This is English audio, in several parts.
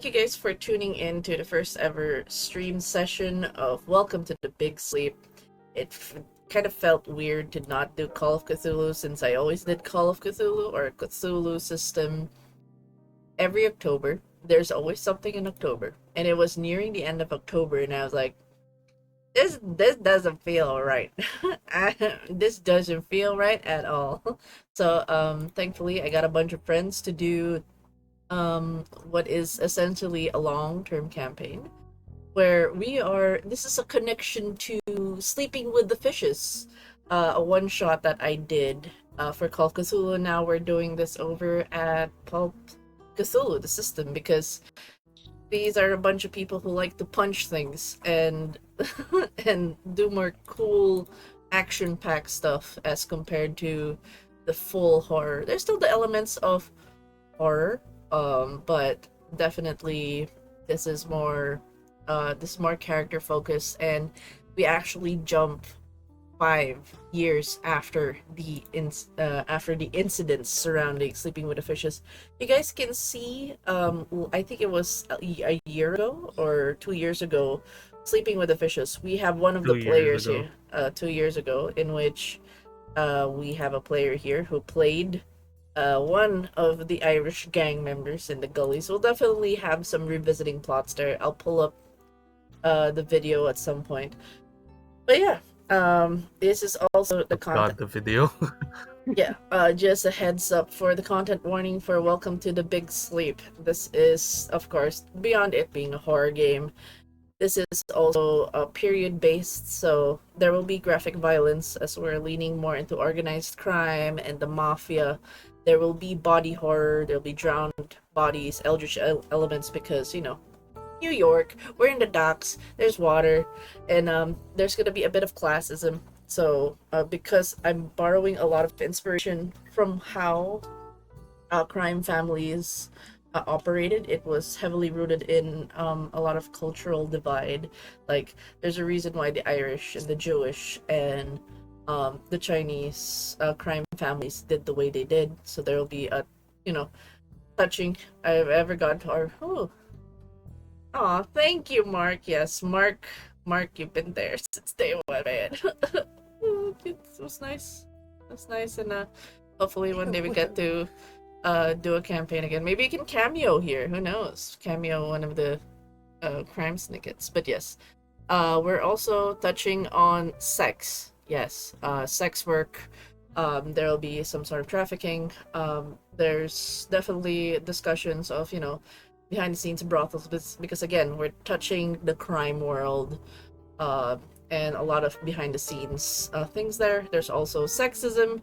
thank you guys for tuning in to the first ever stream session of Welcome to the Big Sleep. It kind of felt weird to not do Call of Cthulhu since I always did Call of Cthulhu or Cthulhu system every October. There's always something in October. And it was nearing the end of October and I was like, this doesn't feel right. This doesn't feel right at all. So thankfully I got a bunch of friends to do what is essentially a long-term campaign where this is a connection to Sleeping with the Fishes, a one-shot that I did for Call of Cthulhu. Now we're doing this over at Pulp Cthulhu, the system, because these are a bunch of people who like to punch things and and do more cool action-packed stuff as compared to the full horror. There's still the elements of horror, but definitely this is more character focused, and we actually jump 5 years after the incidents surrounding Sleeping with the Fishes. You guys can see, I think it was a year ago or 2 years ago, Sleeping with the Fishes. We have one of the players here, 2 years ago, in which we have a player here who played one of the Irish gang members in the gullies. We'll definitely have some revisiting plots there. I'll pull up the video at some point. But yeah, this is also the content. The video. Yeah, just a heads up for the content warning for Welcome to the Big Sleep. This is, of course, beyond it being a horror game, this is also period-based, so there will be graphic violence as we're leaning more into organized crime and the mafia. There will be body horror, there'll be drowned bodies, eldritch elements, because, you know, New York, we're in the docks, there's water, and there's going to be a bit of classism. So, because I'm borrowing a lot of inspiration from how crime families operated, it was heavily rooted in a lot of cultural divide. Like, there's a reason why the Irish and the Jewish and the Chinese crime families did the way they did. So there will be a, touching. I've ever got to our thank you, Mark. Yes, Mark, you've been there since day one, man. It was nice. It was nice, and hopefully one day we get to do a campaign again. Maybe you can cameo here. Who knows? Cameo one of the crime syndicates. But yes, we're also touching on sex. Yes, sex work. There'll be some sort of trafficking. There's definitely discussions of, behind the scenes brothels, because again, we're touching the crime world, and a lot of behind the scenes things there. There's also sexism.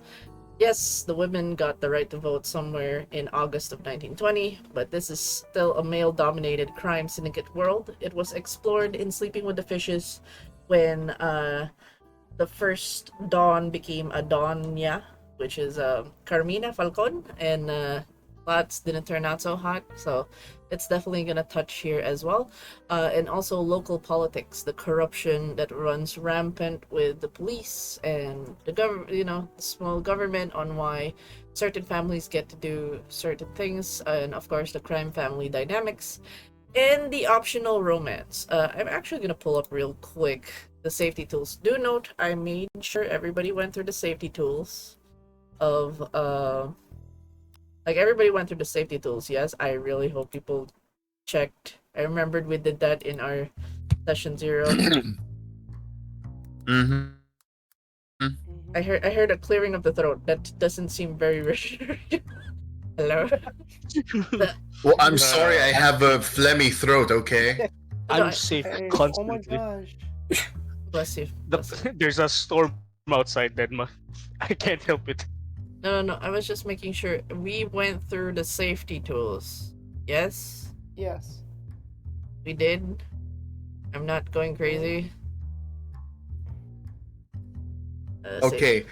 Yes, the women got the right to vote somewhere in August of 1920, but this is still a male-dominated crime syndicate world. It was explored in Sleeping with the Fishes when the first Dawn became a Donya, which is Carmina Falcon, and lots didn't turn out so hot, so it's definitely gonna touch here as well. And also local politics, the corruption that runs rampant with the police and the government, the small government, on why certain families get to do certain things, and of course the crime family dynamics, and the optional romance. I'm actually gonna pull up real quick the safety tools. Do note, I made sure everybody went through the safety tools of everybody went through the safety tools. Yes, I really hope people checked. I remembered we did that in our session 0. Mm-hmm. I heard a clearing of the throat. That doesn't seem very reassuring. Hello. Well, I'm sorry, I have a phlegmy throat. Okay. I'm safe constantly. Oh my gosh. Bless you. There's a storm outside, Denma. I can't help it. No. I was just making sure we went through the safety tools. Yes? Yes. We did? I'm not going crazy? Okay.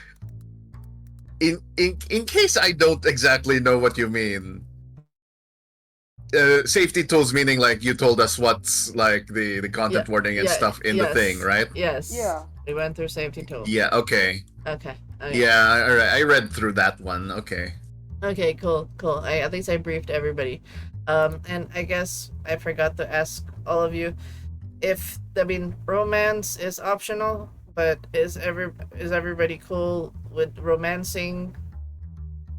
In case I don't exactly know what you mean, safety tools meaning like you told us what's like the content warning and stuff in the thing, right? Yes. Yeah. We went through safety tools. Yeah. Okay. Okay. Yeah. All right. I read through that one. Okay. Okay. Cool. At least I briefed everybody. And I guess I forgot to ask all of you if romance is optional, but is everybody cool with romancing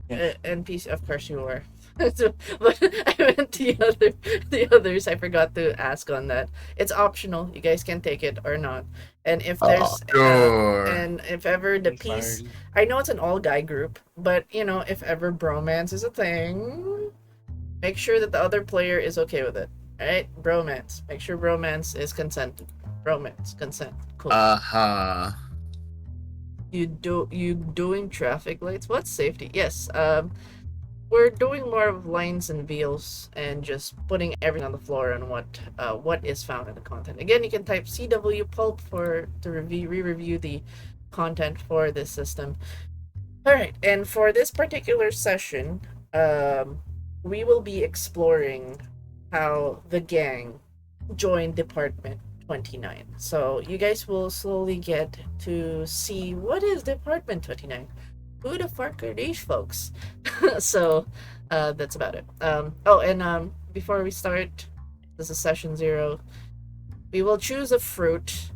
NPC? Of course you are. So, but I meant the others. I forgot to ask on that. It's optional. You guys can take it or not. And if there's Sure. and if ever the piece, Entirely. I know it's an all guy group, but if ever bromance is a thing, make sure that the other player is okay with it. All right, bromance. Make sure bromance is consented. Bromance, consent. Cool. Uh-huh. You doing traffic lights? What's safety? Yes. We're doing more of lines and wheels and just putting everything on the floor and what is found in the content. Again, you can type CW Pulp to re-review the content for this system. All right, and for this particular session, we will be exploring how the gang joined Department 29. So you guys will slowly get to see what is Department 29. Who the fuck are these folks? So that's about it. Before we start, this is session 0. We will choose a fruit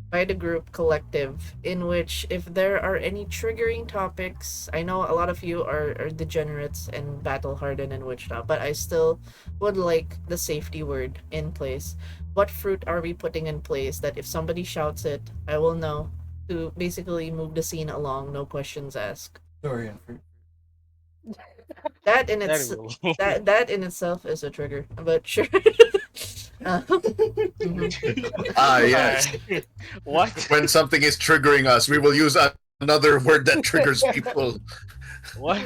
by the group collective in which if there are any triggering topics, I know a lot of you are degenerates and battle hardened and witch not, but I still would like the safety word in place. What fruit are we putting in place that if somebody shouts it, I will know to basically move the scene along, no questions asked. Dorian fruit. That in That its will. that in itself is a trigger, but sure. Mhm. Yes. What? When something is triggering us, we will use another word that triggers people. What?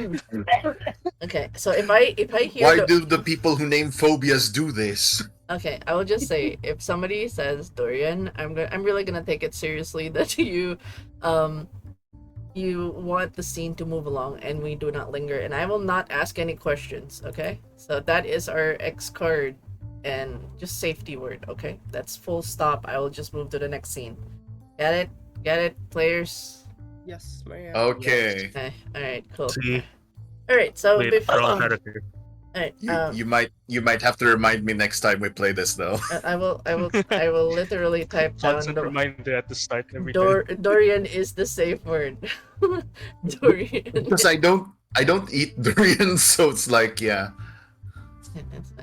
Okay, so if I hear Why do the people who name phobias do this? Okay, I will just say if somebody says Dorian, I'm really gonna take it seriously that you want the scene to move along and we do not linger, and I will not ask any questions. Okay, so that is our X card and just safety word. Okay, that's full stop. I will just move to the next scene. Get it? Get it, players? Yes, man. Okay. Okay. All right. Cool. See, All right. So wait, before. wrong character. All right. You might have to remind me next time we play this though. I will literally type down Constant reminder at the start every time. Dorian is the safe word. Dorian. Because I don't eat durian, so it's like yeah.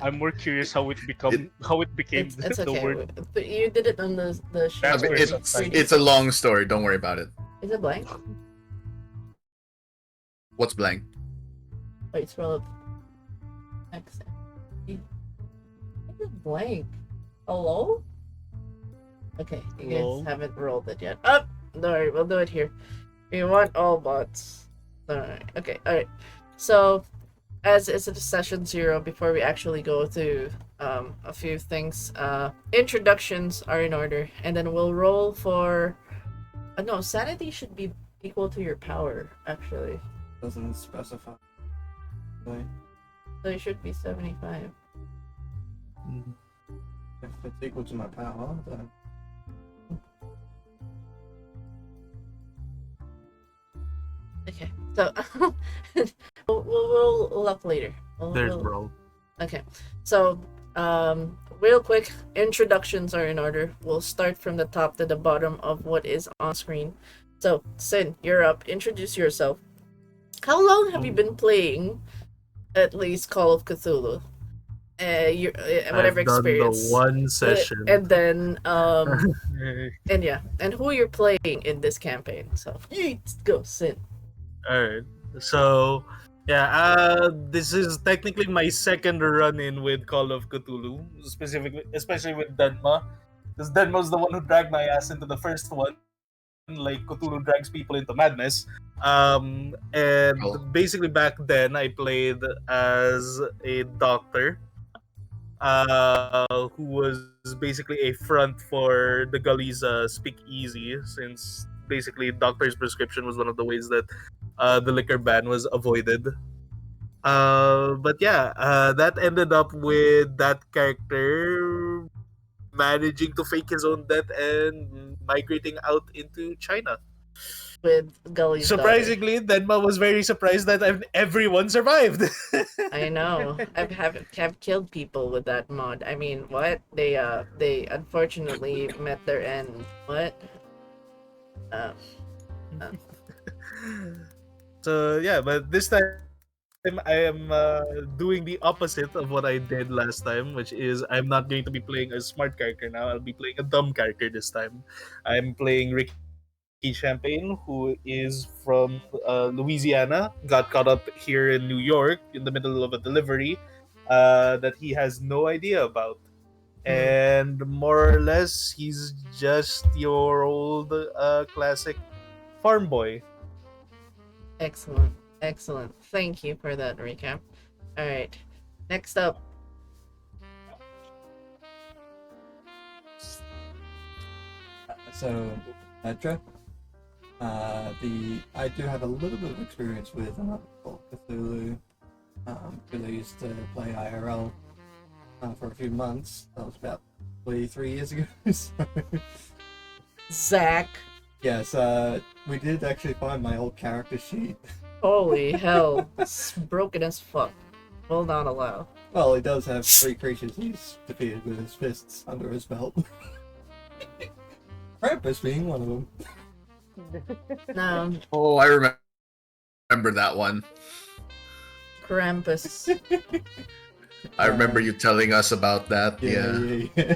I'm more curious how it became It's the okay. word. But you did it on the I That's mean, where sheet. it's it's a long story. Don't worry about it. Is it blank? What's blank? Wait, scroll up. X. Is it blank? Hello? Okay, you guys Hello? haven't rolled it yet. Up. Don't worry, we'll do it here. We want all bots. Alright. Okay. Alright. So, as it's a session 0, before we actually go to a few things, introductions are in order, and then we'll roll for. No, sanity should be equal to your power, actually. Doesn't specify. Like, So it should be 75. if it's equal to my power, then Okay, so we'll roll up later. There's We'll- bro. Okay, so real quick, introductions are in order. We'll start from the top to the bottom of what is on screen. So, Sin, you're up. Introduce yourself. How long have you been playing, at least Call of Cthulhu? Whatever I've done experience. the one session. And then, and yeah, and who you're playing in this campaign. So, go, Sin. Alright. So, yeah, this is technically my second run-in with Call of Cthulhu, especially with Denma. Because Denma's the one who dragged my ass into the first one, like Cthulhu drags people into madness. And Cool. basically back then I played as a doctor, who was basically a front for the Galiza speakeasy, since basically doctor's prescription was one of the ways that the liquor ban was avoided. But yeah, that ended up with that character managing to fake his own death and migrating out into China. with Gully's daughter. Surprisingly, Denma was very surprised that everyone survived. I know. I've killed people with that mod. I mean, what? They unfortunately met their end. What? Uh, So yeah, but this time I am doing the opposite of what I did last time, which is I'm not going to be playing a smart character now. I'll be playing a dumb character this time. I'm playing Ricky Champagne, who is from Louisiana, got caught up here in New York in the middle of a delivery that he has no idea about. And more or less, he's just your old classic farm boy. excellent. Excellent. Thank you for that recap. Alright. Next up. So, Petra, I do have a little bit of experience with Call of Cthulhu, because I used to play IRL for a few months. That was about 3 years ago. So, Zach. yes, we did actually find my old character sheet. Holy hell. It's broken as fuck. Will not allow. Well, he does have 3 creatures he's defeated with his fists under his belt. Krampus being one of them. No. Oh, I remember that one. Krampus. I remember you telling us about that. Yeah.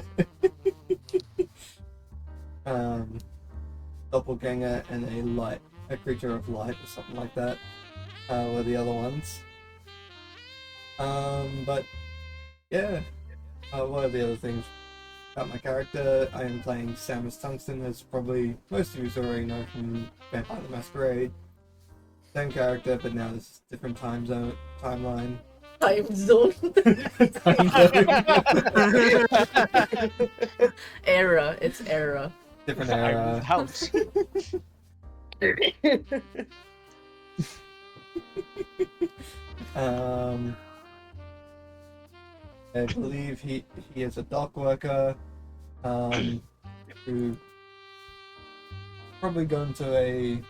Doppelganger and a creature of light or something like that were the other ones. But yeah, what are the other things about my character? I am playing Samus Tungsten, as probably most of you already know from Vampire the Masquerade. Same character, but now this is different timeline. Time zone. Era. It's era. Different I'm in era. the house. I believe he is a dock worker, who probably gone to a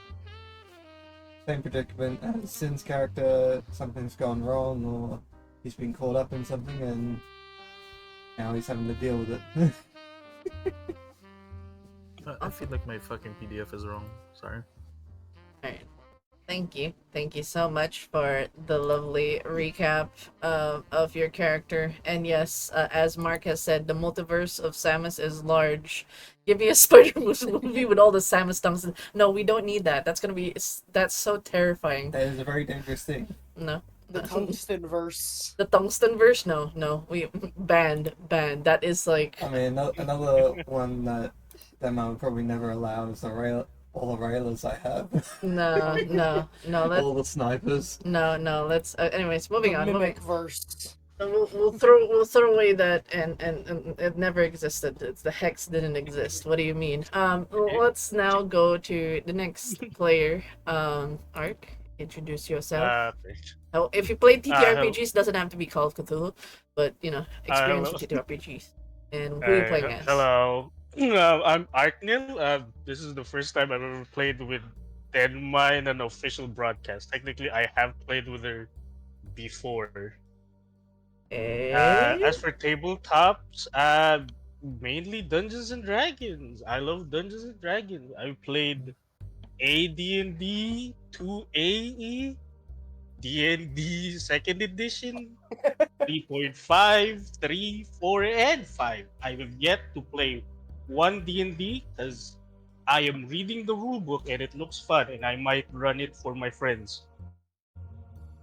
same predicament as Sin's character. Something's gone wrong, or he's been caught up in something, and now he's having to deal with it. I feel like my fucking PDF is wrong. Sorry. Alright. Thank you. Thank you so much for the lovely recap of your character. And yes, as Mark has said, the multiverse of Samus is large. Give me a Spider-Moose movie with all the Samus Tungsten. No, we don't need that. That's so terrifying. That is a very dangerous thing. No. The tungsten verse. The Tungsten verse? No. We banned. That is like I mean, another one that I would probably never allow is all the railers I have. no. All the snipers. No. Let's. Anyways, moving The on. mimic verse. We'll throw away that and it never existed. It's the hex didn't exist. What do you mean? Let's now go to the next player. Ark, introduce yourself. Oh, if you play TTRPGs, doesn't have to be Call of Cthulhu, but experience with TTRPGs. And who are you playing as? Hello. I'm Arknil. This is the first time I've ever played with Denma in an official broadcast. Technically, I have played with her before. As for tabletops, mainly Dungeons and Dragons. I love Dungeons and Dragons. I've played AD&D 2AE, D&D Second Edition, 3.5, 3, 4, and 5. I have yet to play one D&D because I am reading the rulebook and it looks fun, and I might run it for my friends.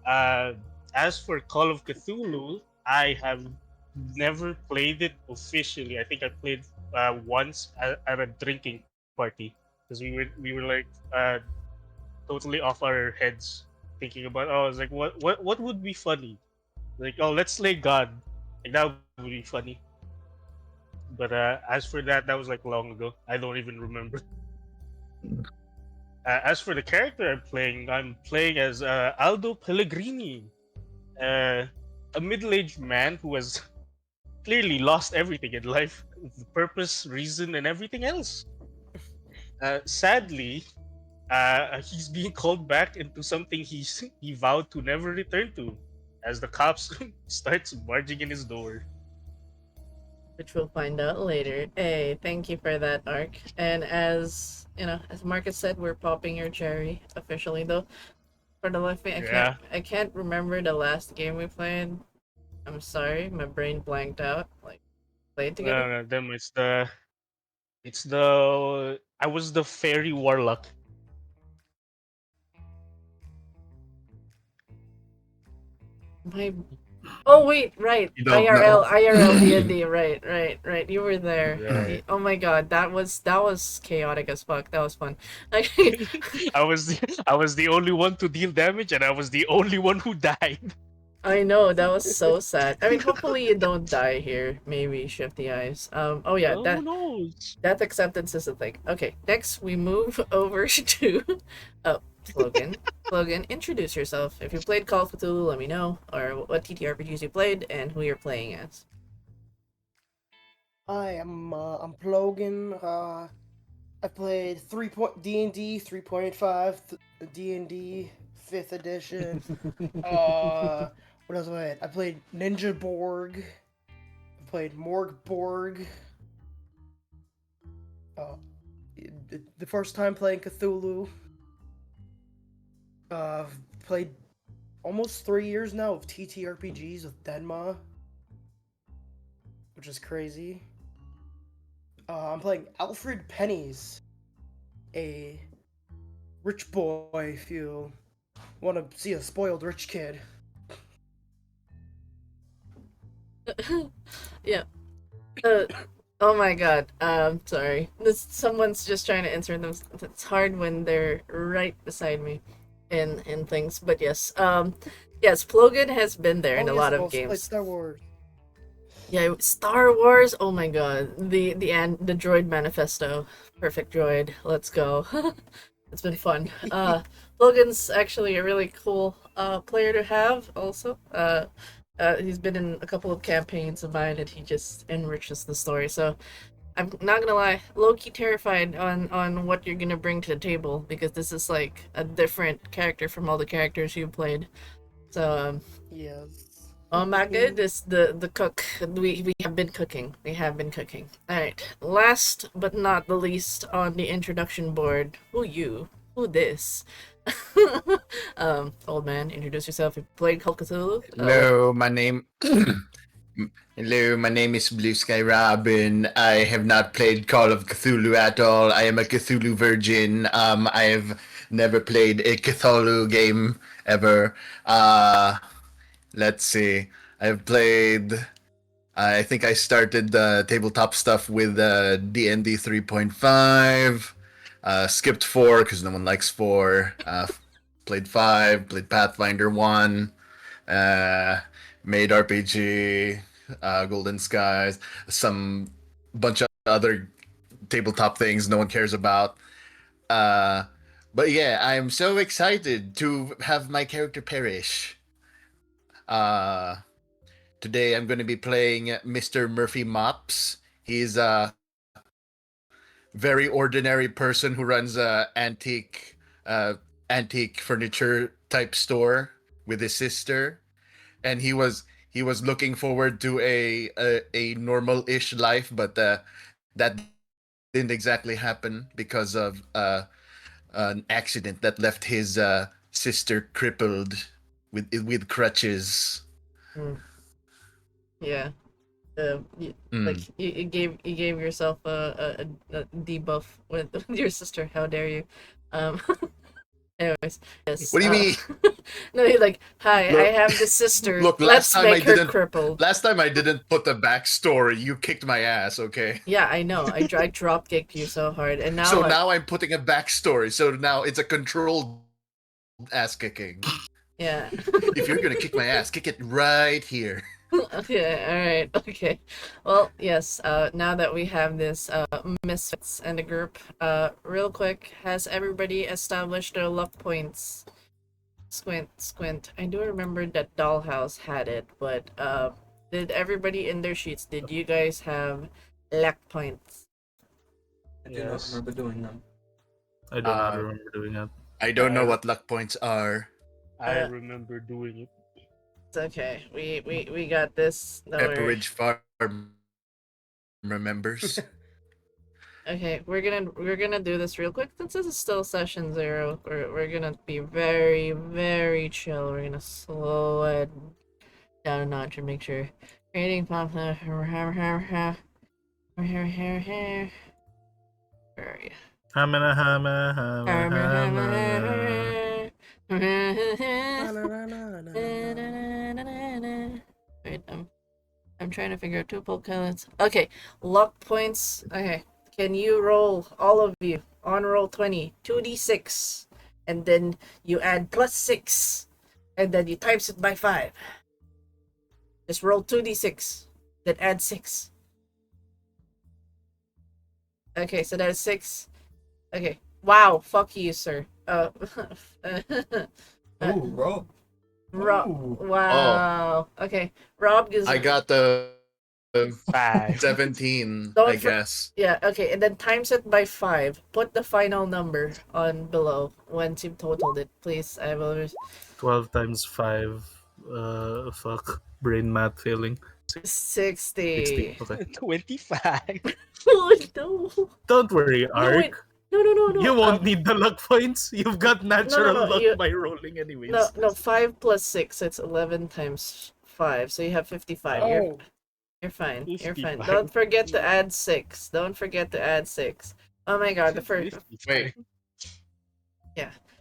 As for Call of Cthulhu, I have never played it officially. I think I played once at a drinking party because we were like totally off our heads thinking about. I was like, what would be funny? Like, oh, let's slay God. Like that would be funny. But as for that was like long ago. I don't even remember. As for the character I'm playing as Aldo Pellegrini, a middle-aged man who has clearly lost everything in life, the purpose, reason, and everything else. Sadly, he's being called back into something he vowed to never return to, as the cops starts barging in his door. Which we'll find out later. Hey, thank you for that, Ark. And as you know, as Marcus said, we're popping your cherry officially. Though, for the life of me, Yeah. I can't remember the last game we played. I'm sorry, my brain blanked out. Like, played together. Then it's the I was the fairy warlock. My Oh wait, right. You don't know. IRL D&D, right. You were there. Yeah. Oh my god, that was chaotic as fuck. That was fun. Like, I was the only one to deal damage, and I was the only one who died. I know, that was so sad. I mean, hopefully you don't die here. Maybe Shifty Eyes. Oh yeah, Well, who knows? that acceptance is a thing. Okay, next we move over to Logan. Logan, introduce yourself. If you played Call of Cthulhu, let me know, or what TTRPGs you played and who you're playing as. Hi, I'm Plogan. I played D&D 3.5, D&D 5th edition. What else have I had? I played Ninja Borg. I played Morg Borg. The first time playing Cthulhu. Played almost 3 years now of TTRPGs with Denma, which is crazy. I'm playing Alfred Pennies, a rich boy if you want to see a spoiled rich kid. Yeah. Oh my god. Sorry. Someone's just trying to insert them. It's hard when they're right beside me in things. But yes. Yes, Plogan has been there in a lot of games. Star Wars. Yeah, Star Wars. Oh my god. The droid manifesto. Perfect droid. Let's go. It's been fun. Logan's actually a really cool player to have also. He's been in a couple of campaigns of mine and he just enriches the story. So I'm not gonna lie, low-key terrified on what you're gonna bring to the table because this is like a different character from all the characters you've played. So Yes. oh my goodness, the cook. We have been cooking. We have been cooking. Alright. Last but not the least on the introduction board. Who you? Who this? Old man, introduce yourself. You played Call of Cthulhu? Hello, my name. Hello, my name is Blue Sky Robin. I have not played Call of Cthulhu at all. I am a Cthulhu virgin. I have never played a Cthulhu game ever. Let's see. I've played. I think I started the tabletop stuff with D&D 3.5. Skipped 4 because no one likes 4. Played 5. Played Pathfinder 1. Made RPG. Golden Skies. Some bunch of other tabletop things no one cares about. But yeah, I'm so excited to have my character perish. Today I'm going to be playing Mr. Murphy Mops. He's a very ordinary person who runs a antique furniture type store with his sister, and he was looking forward to a normal-ish life, but that didn't exactly happen because of an accident that left his sister crippled with crutches. Yeah. Like you gave yourself a debuff with your sister. How dare you? Um. Anyways, yes. What do you mean? No, you're like, hi. Look- I have this sister. Look, Let's make her crippled. Last time I didn't put the backstory. You kicked my ass, okay? Yeah, I know. I drop kicked you so hard, and now So now I'm putting a backstory. So now it's a controlled ass kicking. yeah. If you're gonna kick my ass, kick it right here. Okay, alright, okay. Well, yes, now that we have this misfits in the group, real quick, has everybody established their luck points? Squint. I do remember that Dollhouse had it, but did everybody in their sheets, did you guys have luck points? I do not remember doing them. I do not remember doing that. I don't know what luck points are. I Uh, remember doing it. It's okay. We got this. Don't worry. Pepperidge Farm remembers. Okay, we're gonna do this real quick since this is still session 0. We're gonna be very very chill. We're gonna slow it down a notch and make sure creating pop. Where are you? Hammer, hammer, hammer, hammer. Wait, I'm trying to figure out two Pulp colors. Okay, luck points. Okay, can you roll, all of you, on roll 20, 2d6, and then you add +6, and then you times it by 5. Just roll 2d6, then add 6. Okay, so that is 6. Okay, wow, fuck you, sir. Ooh, Rob. Rob, Ooh. wow. Okay, Rob gives. I got the 5. 17, Don't I for- guess. Yeah, okay, and then times it by 5. Put the final number on below once you've totaled it, please. I will. 12 times 5. Fuck. Brain math failing. 60. 60. Okay. 25. Oh no! Don't worry, No, wait. Ark. No. You won't need the luck points. You've got natural no, luck you- by rolling anyways. No, 5 plus 6. It's 11 times 5, so you have 55. Oh, You're fine. You're fine. 55. Don't forget to add 6. Don't forget to add 6. Oh my god, the first. 55.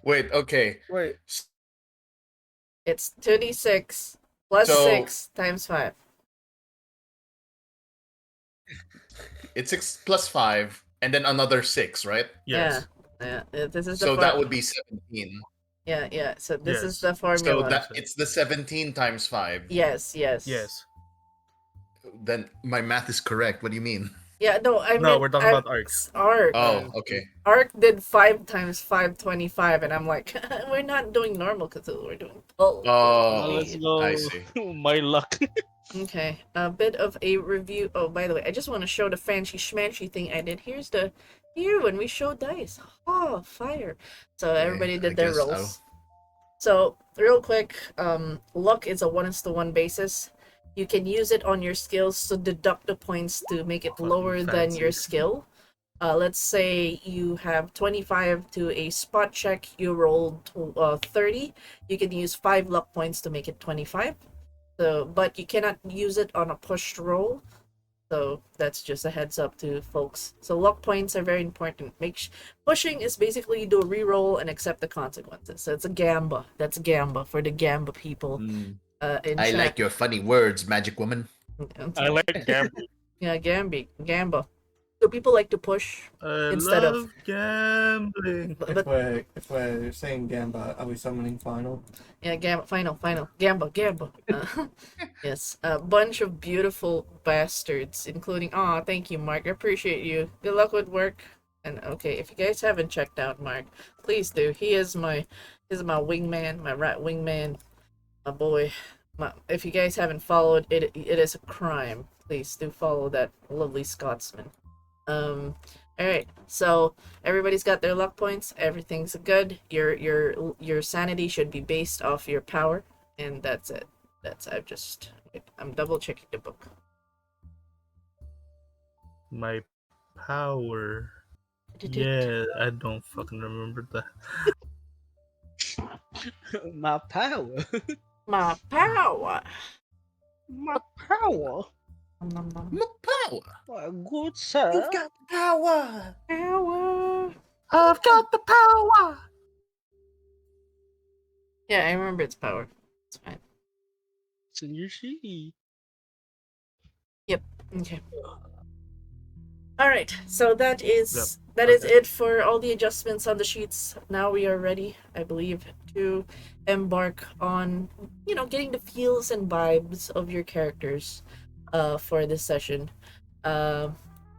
Wait, okay. wait. It's 2d6 plus So- 6 times 5. It's 6 plus 5, and then another 6, right? Yes. Yeah. This is the So that would be 17. Yeah. So this is Yes. the formula. So that it's the 17 times 5. Yes. Yes. Then my math is correct. What do you mean? Yeah, no, I mean No, we're talking about Ark. Ark. Oh, okay. Ark did 5 times 5, 25, and I'm like, we're not doing normal Cthulhu, we're doing Pulp. Oh, Let's go. I see. My luck. Okay, a bit of a review. Oh, by the way, I just want to show the fancy schmancy thing I did. Here when we show dice. Oh, fire. So everybody I did their guess rolls. So, real quick, luck is a 1:1 basis. You can use it on your skills to deduct the points to make it Fucking lower than fancy. your skill. Let's say you have 25 to a spot check, you rolled 30. You can use 5 luck points to make it 25. So, but you cannot use it on a pushed roll. So that's just a heads up to folks. So luck points are very important. Pushing is basically you do a reroll and accept the consequences. So it's a gamba. That's gamba for the gamba people. Mm. In I chat. like your funny words, magic woman. I like gambling. Yeah, gamba. So people like to push I instead of- love gambling. but If we're saying Gamba, are we summoning final? yeah, final, gamba. Yes, a bunch of beautiful bastards, including. Aw, thank you, Mark. I appreciate you. Good luck with work. And okay, if you guys haven't checked out Mark, please do. He is my wingman, my right wingman, my boy. If you guys haven't followed it, it is a crime. Please do follow that lovely Scotsman. Alright, so everybody's got their luck points, everything's good. Your sanity should be based off your power, and that's it. I'm double checking the book. My power. Yeah, I don't fucking remember that. My power. My power. My power. My power. My good sir. You've got the power. Power. I've got the power. Yeah, I remember its power. It's fine. It's in your sheet. Okay. Alright, so that is okay. it for all the adjustments on the sheets. Now we are ready, I believe, to embark on, getting the feels and vibes of your characters for this session.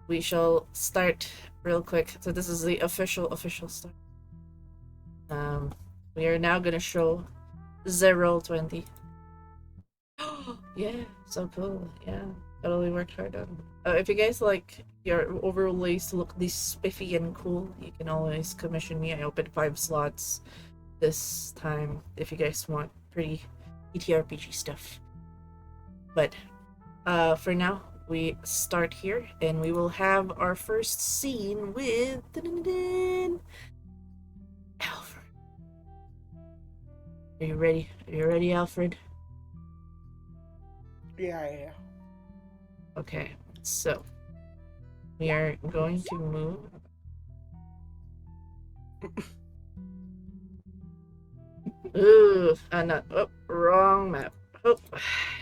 We shall start real quick. So this is the official start. We are now gonna show 0-20. Yeah, so cool. Yeah. totally worked hard on. If you guys like your overlays to look this spiffy and cool, you can always commission me. I opened 5 slots this time if you guys want pretty ETRPG stuff. But for now, we start here, and we will have our first scene with Alfred. Are you ready? Are you ready, Alfred? Yeah. Okay, so we are going to move. Ooh, not. Oh, wrong map. Oh,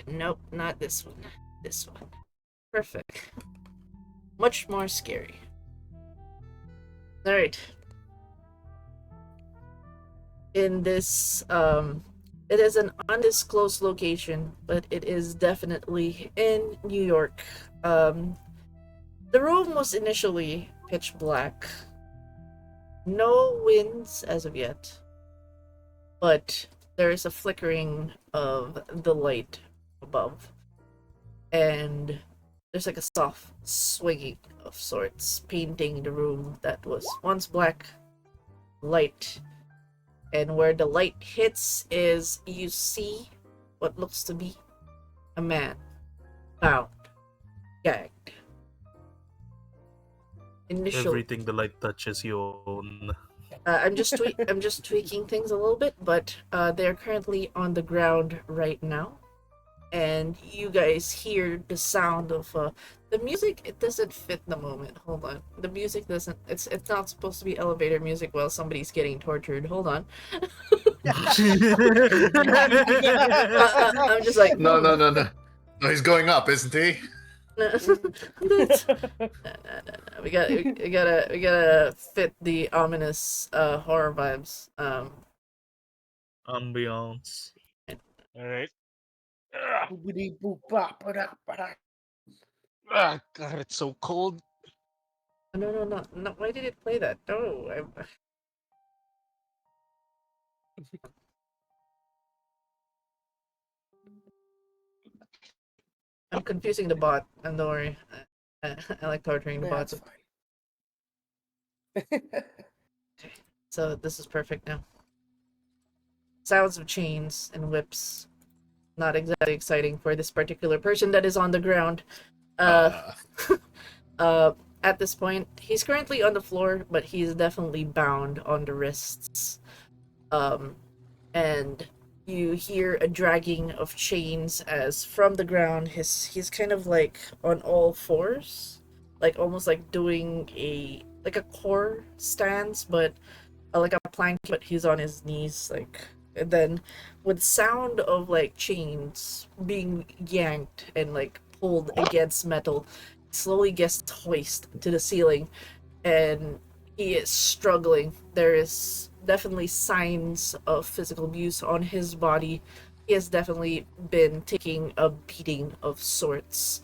nope, not this one. This one. Perfect. Much more scary. Alright. In this, it is an undisclosed location, but it is definitely in New York. The room was initially pitch black. No winds as of yet. But there is a flickering of the light above. And there's like a soft swinging of sorts, painting the room that was once black light. And where the light hits is you see what looks to be a man bound, gagged. Initial. Everything the light touches, you own. I'm just tweaking things a little bit, but they're currently on the ground right now, and you guys hear the sound of the music. It doesn't fit the moment. Hold on, the music doesn't. It's not supposed to be elevator music while somebody's getting tortured. Hold on. I'm just like No. No, he's going up, isn't he? no. We gotta fit the ominous horror vibes. Ambiance. All right. God, it's so cold. No. Why did it play that? No, I'm confusing the bot. And don't worry, I like torturing the bots. That's fine. So this is perfect now. Sounds of chains and whips. Not exactly exciting for this particular person that is on the ground. At this point, he's currently on the floor, but he's definitely bound on the wrists. And you hear a dragging of chains as from the ground he's kind of like on all fours, like almost like doing a core stance, but like a plank, but he's on his knees, like. And then with sound of like chains being yanked and like pulled against metal, slowly gets hoisted to the ceiling, and he is struggling. There is definitely signs of physical abuse on his body. He has definitely been taking a beating of sorts.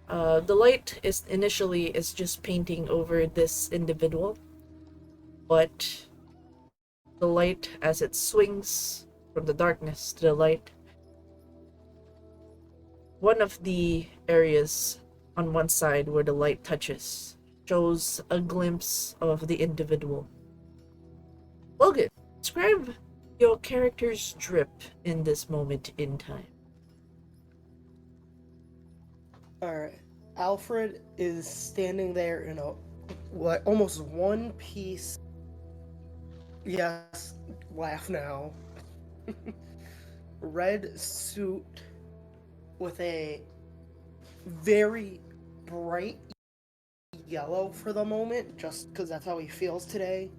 The light is just painting over this individual, but the light, as it swings from the darkness to the light, one of the areas on one side where the light touches shows a glimpse of the individual. Logan, describe your character's drip in this moment in time. Alright. Alfred is standing there in a almost one piece. Yes, laugh now. Red suit with a very bright yellow for the moment, just because that's how he feels today.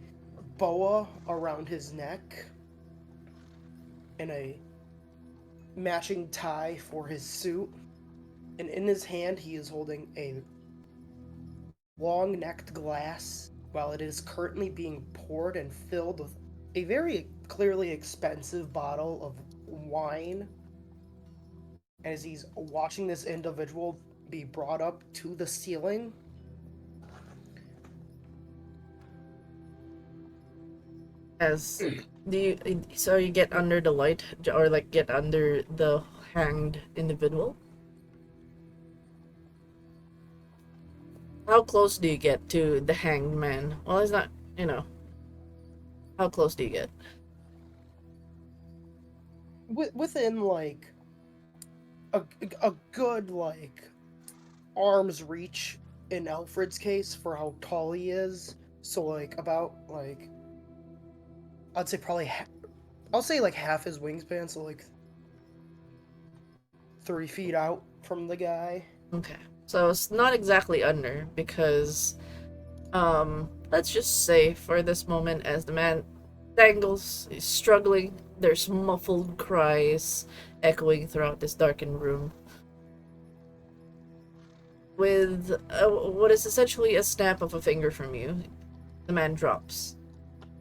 Boa around his neck, and a matching tie for his suit. And in his hand, he is holding a long-necked glass, while it is currently being poured and filled with a very clearly expensive bottle of wine. As he's watching this individual be brought up to the ceiling. As so you get under the light, or like get under the hanged individual? How close do you get to the hanged man? Well, it's not, you know. How close do you get? Within like a good like arm's reach in Alfred's case for how tall he is. So like about like I'd say probably I'll say like half his wingspan, so like 3 feet out from the guy. Okay. So it's not exactly under because let's just say for this moment as the man dangles, he's struggling, there's muffled cries echoing throughout this darkened room. With what is essentially a snap of a finger from you, the man drops.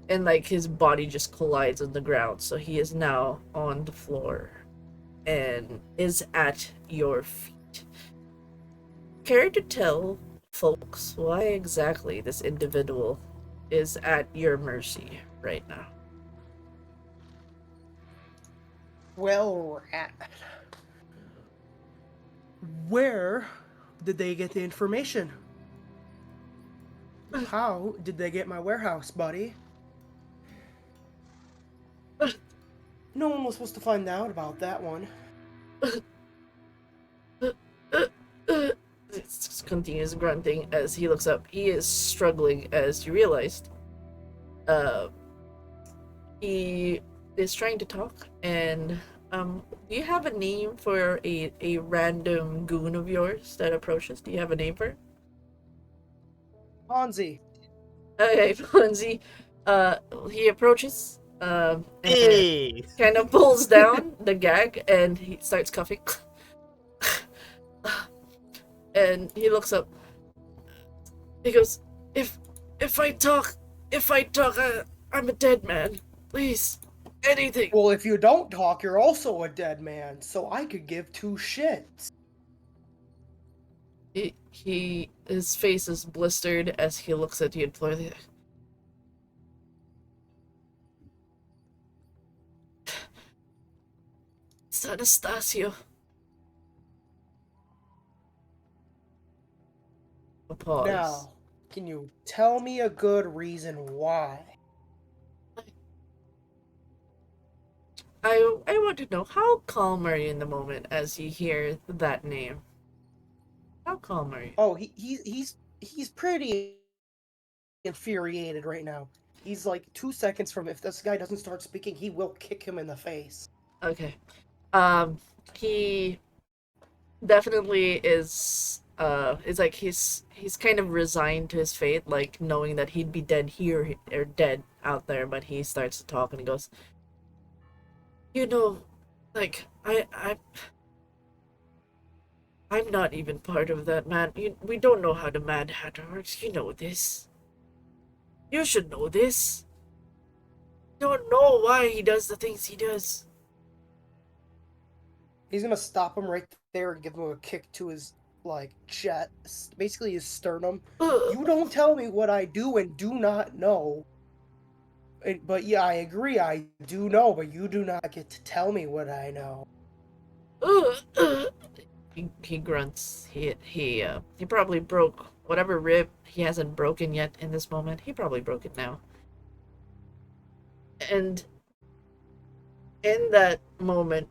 And like his body just collides on the ground, so he is now on the floor and is at your feet. Care to tell folks why exactly this individual is at your mercy right now? Well, rat. Where did they get the information? How did they get my warehouse, buddy? No one was supposed to find out about that one. Continues grunting as he looks up. He is struggling, as you realized. He is trying to talk, and do you have a name for a random goon of yours that approaches? Do you have a name for it? Ponzi. Okay, Fonzie. He approaches, and Hey! kind of pulls down the gag, and he starts coughing. And he looks up. He goes, if I talk, I'm a dead man. Please, anything." Well, if you don't talk, you're also a dead man, so I could give two shits. His face is blistered as he looks at you imploringly. It's Anastasio. A pause. Now, can you tell me a good reason why? I want to know, how calm are you in the moment as you hear that name? How calm are you? Oh, he's pretty infuriated right now. He's like 2 seconds from if this guy doesn't start speaking, he will kick him in the face. Okay. He definitely is like he's kind of resigned to his fate, like knowing that he'd be dead here or dead out there, but he starts to talk and he goes, "You know, like I'm not even part of that man. We don't know how the Mad Hatter works. You know this. You should know this. You don't know why he does the things he does." He's gonna stop him right there and give him a kick to his like chest, basically his sternum. You don't tell me what I do and do not know. But yeah, I agree, I do know, but you do not get to tell me what I know. He grunts. He probably broke whatever rib he hasn't broken yet in this moment. He probably broke it now. And in that moment,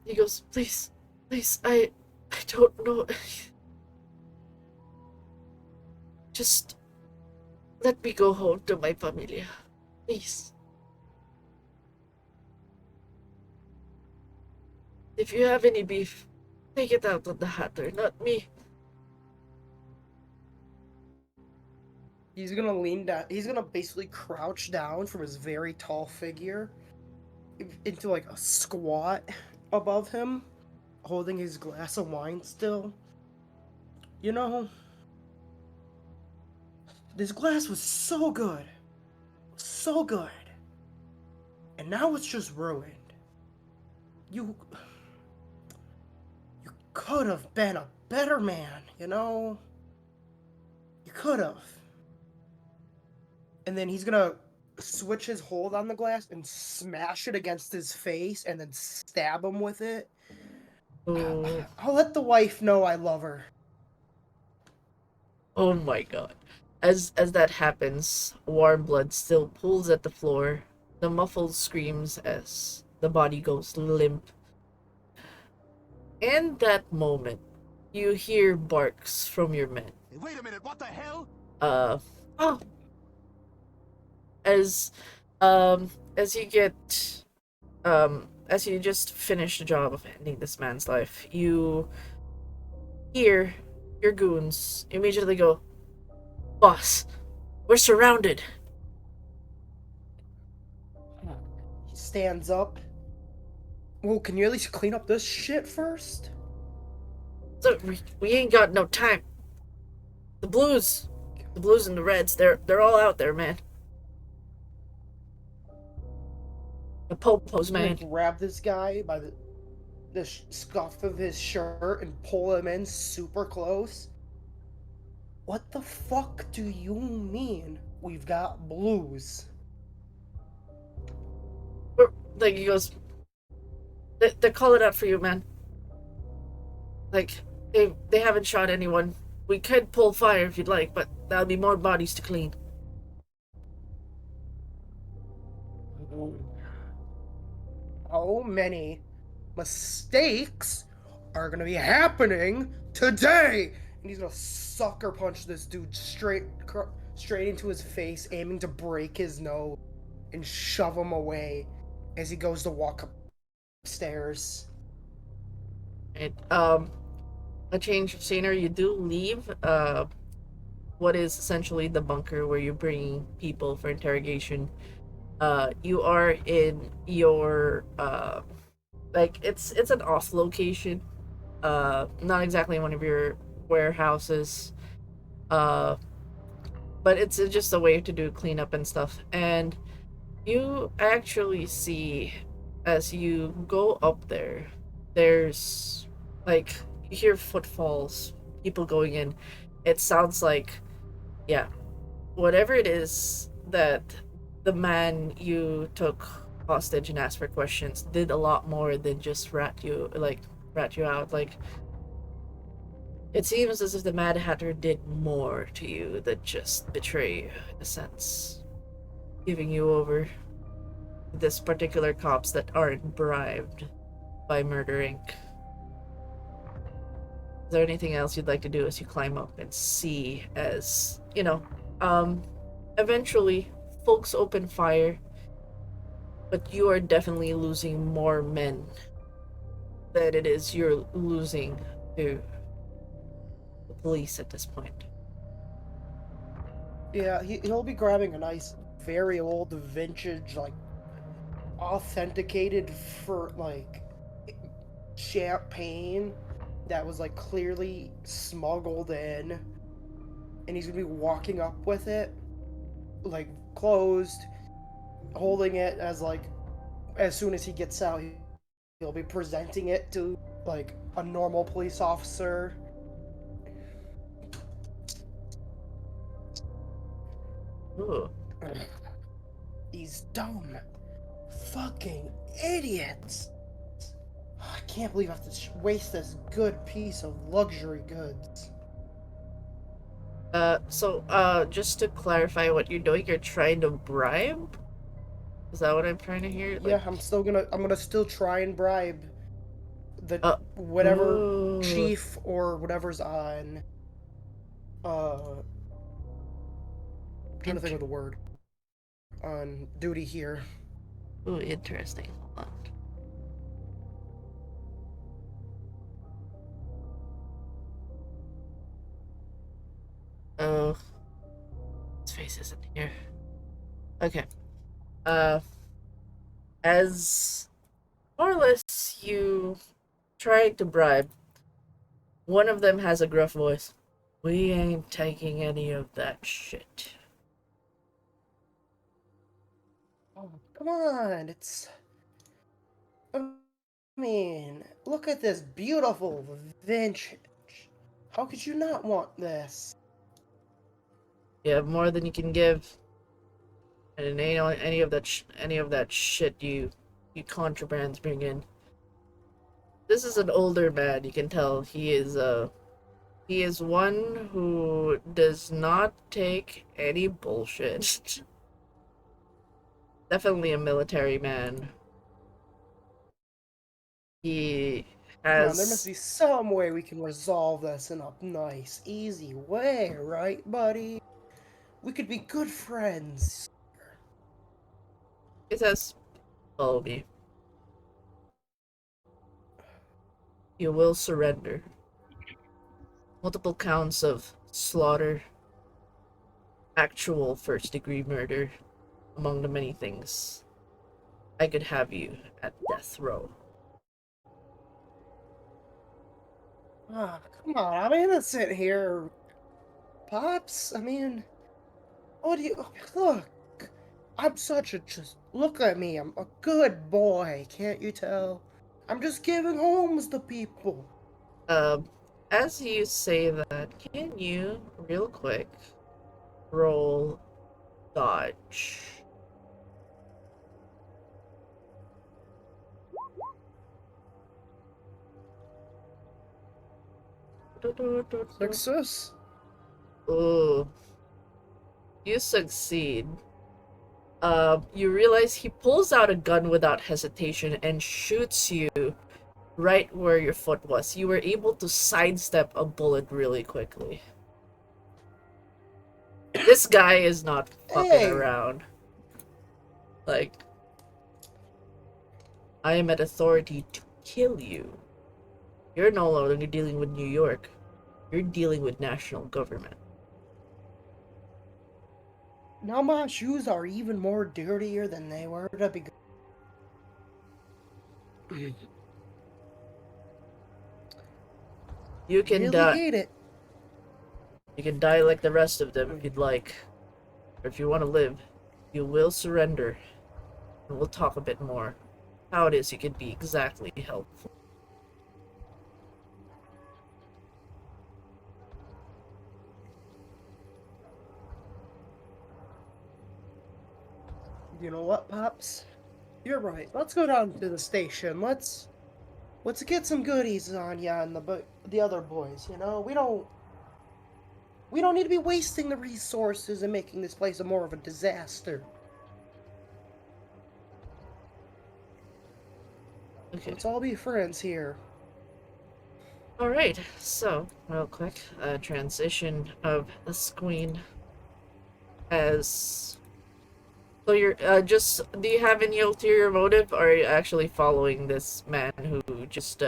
he goes, please, I don't know. Just let me go home to my familia, please. If you have any beef, take it out on the Hatter, not me. He's gonna lean down. He's gonna basically crouch down from his very tall figure into like a squat above him, holding his glass of wine still. You know, this glass was so good. So good. And now it's just ruined. You could have been a better man, you know? You could have. And then he's gonna switch his hold on the glass and smash it against his face and then stab him with it. Ooh. I'll let the wife know I love her. Oh my god. As that happens, warm blood still pools at the floor. The muffled screams as the body goes limp. And that moment, you hear barks from your men. Hey, wait a minute, what the hell? Uh, oh, as, um, as you get, as you just finish the job of ending this man's life, you hear your goons immediately go, "Boss, we're surrounded." He stands up. Well, can you at least clean up this shit first? So we ain't got no time. The blues and the reds, they're all out there, man. The popos, I'm gonna man. grab this guy by the scuff of his shirt and pull him in super close. What the fuck do you mean we've got blues? Like he goes, they're calling out for you, man. Like they haven't shot anyone. We could pull fire if you'd like, but that'll be more bodies to clean. How many mistakes are gonna be happening today? And he's gonna sucker punch this dude straight into his face, aiming to break his nose and shove him away as he goes to walk upstairs. And a change of scenery. You do leave what is essentially the bunker where you're bringing people for interrogation. You are in your like it's an off location, not exactly one of your warehouses, but it's just a way to do cleanup and stuff. And you actually see, as you go up there, there's like you hear footfalls, people going in. It sounds like, yeah, whatever it is that the man you took hostage and asked for questions did a lot more than just rat you out. Like, it seems as if the Mad Hatter did more to you than just betray you, in a sense, giving you over to this particular cops that aren't bribed by Murder Inc. Is there anything else you'd like to do as you climb up and see as, eventually folks open fire, but you are definitely losing more men than it is you're losing to the police at this point. Yeah, he'll be grabbing a nice, very old, vintage, like, authenticated for, like, champagne that was, like, clearly smuggled in. And he's gonna be walking up with it, like, closed, holding it as, like, as soon as he gets out, he'll be presenting it to, like, a normal police officer. Ooh. These dumb fucking idiots. I can't believe I have to waste this good piece of luxury goods. Just to clarify what you're doing, you're trying to bribe? Is that what I'm trying to hear? Yeah, I'm gonna still try and bribe the whatever ooh. chief or whatever's on trying to think of the word on duty here. Ooh, interesting. Hold on. Oh, his face isn't here. Okay. As more or less you try to bribe, one of them has a gruff voice. We ain't taking any of that shit. Oh, come on, I mean, look at this beautiful vintage. How could you not want this? You have more than you can give, and it ain't any of that shit you contrabands bring in. This is an older man. You can tell he is He is one who does not take any bullshit. Definitely a military man. He Come on, there must has. be some way we can resolve this in a nice, easy way, right, buddy? We could be good friends. He says, "Follow me. You will surrender. Multiple counts of slaughter, actual first-degree murder, among the many things. I could have you at death row." Ah, come on, I'm innocent here, Pops. I mean, what do you look? I'm such a just look at me. I'm a good boy, can't you tell? I'm just giving homes to people. Um, as you say that, can you, real quick, roll dodge? Success. Ooh, you succeed. You realize he pulls out a gun without hesitation and shoots you right where your foot was. You were able to sidestep a bullet really quickly. This guy is not fucking Hey, around. Like, I am at authority to kill you. You're no longer dealing with New York. You're dealing with national government. now my shoes are even more dirtier than they were to begin. You can Really die. hate it. You can die like the rest of them if you'd like. Or if you want to live, you will surrender. And we'll talk a bit more. How it is you can be exactly helpful. You know what, Pops? You're right. Let's go down to the station. Let's get some goodies on ya and the other boys. You know, we don't need to be wasting the resources and making this place a more of a disaster. Okay. Let's all be friends here. Alright, so, real quick, transition of the screen as... So you're, just, do you have any ulterior motive, or are you actually following this man who just,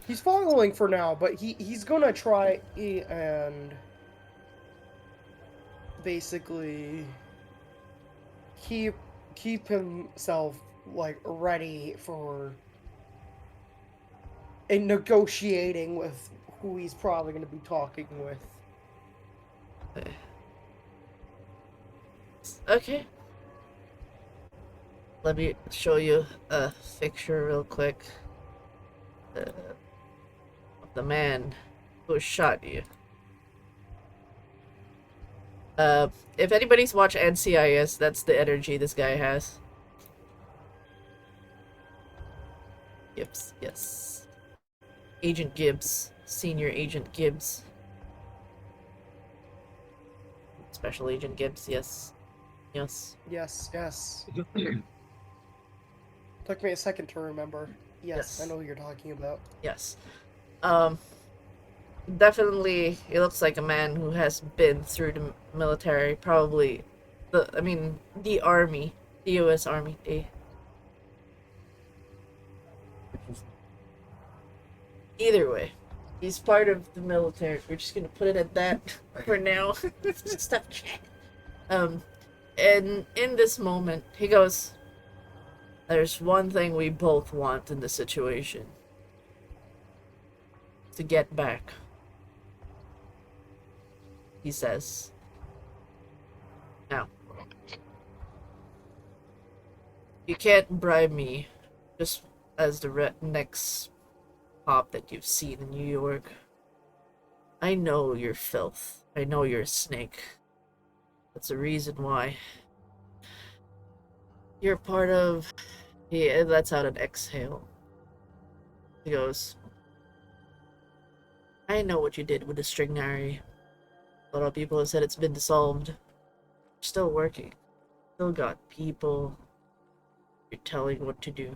He's following for now, but he's gonna try and basically keep keep himself like ready for in negotiating with who he's probably going to be talking with. Okay. Let me show you a picture real quick. Of the man who shot you. If anybody's watched NCIS, that's the energy this guy has. Gibbs, yes. Agent Gibbs. Senior Agent Gibbs. Special Agent Gibbs, yes. Yes. Yes. Took me a second to remember. Yes, Yes. I know who you're talking about. Yes. Definitely, he looks like a man who has been through the military. Probably, the Army. The U.S. Army. Either way, he's part of the military. We're just gonna put it at that for now. Stop chatting. And in this moment, he goes, "There's one thing we both want in this situation. To get back." He says. Now, you can't bribe me just as the next pop that you've seen in New York. I know you're filth. I know you're a snake. That's the reason why. You're part of... He lets out an exhale. He goes, I know what you did with the Strignari. A lot of people have said it's been dissolved. You're still working. Still got people. You're telling what to do.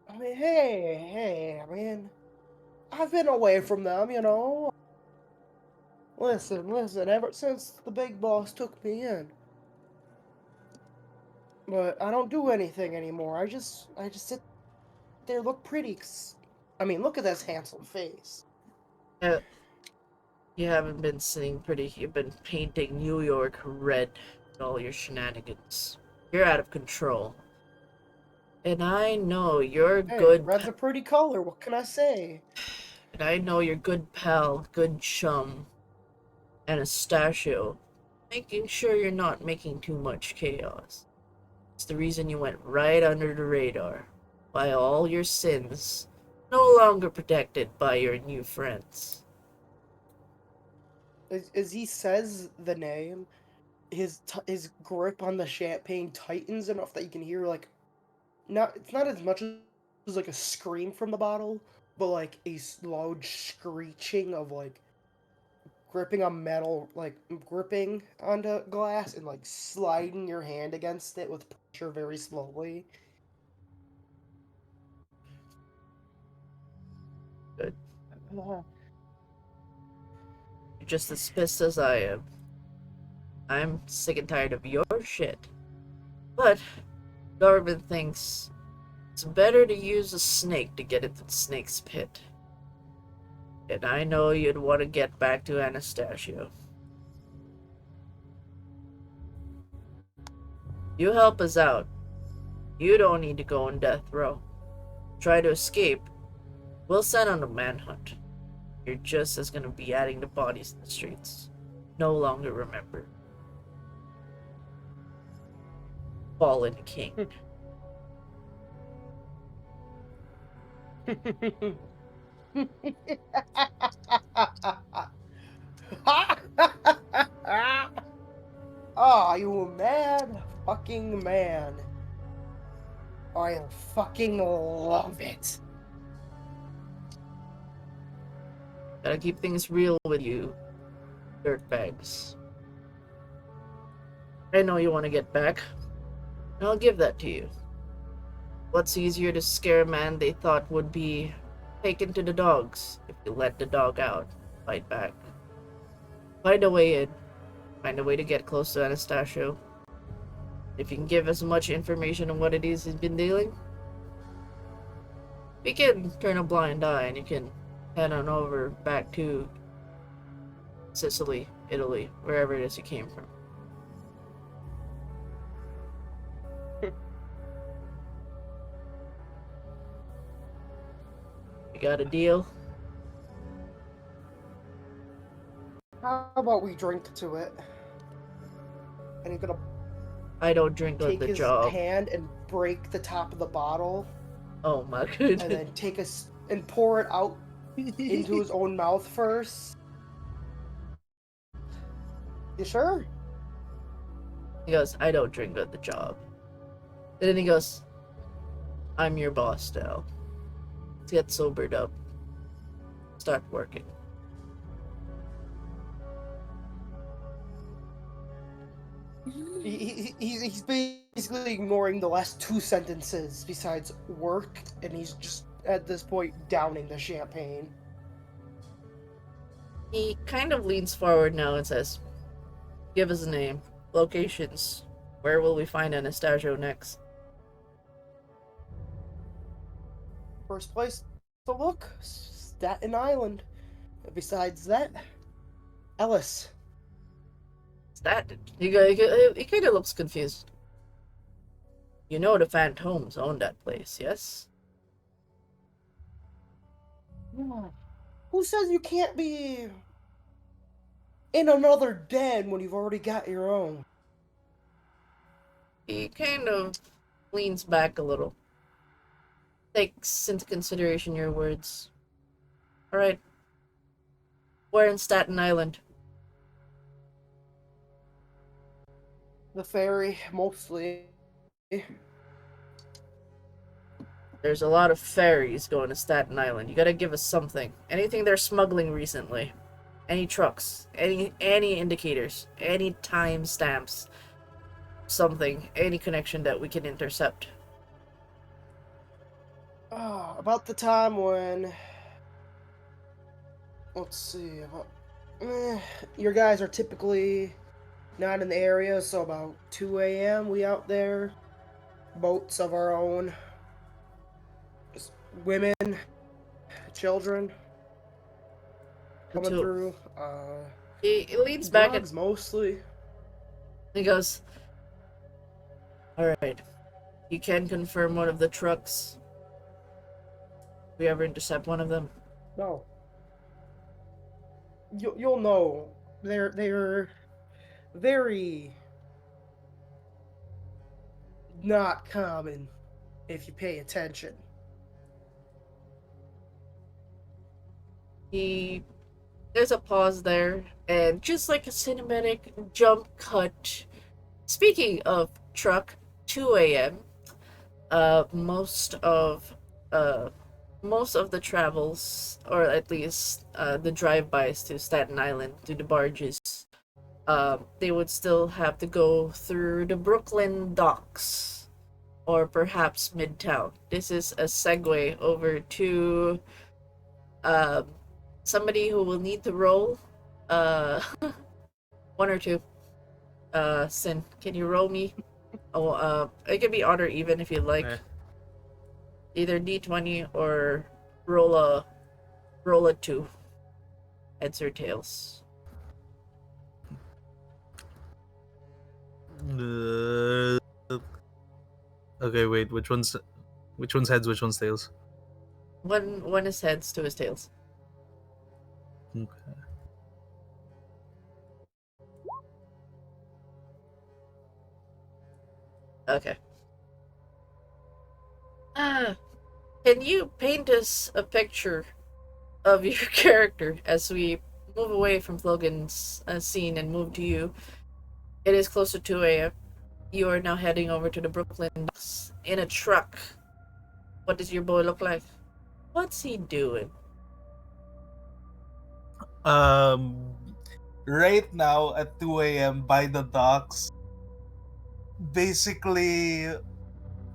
I mean, hey, I mean, I've been away from them, you know. Listen, ever since the big boss took me in. But I don't do anything anymore. I just sit there, look pretty. I mean, look at this handsome face. Yeah, you haven't been sitting pretty. You've been painting New York red with all your shenanigans. You're out of control. And I know your Hey, good red's a pretty color. What can I say? and I know your good pal, good chum, Anastasio, making sure you're not making too much chaos. It's the reason you went right under the radar. By all your sins, no longer protected by your new friends. As he says the name, his grip on the champagne tightens enough that you can hear like, it's not as much as like a scream from the bottle, but like a loud screeching of like gripping on metal, like gripping onto glass and like sliding your hand against it with pressure very slowly. Good. Uh, You're just as pissed as I am. I'm sick and tired of your shit. But government thinks it's better to use a snake to get into the snake's pit. And I know you'd want to get back to Anastasio. You help us out. You don't need to go on death row. Try to escape. We'll send on a manhunt. You're just as gonna be adding the bodies in the streets. No longer remember. Fallen King. Ah, you mad fucking man. I fucking love it. Gotta keep things real with you, dirtbags. I know you want to get back, and I'll give that to you. What's easier to scare a man they thought would be taken to the dogs if you let the dog out, fight back. Find a way in. Find a way to get close to Anastasio. If you can give us much information on what it is he's been dealing, we can turn a blind eye and you can head on over back to Sicily, Italy, wherever it is you came from. You got a deal? How about we drink to it? And he's gonna I don't drink on take the his job. hand and break the top of the bottle, Oh my and goodness. then and pour it out into his own mouth first. You sure? He goes, I don't drink on the job. And then he goes, I'm your boss now. Let's get sobered up. Start working. He's basically ignoring the last two sentences besides work, and he's just at this point downing the champagne. He kind of leans forward now and says, give us a name, locations. Where will we find Anastasio next? First place to look, Staten Island. Besides that, Ellis. Is that? He kind of looks confused. You know the Phantoms own that place, yes? Who says you can't be in another den when you've already got your own? He kind of leans back a little. Takes into consideration your words. Alright. We're in Staten Island. The ferry, mostly. There's a lot of ferries going to Staten Island. You gotta give us something. Anything they're smuggling recently. Any trucks. Any indicators. Any time stamps. Something. Any connection that we can intercept. About the time when, let's see, your guys are typically not in the area, so about 2 a.m. we out there, boats of our own, just women, children coming through. He leans back and Drugs mostly. he goes, "Alright, you can confirm one of the trucks. We ever intercept one of them?" No. You'll know. They're very not common if you pay attention. There's a pause there, and just like a cinematic jump cut. Speaking of truck, 2 a.m. Most of the travels, or at least the drive-bys to Staten Island, to the barges, they would still have to go through the Brooklyn docks, or perhaps Midtown. This is a segue over to somebody who will need to roll one or two. Sin, can you roll me? Oh, it could be odd or even if you like. Either D20 or roll a 2. Heads or tails. Okay, wait. Which one's heads? Which one's tails? One is heads, 2 is tails. Okay. Okay. Can you paint us a picture of your character as we move away from Logan's scene and move to you? It is close to 2 a.m. You are now heading over to the Brooklyn docks in a truck. What does your boy look like? What's he doing? Right now at 2 a.m. by the docks, basically,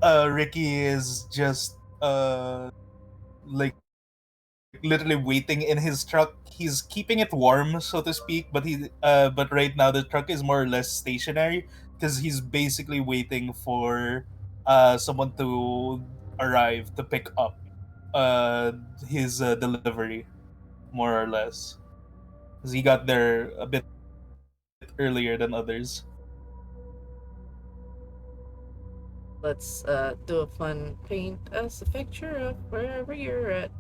Ricky is just like literally waiting in his truck. He's keeping it warm, so to speak, but right now the truck is more or less stationary because he's basically waiting for someone to arrive to pick up his delivery, more or less, because he got there a bit earlier than others. Let's do a fun paint us a picture of wherever you're at.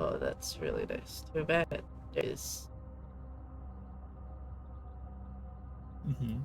Oh, that's really nice. Too bad there is. Mm-hmm.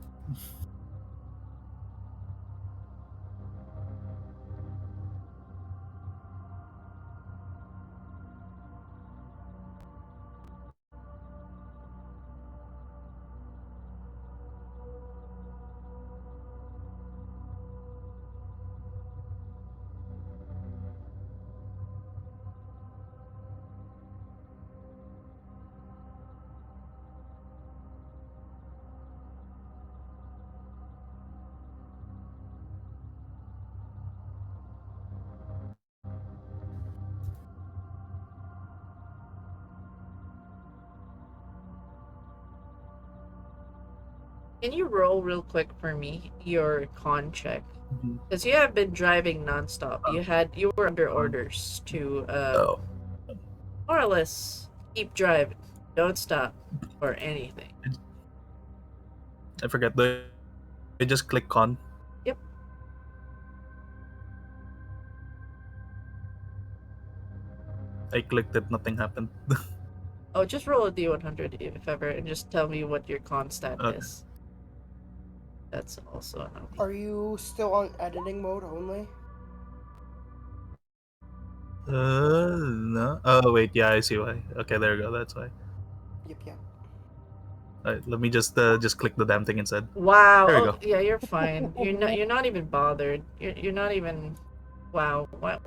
Can you roll real quick for me your con check? Mhm. Because you have been driving nonstop. You were under orders to Oh, more or less keep driving, don't stop or anything. I forget. I just click con. Yep. I clicked it. Nothing happened. Oh, just roll a d100 if ever, and just tell me what your con stat Okay. is. That's also an option. Are you still on editing mode only? No. Oh wait, yeah, I see why. Okay, there we go. That's why. Yep. Let me just click the damn thing instead. Wow. There we Oh, go. yeah, you're fine. You're not even bothered. You're not even. Wow. What?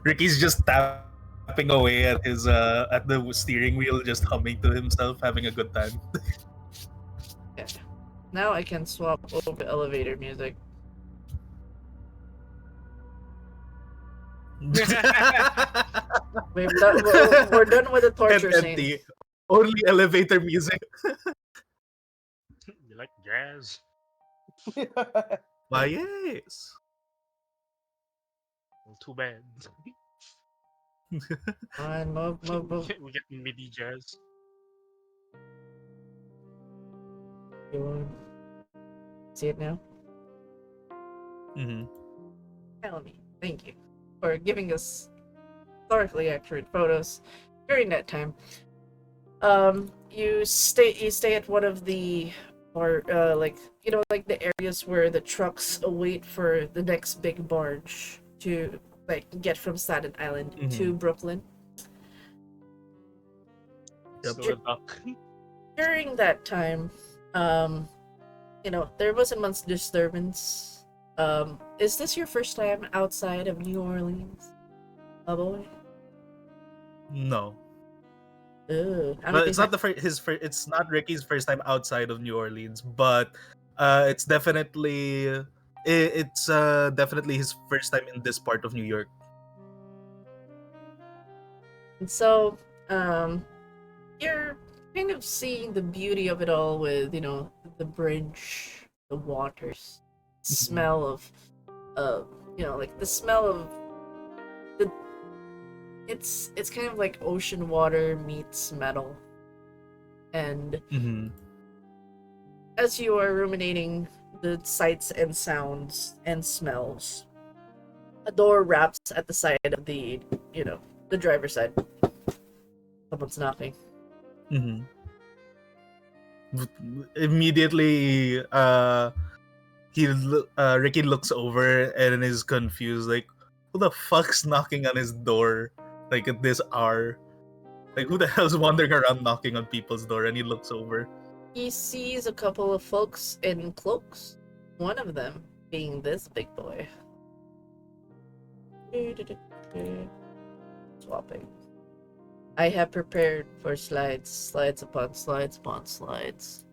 Ricky's just tapping away at his at the steering wheel, just humming to himself, having a good time. Yeah. Now I can swap over elevator music. We're done with the torture And scene. empty. Only elevator music. You like jazz? Why yes. Well, too bad. Come on, move. We get MIDI jazz. You see it now? Mm-hmm. Tell me. Thank you for giving us historically accurate photos during that time. You stay at one of the, or like like the areas where the trucks await for the next big barge to like get from Staten Island to Brooklyn. Yep. Still a duck. During that time, there wasn't much disturbance. Is this your first time outside of New Orleans? Oh boy. No. Ooh. But it's not it's not Ricky's first time outside of New Orleans, but it's definitely it's definitely his first time in this part of New York. And so, you're kind of seeing the beauty of it all with, the bridge, the waters, smell of, like the smell of the. It's kind of like ocean water meets metal, and as you are ruminating the sights and sounds and smells, a door raps at the side of the driver's side. Someone's knocking. Immediately, Ricky looks over and is confused, like, who the fuck's knocking on his door, like at this hour? Like, who the hell's wandering around knocking on people's door? And he looks over. He sees a couple of folks in cloaks. One of them being this big boy. Swapping. I have prepared for slides upon slides upon slides.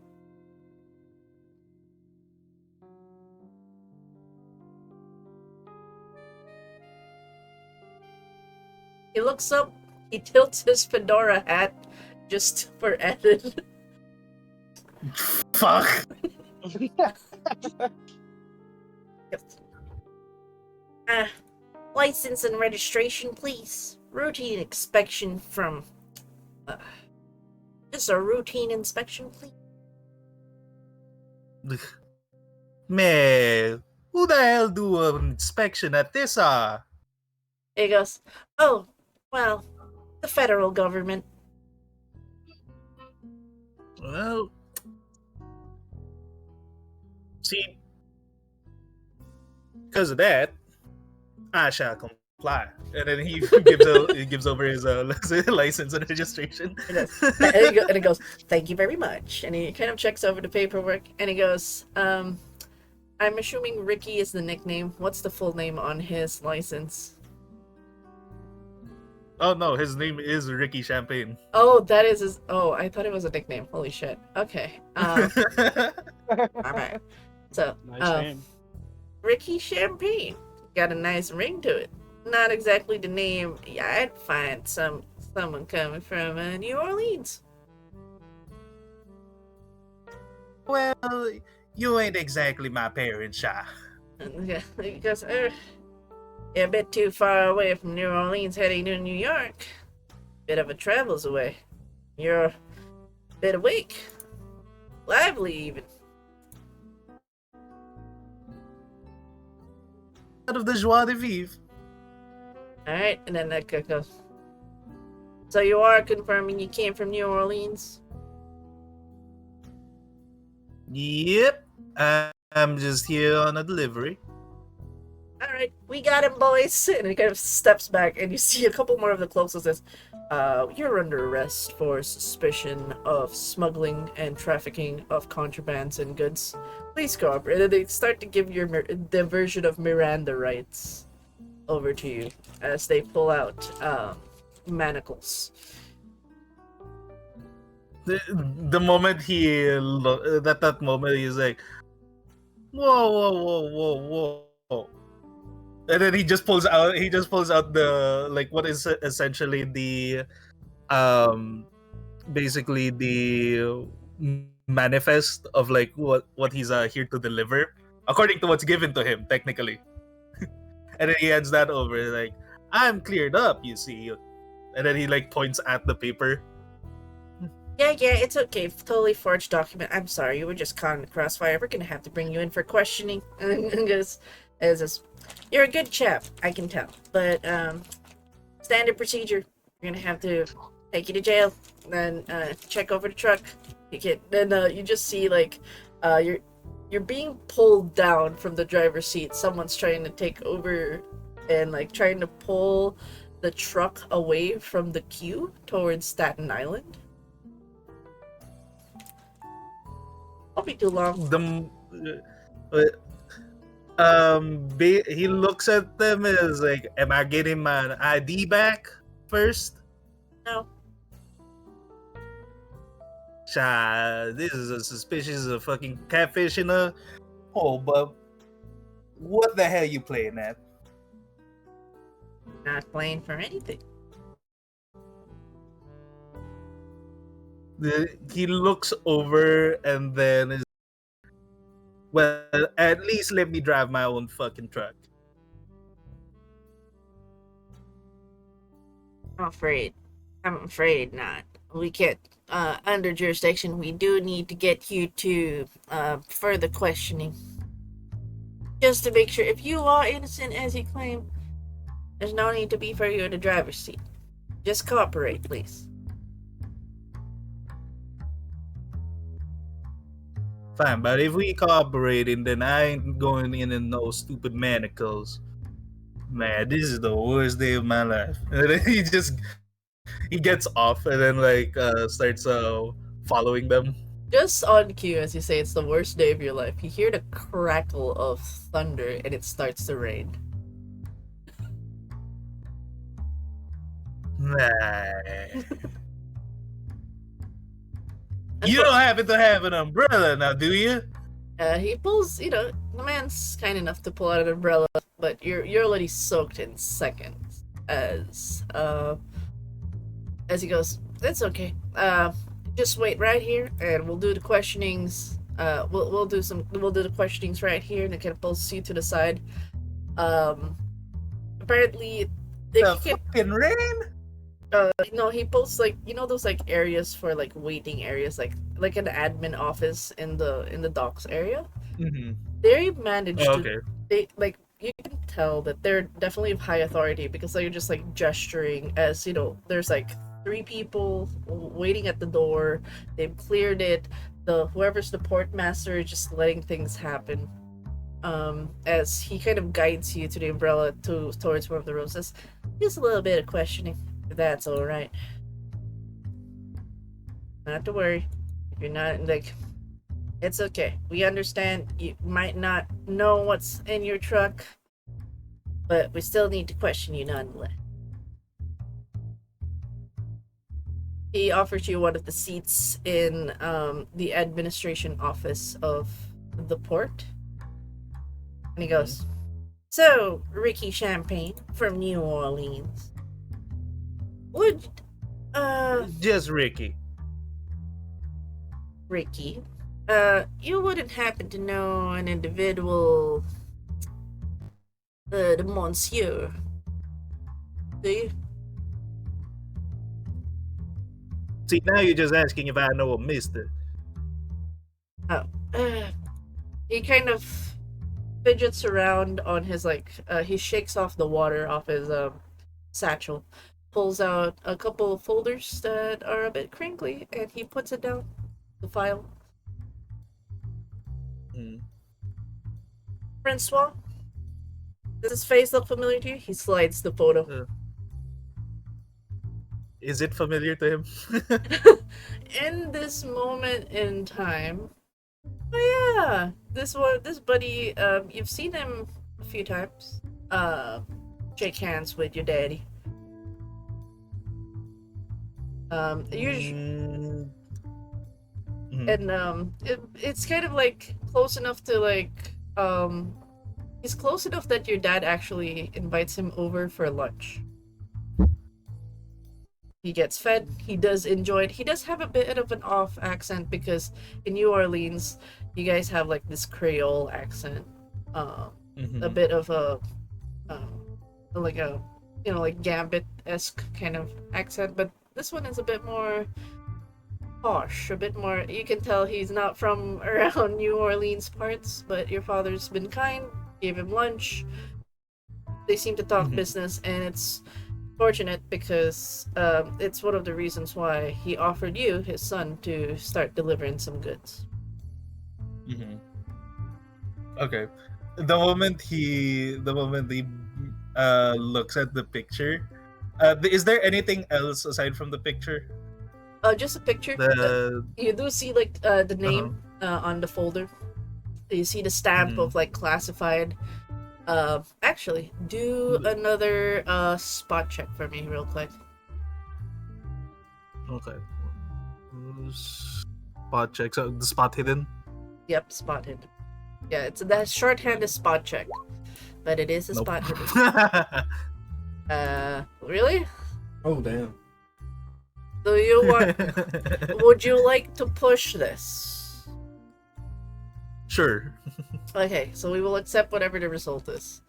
He looks up, he tilts his fedora hat just for added. Fuck! License and registration, please. Routine inspection from. Just a routine inspection, please. Man, who the hell do an inspection at this? He goes, oh, well, the federal government. Well, see, because of that, I shall comply. And then he gives over his license and registration. And he goes, thank you very much. And he kind of checks over the paperwork, and he goes, I'm assuming Ricky is the nickname. What's the full name on his license? Oh no, his name is Ricky Champagne. Oh, that is his. Oh, I thought it was a nickname. Holy shit. Okay. Alright. So, Nice name. Ricky Champagne. Got a nice ring to it. Not exactly the name I'd find someone coming from New Orleans. Well, you ain't exactly my parents, Sha. Because you're a bit too far away from New Orleans heading to New York. Bit of a travels away. You're a bit awake. Lively, even. Out of the joie de vivre. Alright, and then that guy goes. So you are confirming you came from New Orleans? Yep. I'm just here on a delivery. Alright, we got him, boys. And he kind of steps back, and you see a couple more of the closest says, You're under arrest for suspicion of smuggling and trafficking of contrabands and goods. Please cooperate. And they start to give the version of Miranda rights over to you as they pull out manacles. The moment that moment he's like, whoa, whoa, whoa, whoa, whoa, and then he just pulls out the, like, what is essentially the basically the manifest of like what he's here to deliver according to what's given to him technically. And then he hands that over, like, I'm cleared up, you see. And then he like points at the paper. Yeah, it's okay. Totally forged document. I'm sorry, you were just caught in the crossfire. We're gonna have to bring you in for questioning. You're a good chap, I can tell. But standard procedure. We're gonna have to take you to jail, then check over the truck. You just see like you're being pulled down from the driver's seat. Someone's trying to take over and like trying to pull the truck away from the queue towards Staten Island. Won't be too long. He looks at them as like, am I getting my ID back first? No. This is a suspicious of fucking catfish in a hole, but what the hell you playing at? Not playing for anything. He looks over and then is, well, at least let me drive my own fucking truck. I'm afraid not. We can't. Under jurisdiction, we do need to get you to further questioning. Just to make sure if you are innocent as you claim, there's no need to be for you in the driver's seat. Just cooperate, please. Fine, but if we cooperating, then I ain't going in no stupid manacles. Man, this is the worst day of my life. And then he gets off and then like starts following them. Just on cue, as you say, it's the worst day of your life. You hear the crackle of thunder, and it starts to rain. Nah. You don't happen to have an umbrella now, do you? He pulls. The man's kind enough to pull out an umbrella, but you're already soaked in seconds. As he goes, "That's okay. Just wait right here, and we'll do the questionings. We'll do the questionings right here." And it kind of pulls you to the side. Apparently, fucking rain. He pulls like those like areas for like waiting areas, like an admin office in the docks area. Mm-hmm. They managed okay. They like you can tell that they're definitely of high authority because they're just like gesturing as there's like 3 people waiting at the door. They've cleared it. Whoever's the port master is just letting things happen. As he kind of guides you to the umbrella towards one of the rooms. Says, just a little bit of questioning. That's all right. Not to worry. If you're not like, it's okay. We understand you might not know what's in your truck, but we still need to question you nonetheless. He offers you one of the seats in the administration office of the port, and he goes, "So, Ricky Champagne from New Orleans. Would Just Ricky. You wouldn't happen to know an individual, the Monsieur, do you?" See, now you're just asking if I know a mister. He kind of fidgets around on his he shakes off the water off his satchel, pulls out a couple of folders that are a bit crinkly, and he puts it down the file. Francois, does his face look familiar to you? He slides the photo. Is it familiar to him? In this moment in time, oh yeah, this buddy, you've seen him a few times. Shake hands with your daddy. Usually, Mm, mhm. and it's kind of like close enough to like he's close enough that your dad actually invites him over for lunch. He gets fed. He does enjoy it. He does have a bit of an off accent because in New Orleans, you guys have like this Creole accent, a Mhm. bit of a like a like Gambit-esque kind of accent, but this one is a bit more posh, a bit more. You can tell he's not from around New Orleans parts, but your father's been kind, gave him lunch. They seem to talk Mhm. business, and it's fortunate because it's one of the reasons why he offered you, his son, to start delivering some goods. Mhm. Okay. The moment he looks at the picture, is there anything else aside from the picture? Just a picture. The You do see like the uh-huh. name on the folder. You see the stamp Mhm. of like classified. Actually, do another spot check for me real quick. Okay. Spot check. So the spot hidden. Yep, spot hidden. Yeah, it's that shorthand is spot check, but it is a Nope. spot hidden. Really? Oh damn. Do you want? Would you like to push this? Sure. Okay, so we will accept whatever the result is.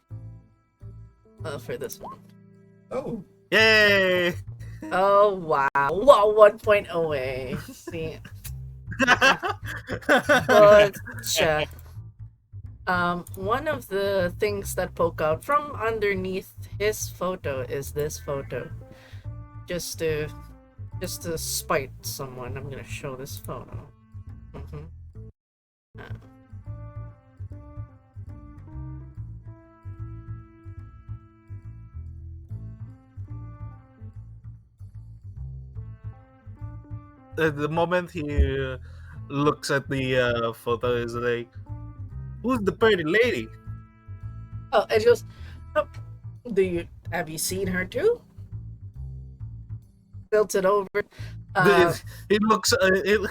For this one. Oh. Yay! Oh wow! Wow, 1 point away. See, gotcha. One of the things that poke out from underneath his photo is this photo. Just to spite someone, I'm gonna show this photo. Mm-hmm. The moment he looks at the photo, is like, "Who's the pretty lady?" Oh, and she goes, oh, have you seen her too? Built it over. He looks.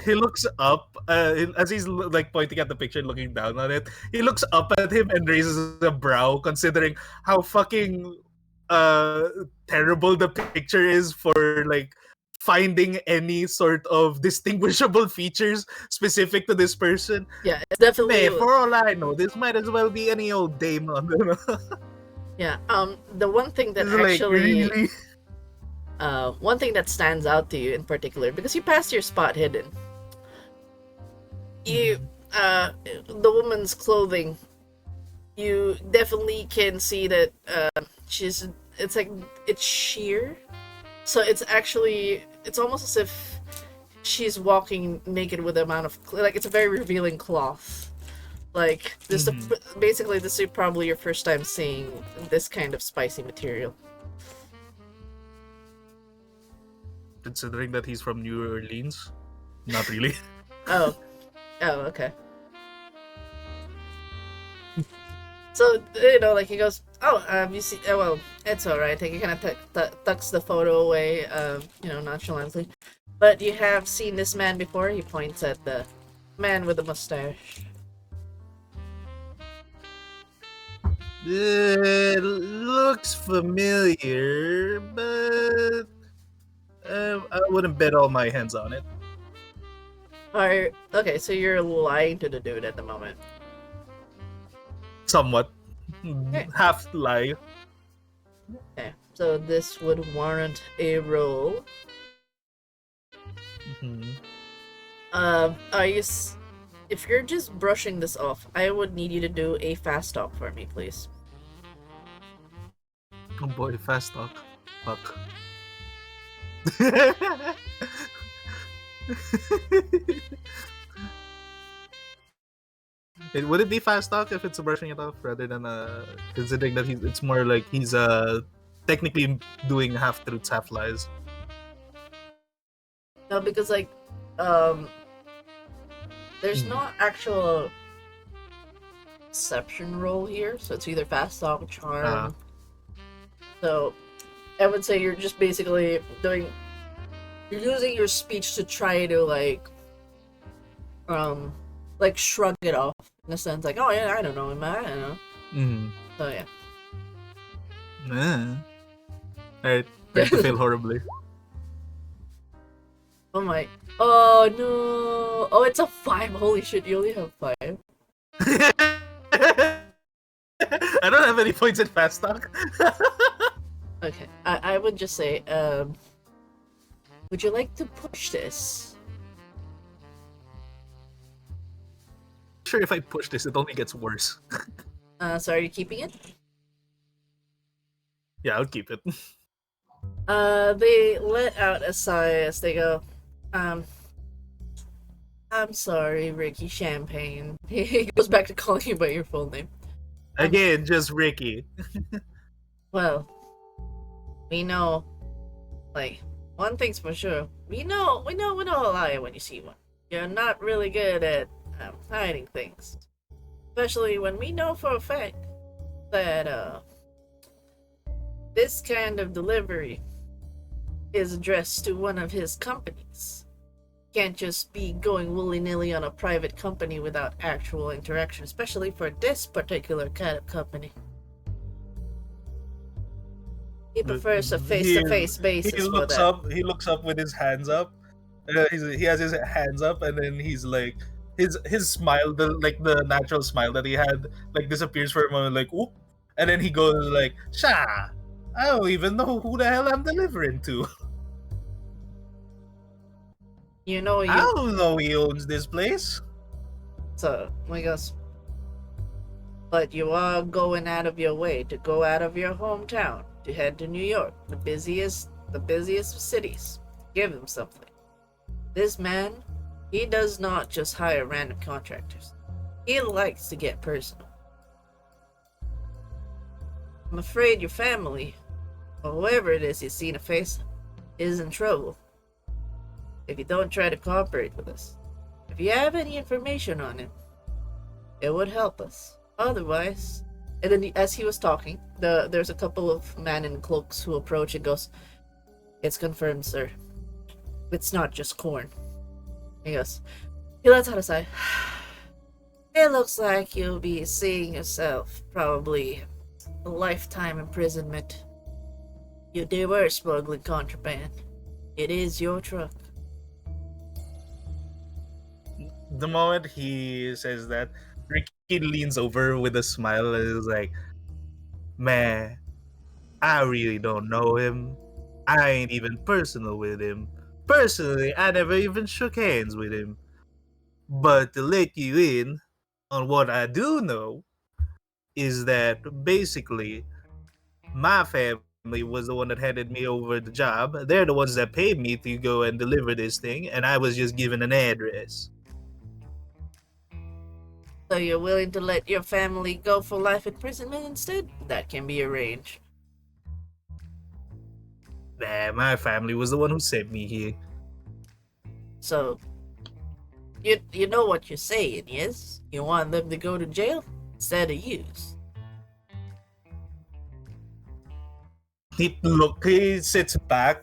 He looks up as he's like pointing at the picture, and looking down on it. He looks up at him and raises a brow, considering how fucking terrible the picture is for like finding any sort of distinguishable features specific to this person. Yeah, it's definitely. Man, for all I know, this might as well be any old dame. Yeah. The one thing that It's like actually, really. one thing that stands out to you in particular, because you passed your spot hidden. You, the woman's clothing, you definitely can see that it's like it's sheer, so it's actually it's almost as if she's walking naked with the amount of like it's a very revealing cloth. Like this, basically, this is probably your first time seeing this kind of spicy material. Considering that he's from New Orleans, not really. Oh, okay. So like he goes, "Oh, you see? Well, it's all right." He kind of tucks the photo away, nonchalantly. But you have seen this man before. He points at the man with the mustache. It looks familiar, but I wouldn't bet all my hands on it. Okay, so you're lying to the dude at the moment. Somewhat. Okay. Half lie. Okay, so this would warrant a roll. Mhm. Are you? If you're just brushing this off, I would need you to do a fast talk for me, please. Oh boy, fast talk. Fuck. Would it be fast talk if it's brushing it off rather than considering that it's more like he's technically doing half truths, half lies? No, because there's no actual perception roll here, so it's either fast talk or charm. So I would say you're just basically you're using your speech to try to shrug it off in a sense, like, oh yeah, I don't know, man, I don't know. Mm-hmm. So yeah. Alright, going to fail horribly. Oh my. Oh no. Oh, it's a 5. Holy shit, you only have 5. I don't have any points in fast talk. Okay. I would just say, would you like to push this? Sure, if I push this, it only gets worse. So are you keeping it? Yeah, I'll keep it. They let out a sigh as they go, I'm sorry, Ricky Champagne. He goes back to calling you by your full name. Again, just Ricky. Well, we know, one thing's for sure. We know a lie when you see one. You're not really good at hiding things. Especially when we know for a fact that, this kind of delivery is addressed to one of his companies. Can't just be going willy-nilly on a private company without actual interaction, especially for this particular kind of company. He prefers a face-to-face basis He for looks that. up. He looks up with his hands up. He has his hands up, and then he's like, his smile, the natural smile that he had, disappears for a moment, like oop, and then he goes like, "Sha, I don't even know who the hell I'm delivering to. You know, I don't know he owns this place." So, he goes, but you are going out of your way to go out of your hometown to head to New York, the busiest of cities. Give him something. This man, he does not just hire random contractors. He likes to get personal. I'm afraid your family, or whoever it is you see in a face, is in trouble if you don't try to cooperate with us. If you have any information on him, it would help us. Otherwise, and then as he was talking, there's a couple of men in cloaks who approach and goes, "It's confirmed, sir. It's not just corn." He goes, he lets out a sigh. It looks like you'll be seeing yourself probably a lifetime imprisonment. You were smuggling contraband. It is your truck. The moment he says that, Ricky leans over with a smile and is like, "Man, I really don't know him. I ain't even personal with him. Personally, I never even shook hands with him. But to let you in on what I do know is that basically my family was the one that handed me over the job. They're the ones that paid me to go and deliver this thing, and I was just given an address." So you're willing to let your family go for life imprisonment instead? That can be arranged. Nah, my family was the one who sent me here. So, you know what you're saying, yes? You want them to go to jail instead of use. He sits back,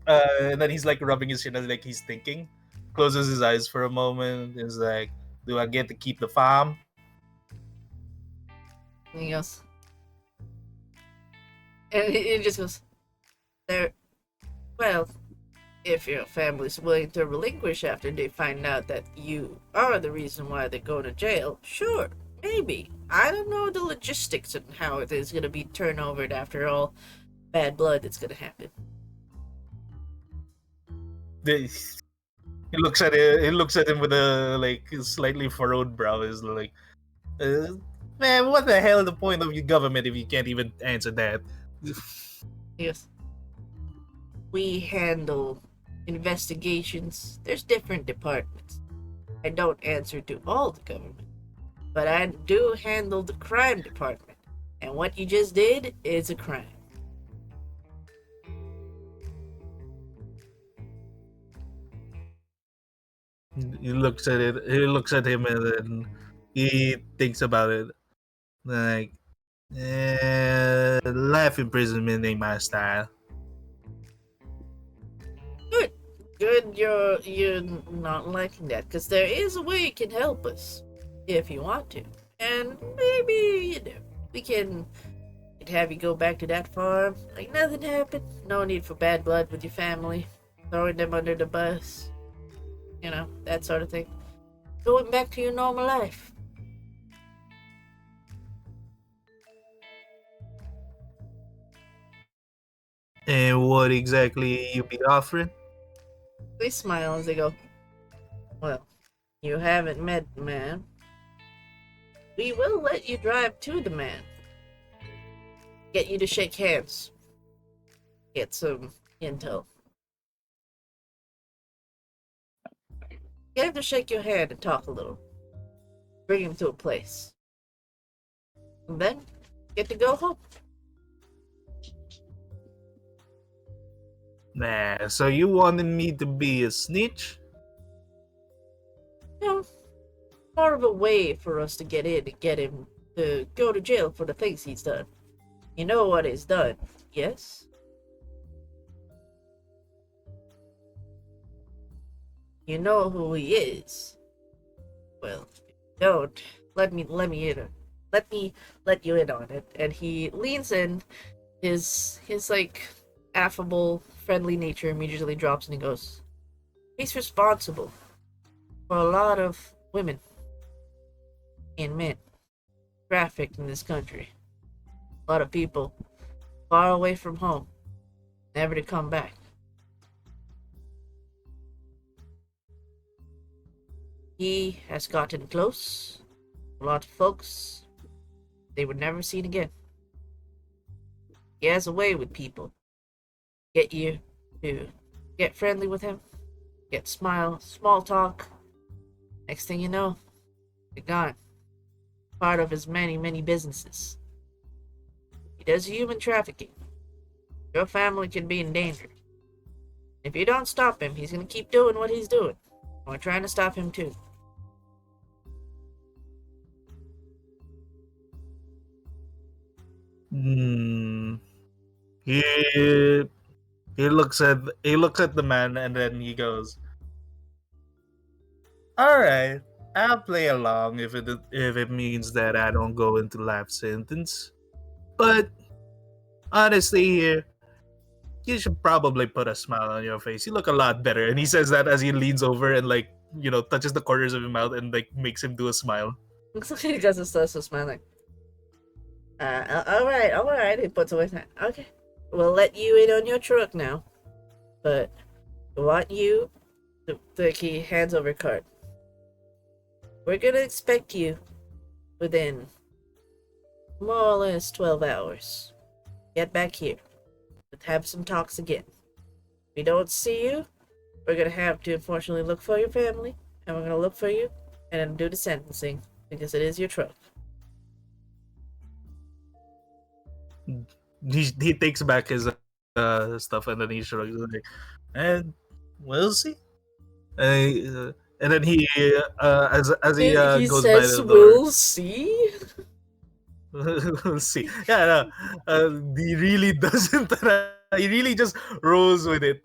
and then he's like rubbing his chin as like he's thinking. Closes his eyes for a moment. Is like, "Do I get to keep the farm?" And he goes, and he just goes, there. Well, if your family's willing to relinquish after they find out that you are the reason why they go to jail, sure, maybe. I don't know the logistics and how it is going to be turnovered after all bad blood that's going to happen. He looks at it. He looks at him with a slightly furrowed brow. Is like, "Man, what the hell is the point of your government if you can't even answer that?" Yes. We handle investigations. There's different departments. I don't answer to all the government, but I do handle the crime department. And what you just did is a crime. He looks at it. He looks at him and then he thinks about it. Like, life imprisonment ain't my style. Good. Good, you're not liking that, because there is a way you can help us, if you want to. And maybe, we can have you go back to that farm like nothing happened. No need for bad blood with your family. Throwing them under the bus. That sort of thing. Going back to your normal life. And what exactly you be offering? They smile as they go, well, you haven't met the man. We will let you drive to the man. Get you to shake hands. Get some intel. Get him to shake your hand and talk a little. Bring him to a place. And then, get to go home. Nah, so you wanted me to be a snitch? More of a way for us to get in and get him to go to jail for the things he's done. You know what he's done, yes? You know who he is. Well, if you don't, let me let you in on it. And he leans in, his like affable, friendly nature immediately drops and he goes, he's responsible for a lot of women and men trafficked in this country. A lot of people far away from home, never to come back. He has gotten close to a lot of folks they were never seen again. He has a way with people. Get you to get friendly with him, get small talk. Next thing you know, you're gone. Part of his many, many businesses. He does human trafficking. Your family can be in danger. If you don't stop him, he's gonna keep doing what he's doing. We're trying to stop him too. Hmm. He he looks at the man and then he goes, "All right, I'll play along if it means that I don't go into life sentence. But honestly, here you should probably put a smile on your face. You look a lot better." And he says that as he leans over and touches the corners of his mouth and makes him do a smile. Looks like he does a stuff, so smiling. All right. He puts away his hand. Okay. We'll let you in on your truck now. But I want you to he hands over a card. We're gonna expect you within more or less 12 hours. Get back here. Let's have some talks again. If we don't see you, we're gonna have to unfortunately look for your family, and we're gonna look for you and then do the sentencing because it is your truck. He takes back his stuff and then he shrugs and we'll see. And then he as he He goes by says, the door. "We'll see." We'll see. Yeah, no, he really doesn't. He really just rolls with it.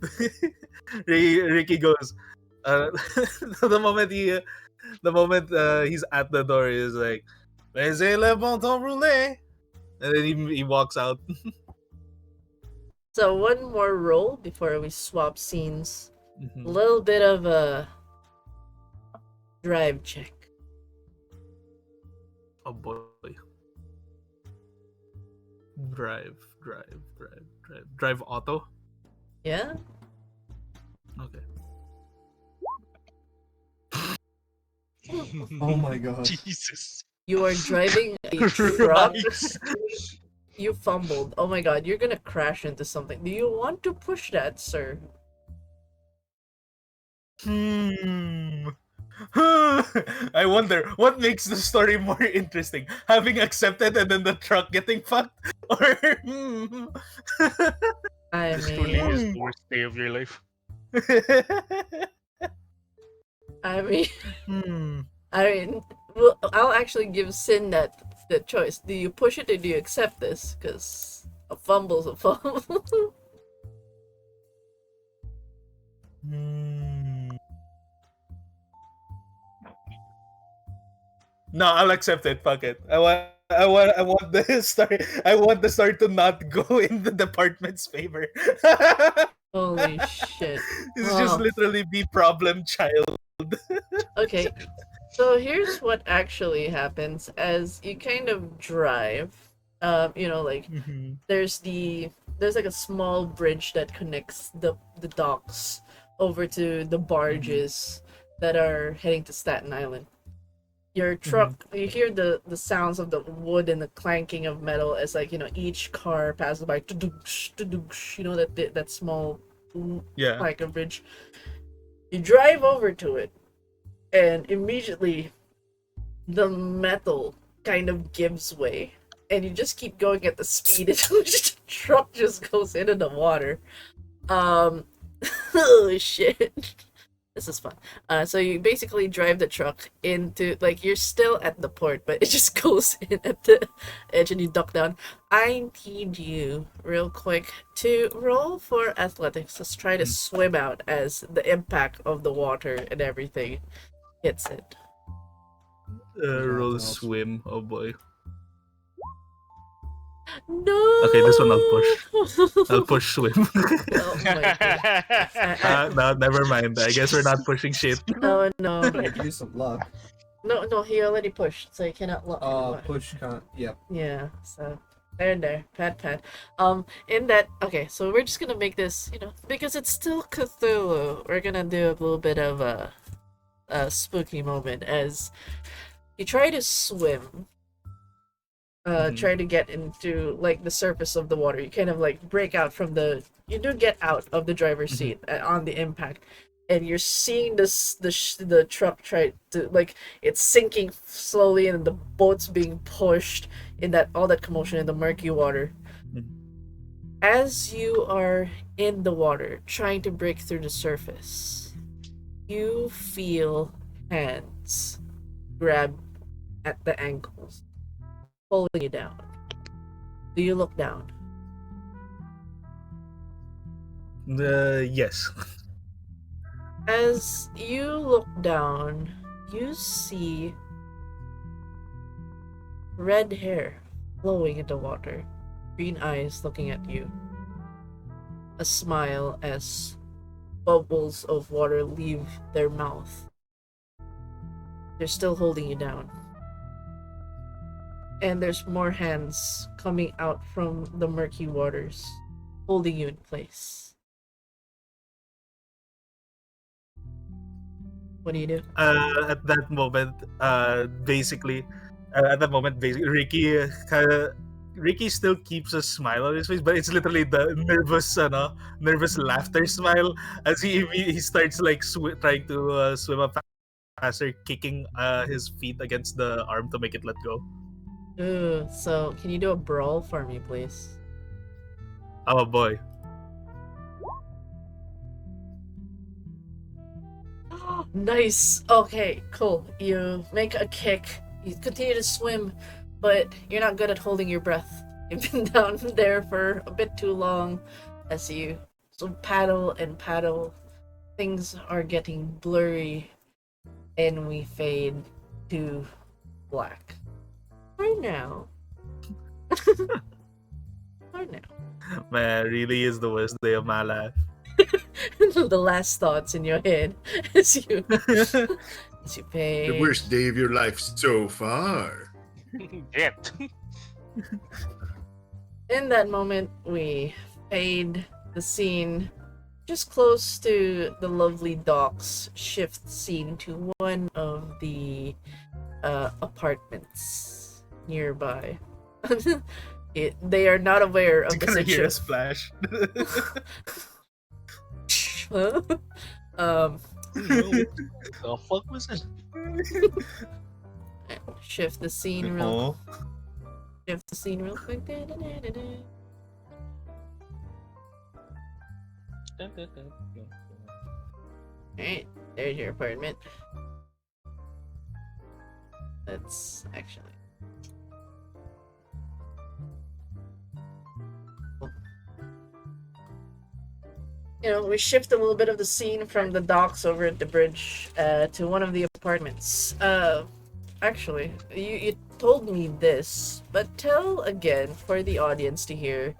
Ricky goes. The moment he's at the door, he's like, "Laissez le bon temps rouler," and then he walks out. So one more roll before we swap scenes. A Mhm. little bit of a drive check. Oh boy. Drive auto. Yeah? Okay. Oh my god. Jesus You are driving a truck. Christ. You fumbled. Oh my god, you're gonna crash into something. Do you want to push that, sir? I wonder what makes the story more interesting: having accepted and then the truck getting fucked, or I This truly is mean, the worst day of your life. I mean, Hmm. well, I'll actually give Sin the choice. Do you push it or do you accept this? Because a fumble's a fumble. Hmm. No, I'll accept it. Fuck it. I want the story. I want the story to not go in the department's favor. Holy shit. It's just Oh, literally be problem child. okay. So here's what actually happens as you kind of drive. Like Mhm. there's like a small bridge that connects the docks over to the barges that are heading to Staten Island. Your truck, you hear the sounds of the wood and the clanking of metal as like each car passes by. Tudunsh, tudunsh, that small Yeah. clank of bridge. You drive over to it, and immediately the metal kind of gives way, and you just keep going at the speed until the truck just goes into the water. Oh shit. This is fun. So you basically drive the truck into, like, you're still at the port, but it just goes in at the edge and you duck down. I need you, real quick, to roll for athletics. Let's try to swim out as the impact of the water and everything hits it. Roll Else. swim. Oh boy. No! Okay, this one I'll push. I'll push swim. Oh my god. No, never mind. I guess we're not pushing shit. Oh no. Could use some luck. No, he already pushed, so he cannot look anymore. Push can't. Yep. Yeah, so there, pat. In that, okay, so we're just gonna make this, because it's still Cthulhu. We're gonna do a little bit of a spooky moment as you try to swim. Try to get into like the surface of the water. You kind of like break out from you do get out of the driver's seat on the impact, and you're seeing the truck try to, like, it's sinking slowly and the boat's being pushed in all that commotion in the murky water. As you are in the water trying to break through the surface, you feel hands grab at the ankles, pulling you down. Do you look down? Yes. As you look down, you see red hair flowing in the water, green eyes looking at you. A smile as bubbles of water leave their mouth. They're still holding you down. And there's more hands coming out from the murky waters, holding you in place. What do you do? At that moment, basically, Ricky still keeps a smile on his face, but it's literally the nervous laughter smile as he starts like trying to swim up faster, kicking his feet against the arm to make it let go. Ooh, so can you do a brawl for me, please? Oh boy. Nice. Okay, cool. You make a kick. You continue to swim, but you're not good at holding your breath. You've been down there for a bit too long as you paddle and paddle. Things are getting blurry, and we fade to black. For now. For now. Man, really is the worst day of my life. The last thoughts in your head as you fade. The worst day of your life so far. Yet. In that moment, we fade the scene just close to the lovely docks, shift scene to one of the apartments nearby. They are not aware of You the gonna hear a situation. splash. The fuck was it? Shift the scene real quick. Alright, there's your apartment. Let's actually. We shift a little bit of the scene from the docks over at the bridge to one of the apartments. Actually, you told me this, but tell again for the audience to hear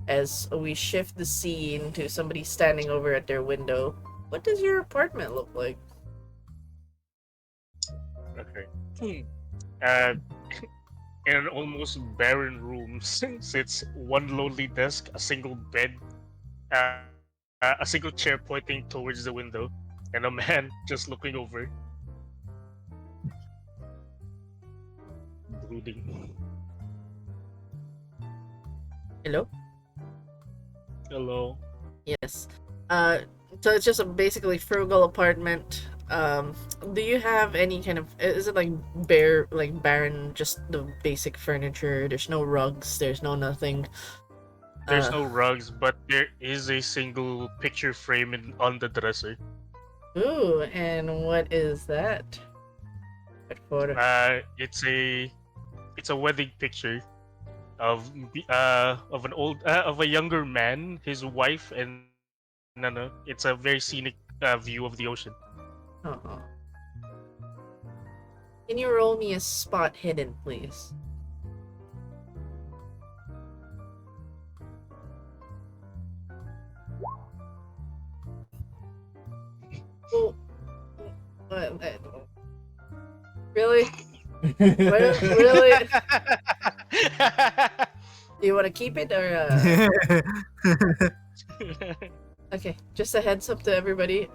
as we shift the scene to somebody standing over at their window. What does your apartment look like? Okay. Uh, in an almost barren room sits one lonely desk, a single bed, a single chair pointing towards the window, and a man just looking over, brooding. Hello? Hello. Yes. So it's just a basically frugal apartment. Do you have any kind of? Is it like barren, just the basic furniture? There's no rugs. There's no nothing. There's Uh, no rugs, but there is a single picture frame on the dresser. Ooh, and what is that? What photo? It's a wedding picture of of a younger man, his wife, and it's a very scenic view of the ocean. Oh. Can you roll me a spot hidden, please? Oh, really? Really? Do you want to keep it or? Okay, just a heads up to everybody.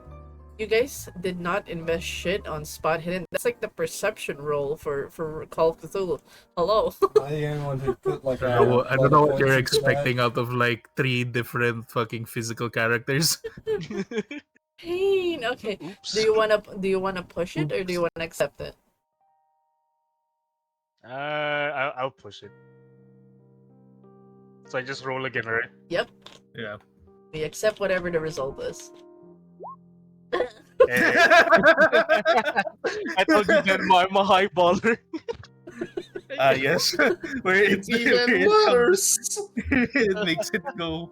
You guys did not invest shit on spot hidden. That's like the perception roll for Call of Cthulhu. Hello. Am I the only one who put like a I lot don't know of what you're points into that? expecting out of like 3 different fucking physical characters. Pain. Okay. Oops. Do you wanna push it or do you wanna accept it? I'll push it. So I just roll again, right? Yep. Yeah. We accept whatever the result is. Eh, I told you that I'm a high baller. Yes. Where It's where even it comes- worse. it makes it go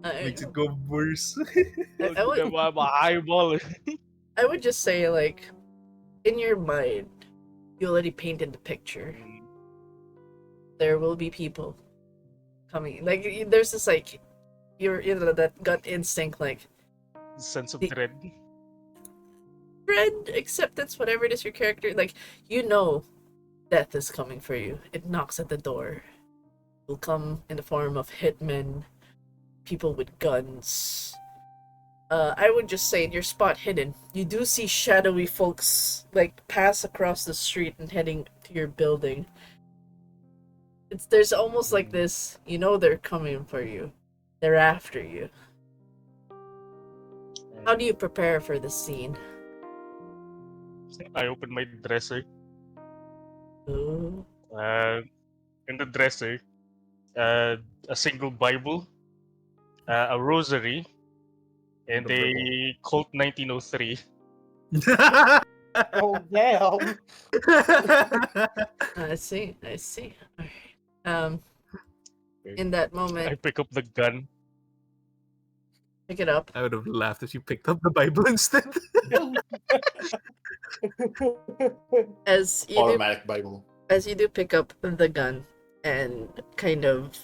I, worse. I, I would I'm a high baller. I would just say like in your mind, you already painted the picture. There will be people coming. Like there's this like that gut instinct like Sense of The- dread. dread, acceptance, whatever it is your character like death is coming for you. It knocks at the door. It will come in the form of hitmen, people with guns. I would just say in your spot hidden, you do see shadowy folks like pass across the street and heading to your building. There's almost like this, they're coming for you. They're after you. How do you prepare for the scene? I open my dresser. Ooh. In the dresser, a single Bible, a rosary, and The Bible. a Colt 1903. Oh damn! I see. Alright. In that I moment, pick up the gun. pick it up. I would have laughed if you picked up the Bible instead. As you do Automatic Bible. as you do pick up the gun and kind of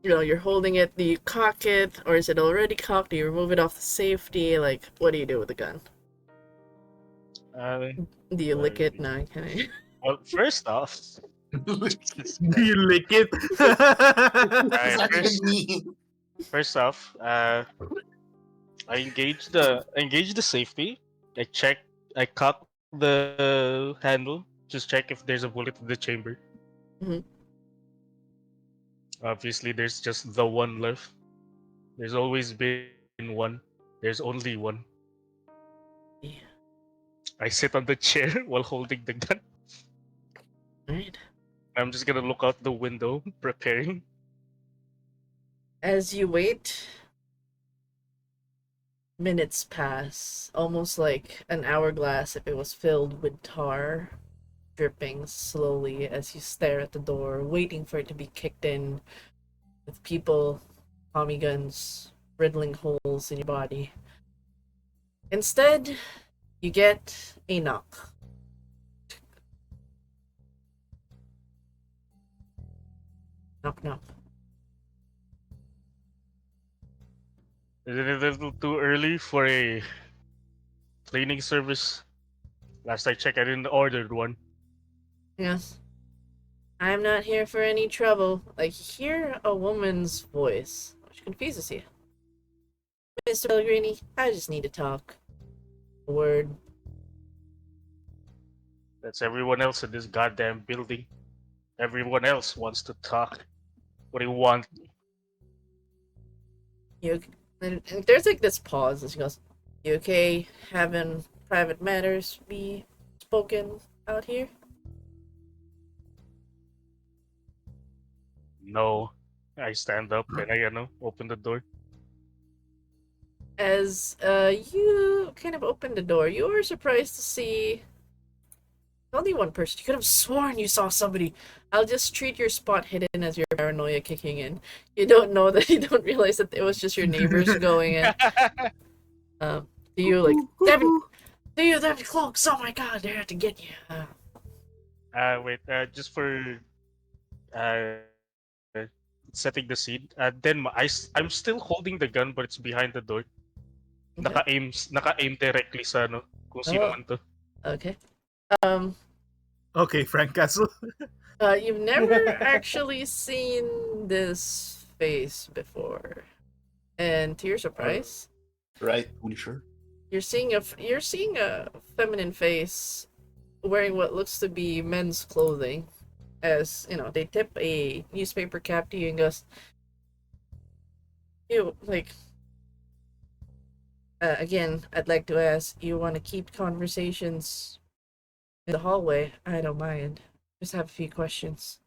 you're holding it, do you cock it or is it already cocked? Do you remove it off the safety? Like what do you do with the gun? Uh, Do you lick it? No, okay. well, first off, Do you lick it? uh, first, mean? first off, I engage the safety. I cock the handle. Just check if there's a bullet in the chamber. Mhm. Obviously, there's just the one left. There's always been one. There's only one. Yeah. I sit on the chair while holding the gun. Right. I'm just gonna look out the window, preparing. As you wait, Minutes pass, almost like an hourglass if it was filled with tar, dripping slowly as you stare at the door, waiting for it to be kicked in, with people, Tommy guns, riddling holes in your body. Instead, you get a knock. Knock, knock. Is it a little too early for a cleaning service? Last I checked, I didn't order one. Yes. I'm not here for any trouble. Like, hear a woman's voice, which confuses you. Mr. Pellegrini, I just need to talk. A word. That's everyone else in this goddamn building. Everyone else wants to talk. What do you want? You, and there's like this pause, and she goes, "You okay having private matters be spoken out here?" No. I stand up and open the door. As you kind of open the door, you are surprised to see only one person. You could have sworn you saw somebody. I'll just treat your spot hidden as your paranoia kicking in. You don't know that you don't realize that it was just your neighbors going in. Do you like Devin? Do you have cloaks? Oh my god, they have to get you. Wait, just for uh, setting the scene. I'm still holding the gun, but it's behind the door. Okay. Naka-aim directly sa kung sino Oh, man to. okay. Um, Okay, Frank Castle. you've never actually seen this face before, and to your surprise, Right, sure. you're seeing a feminine face wearing what looks to be men's clothing. As you know, they tip a newspaper cap to you and goes, "You like." Again, I'd like to ask, you want to keep conversations in the hallway? I don't mind. Just have a few questions.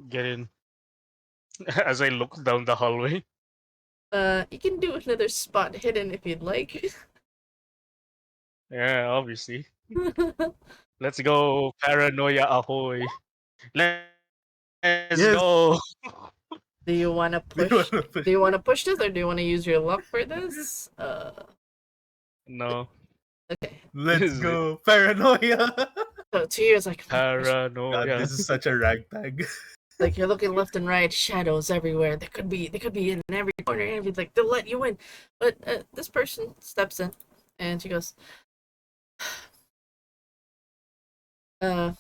Get in. As I look down the hallway. You can do another spot hidden if you'd like. Yeah, obviously. Let's go, paranoia ahoy. Let's Yes. go. Do you want to Do you push? wanna push? Do you want to push this, or do you want to use your luck for this? No, Okay. this Let's is it. go, paranoia. So 2 years, like, God, Paranoia. this is such a ragtag. like you're looking left and right, shadows everywhere. They could be in every corner. And everything. Like they'll let you in, but this person steps in, and she goes, "Uh,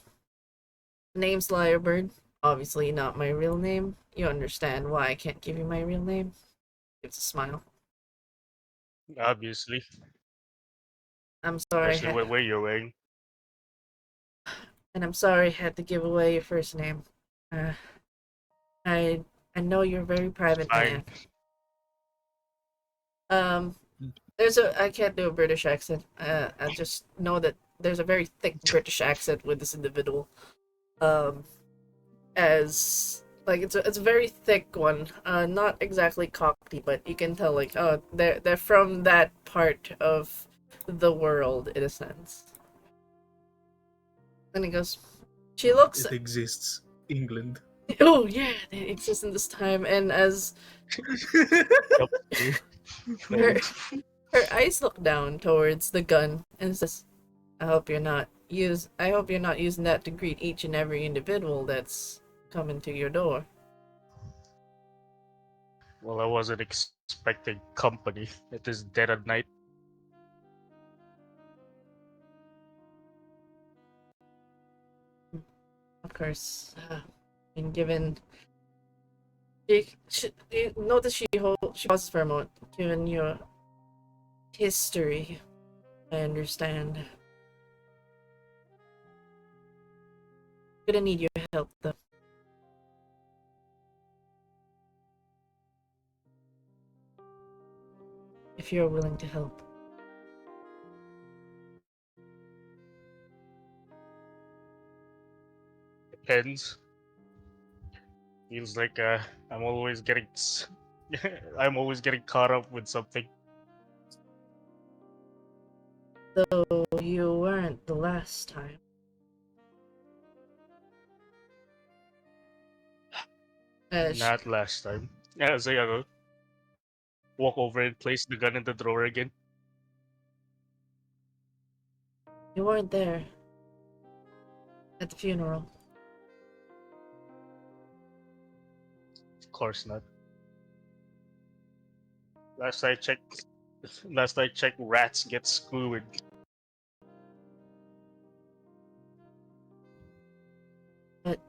name's Lyrebird. Obviously not my real name. You understand why I can't give you my real name?" Gives a smile. Obviously, I'm sorry, especially where you're wearing. and I'm sorry I had to give away your first name. Uh, I I know you're a very private Fine. man. Um, I can't do a British accent. I just know that there's a very thick British accent with this individual. Um, as like it's a very thick one. Not exactly Cockney, but you can tell like oh they're from that part of the world in a sense. And he goes, she looks. It exists. England. Oh yeah, they exist in this time. And as Yup. her her eyes look down towards the gun and says, I hope you're not using that to greet each and every individual that's coming to your door." Well, I wasn't expecting company at this dead of night. Of course, and given you notice she pauses for a moment. Given your history, I understand. Gonna need your help though. If you're willing to help. Depends. Feels like I'm always getting I'm always getting caught up with something. So you weren't the last time. Not last time. Yeah, so walk over and place the gun in the drawer again. You weren't there at the funeral. Of course not. Last I checked, last I checked, rats get skewered. But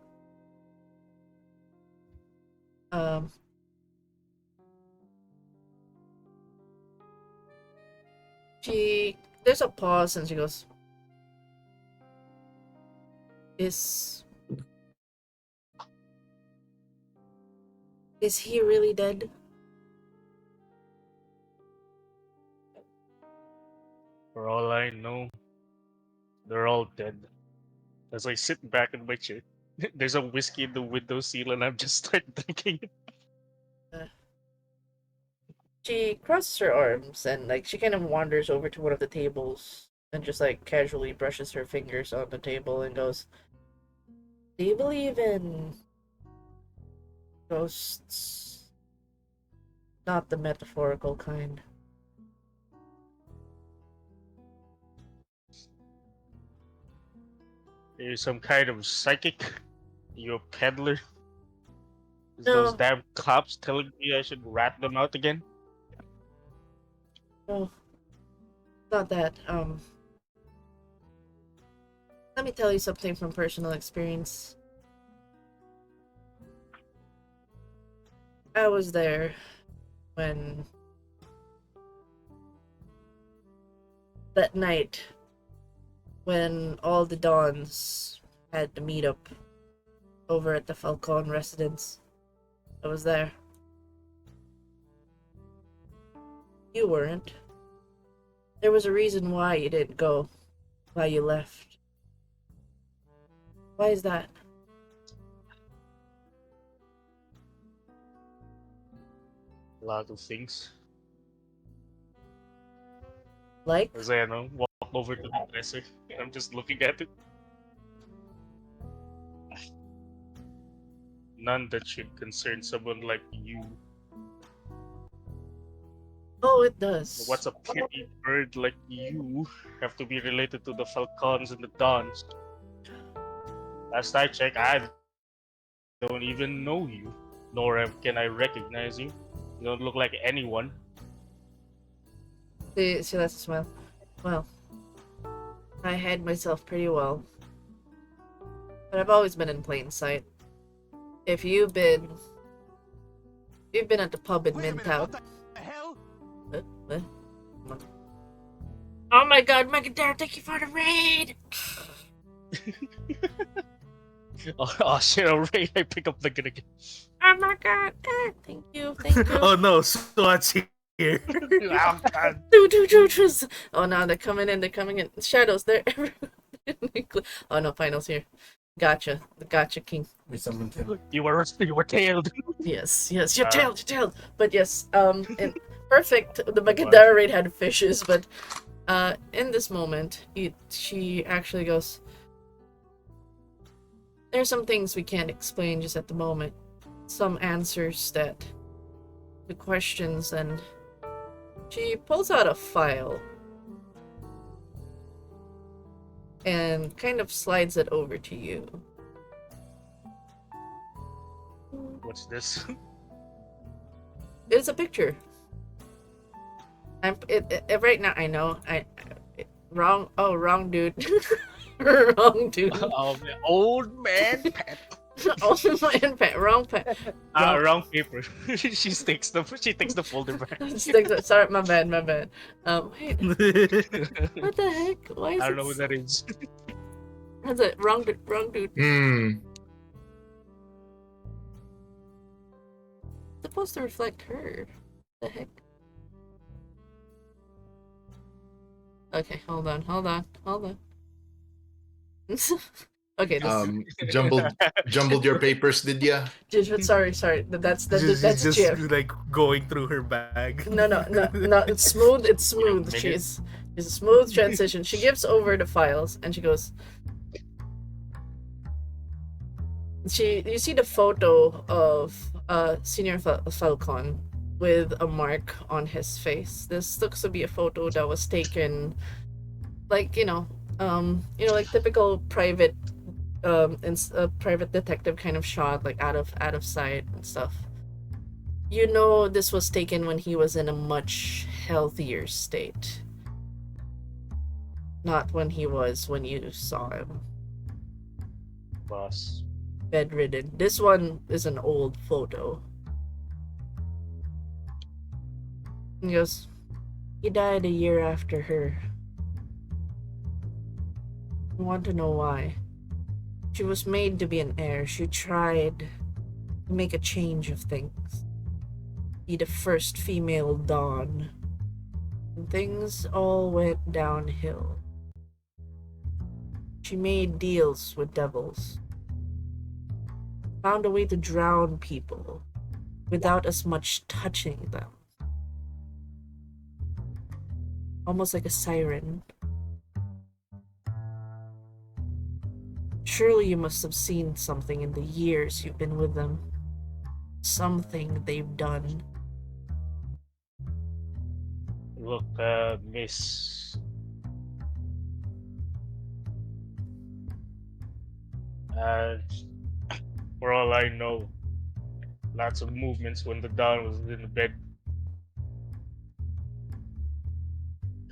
um there's a pause and she goes, Is he really dead? For all I know, they're all dead. As I sit back in my chair, there's a whiskey in the windowsill, and I'm just start drinking it. She crosses her arms and like she kind of wanders over to one of the tables and just like casually brushes her fingers on the table and goes, Do you believe in ghosts? Not the metaphorical kind. Are you some kind of psychic? You a peddler? Is those No, damn cops telling me I should rat them out again? no, not that. Let me tell you something from personal experience. I was there when that night when all the Dons had to meet up over at the Falcon residence. I was there. You weren't. There was a reason why you didn't go, why you left. Why is that? A lot of things. Like? As I walk over to the dresser, and I'm just looking at it. None that should concern someone like you. Oh, it does. What's a pretty bird like you have to be related to the Falcons and the Dons? Last I checked, I don't even know you, nor can I recognize you. You don't look like anyone. See, that's a smile. Well, I hide myself pretty well. But I've always been in plain sight. If you've been at the pub in Midtown. What the hell? What? Oh my god, Megadare, thank you for the raid! Oh shit, alright, I pick up the gun again. Oh my god, thank you. Oh no, SWAT's here. Oh, God. Oh no, they're coming in. Shadows, they're everywhere. Oh no, Final's here. Gotcha, King. We summoned him. You were tailed. Yes, you're tailed. But yes, and perfect. The Megadara raid had fishes, but in this moment, she actually goes, There's some things we can't explain just at the moment. Some answers that the questions, and she pulls out a file and kind of slides it over to you. What's this? It's a picture. Right now I know wrong dude. Wrong dude. Oh, man. Old man Pat. Old man Pat. Wrong Pat. Wrong paper. She takes the folder back. Sorry, my bad. Wait. What the heck? Why is I don't know who that is. That's it. Wrong dude. It's supposed to reflect her. The heck? Okay, hold on. Okay, this Jumbled your papers, did ya? sorry. She's That's just Jif. like going through her bag. No. It's smooth. It's smooth. Minute. She's a smooth transition. She gives over the files and she goes. You see the photo of Senior Falcon with a mark on his face. This looks to be a photo that was taken, like like typical private, private detective kind of shot, like out of sight and stuff. You know, this was taken when he was in a much healthier state, not when you saw him Boss. bedridden. This one is an old photo. He goes, he died a year after her. I want to know why. She was made to be an heir. She tried to make a change of things. Be the first female Dawn. And things all went downhill. She made deals with devils. Found a way to drown people without as much touching them. Almost like a siren. Surely you must have seen something in the years you've been with them. Something they've done. Look, Miss. For all I know, lots of movements when the Dawn was in the bed.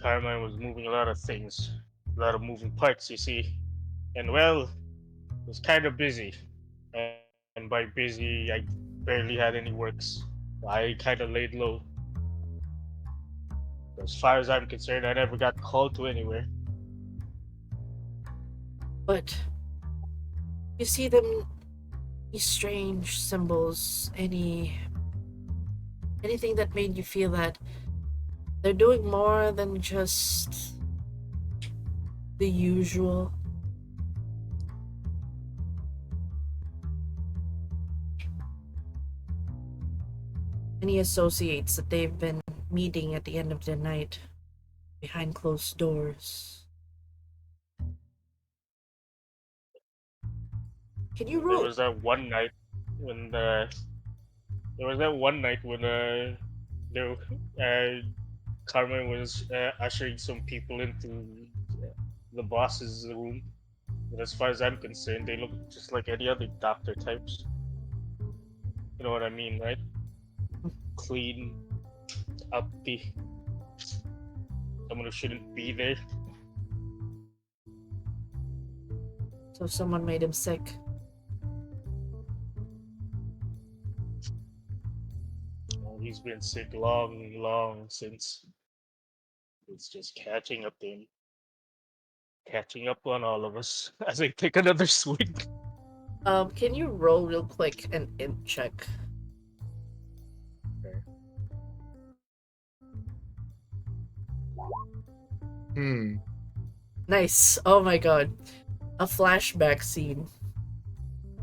Carmine was moving a lot of things, a lot of moving parts, you see. And well, it was kind of busy. And by busy, I barely had any works. I kind of laid low. As far as I'm concerned, I never got called to anywhere. But you see them, these strange symbols, anything that made you feel that they're doing more than just the usual. Any associates that they've been meeting at the end of the night behind closed doors. Can you roll? There was that one night when there Carmen was ushering some people into the boss's room. But as far as I'm concerned, they look just like any other doctor types. You know what I mean, right? Clean, uppity, someone who shouldn't be there. So someone made him sick. Well, he's been sick long since. It's just catching up to him. Catching up on all of us as I take another swing. Can you roll real quick an int check? Nice. Oh my god. A flashback scene.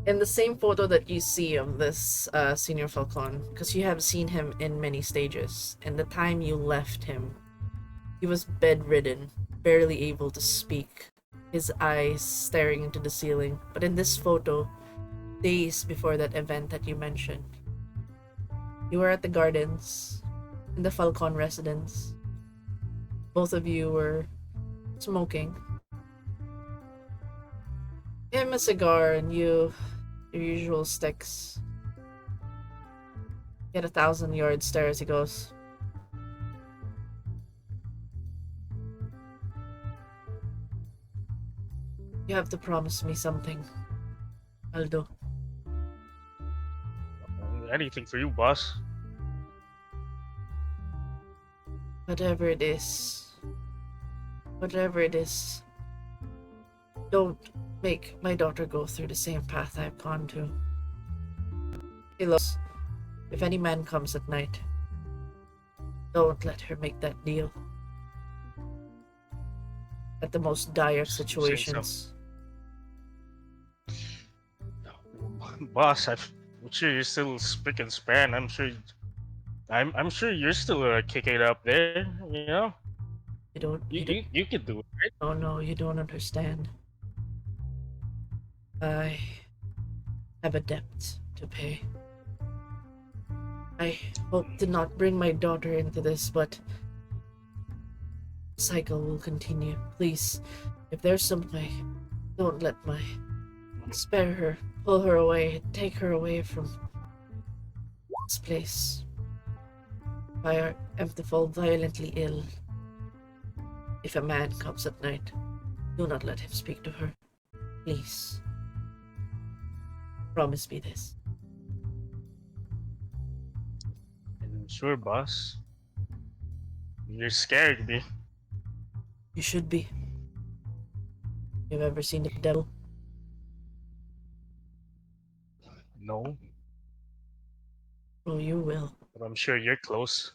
In the same photo that you see of this Senior Falcon, because you have seen him in many stages, and the time you left him, he was bedridden, barely able to speak, his eyes staring into the ceiling. But in this photo, days before that event that you mentioned, you were at the gardens, in the Falcon residence. Both of you were smoking. Him a cigar and you your usual sticks. Get 1,000-yard stare as he goes. You have to promise me something, Aldo. Anything for you, boss. Whatever it is, don't make my daughter go through the same path I've gone to. Hey, look, if any man comes at night, don't let her make that deal. At the most dire situations. Boss, I'm sure you're still spick and span. I'm sure you're still kicking it up there. You know, you can do it, right? Oh no, you don't understand. I have a debt to pay. I hope to not bring my daughter into this, but the cycle will continue. Please, if there's some way, don't let my spare her, pull her away, take her away from this place. I am to fall violently ill. If a man comes at night, do not let him speak to her. Please. Promise me this. Sure, boss. You're scaring me. You should be. You've ever seen the devil? No, Oh, you will. but I'm sure you're close.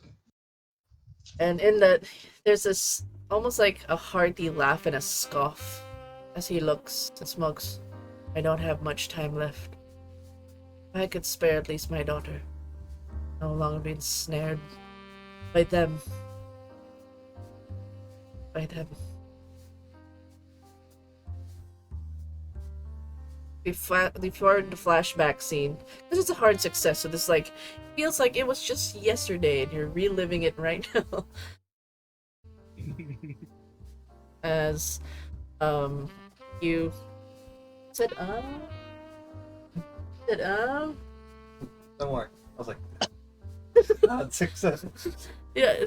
And in that, there's this almost like a hearty laugh and a scoff as he looks and smokes. I don't have much time left. If I could spare at least my daughter. No longer being snared by them. By them. Before the flashback scene, because it's a hard success, so this like feels like it was just yesterday and you're reliving it right now. As you said Don't worry. I was like, success. yeah,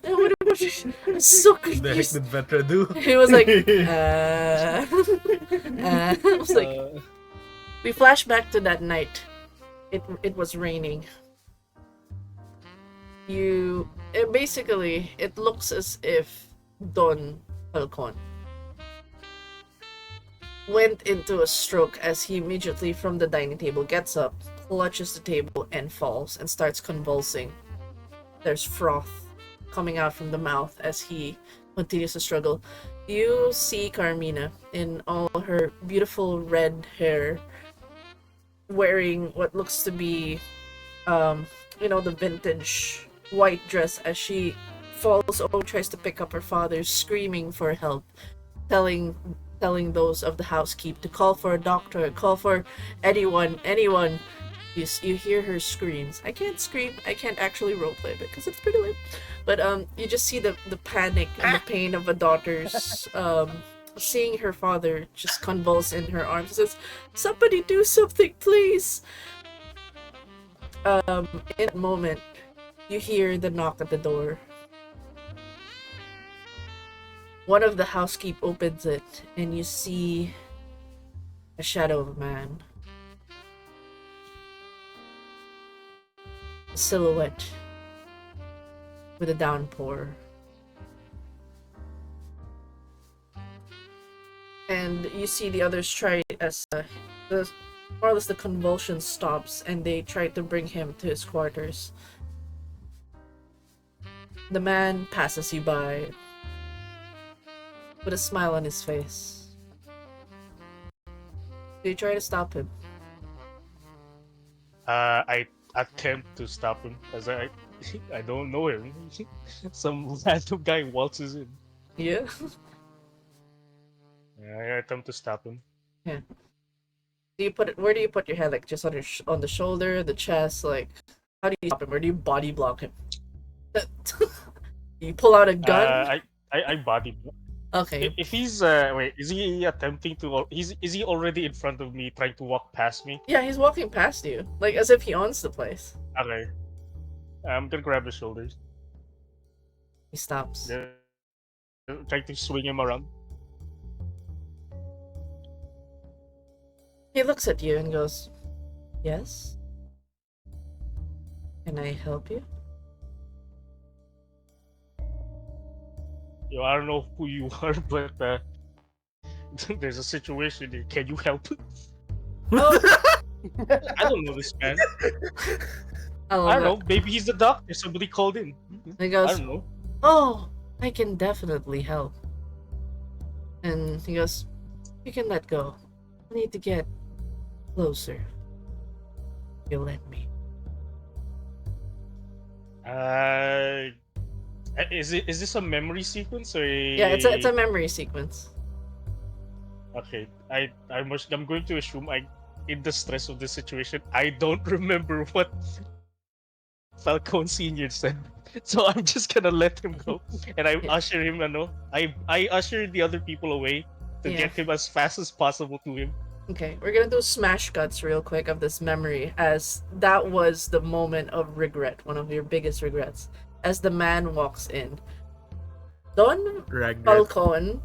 what about you? I'm so The heck confused. did Vetra do? He was like, I was like, we flash back to that night. It was raining. Basically, it looks as if Don Falcon went into a stroke as he immediately from the dining table gets up, clutches the table, and falls and starts convulsing. There's froth coming out from the mouth as he continues to struggle. You see Carmina in all her beautiful red hair, wearing what looks to be, the vintage white dress as she falls over, tries to pick up her father, screaming for help, telling those of the housekeep to call for a doctor, call for anyone. You hear her screams. I can't scream. I can't actually roleplay because it's pretty late. But you just see the panic and the pain of a daughter's seeing her father just convulse in her arms. Says, "Somebody do something, please." In that moment, you hear the knock at the door. One of the housekeep opens it, and you see a shadow of a man. A silhouette with a downpour. And you see the others try as more or less the convulsion stops, and they try to bring him to his quarters. The man passes you by with a smile on his face. Do you try to stop him? I attempt to stop him as I don't know him. Some random guy waltzes in. Yeah. I attempt to stop him. Yeah. Where do you put your head? Like just on the shoulder, the chest? Like how do you stop him? Or do you body block him? You pull out a gun? I body block. Okay. If he's wait, is he attempting to? Is he already in front of me, trying to walk past me? Yeah, he's walking past you, like as if he owns the place. Okay, I'm gonna grab his shoulders. He stops. Trying to swing him around. He looks at you and goes, "Yes? Can I help you?" Yo, I don't know who you are, but there's a situation here. Can you help? Oh, I don't know this man. I I don't know. Maybe he's the doctor. Somebody called in. He I goes, don't know. "Oh, I can definitely help." And he goes, "You can let go. I need to get Closer. You let me. Uh, is this a memory sequence or Yeah, it's a memory sequence. okay? I'm going to assume in the stress of the situation, I don't remember what Falcone Senior said, so I'm just gonna let him go, and I Yeah. usher him. I usher the other people away to Yeah. get him as fast as possible to him. Okay, we're gonna do smash cuts real quick of this memory, as that was the moment of regret, one of your biggest regrets. As the man walks in, Don Regret. Falcone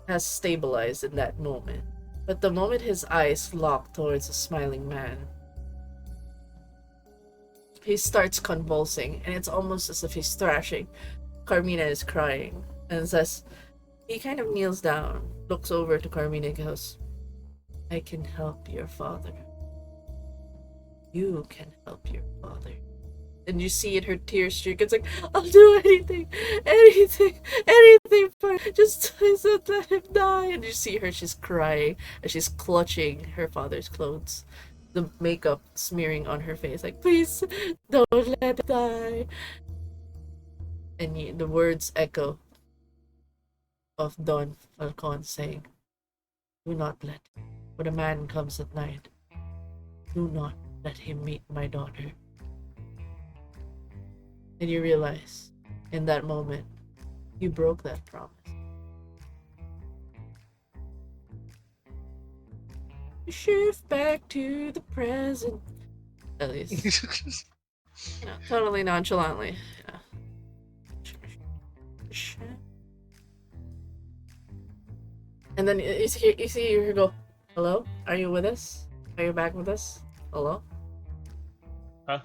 has stabilized in that moment, but the moment his eyes lock towards the smiling man, he starts convulsing, and it's almost as if he's thrashing. Carmina is crying, and says, he kind of kneels down, looks over to Carmina, and goes, I can help your father. You can help your father. And you see in her tear streak, it's like, I'll do anything, anything for him. Just let him die. And you see her, she's crying, and she's clutching her father's clothes. The makeup smearing on her face, like, please, don't let him die. And the words echo of Don Falcon saying, do not let him. When a man comes at night, do not let him meet my daughter. And you realize, in that moment, you broke that promise. You shift back to the present. At least, totally nonchalantly. And then you see her go, hello? Are you with us? Are you back with us? Hello? Huh?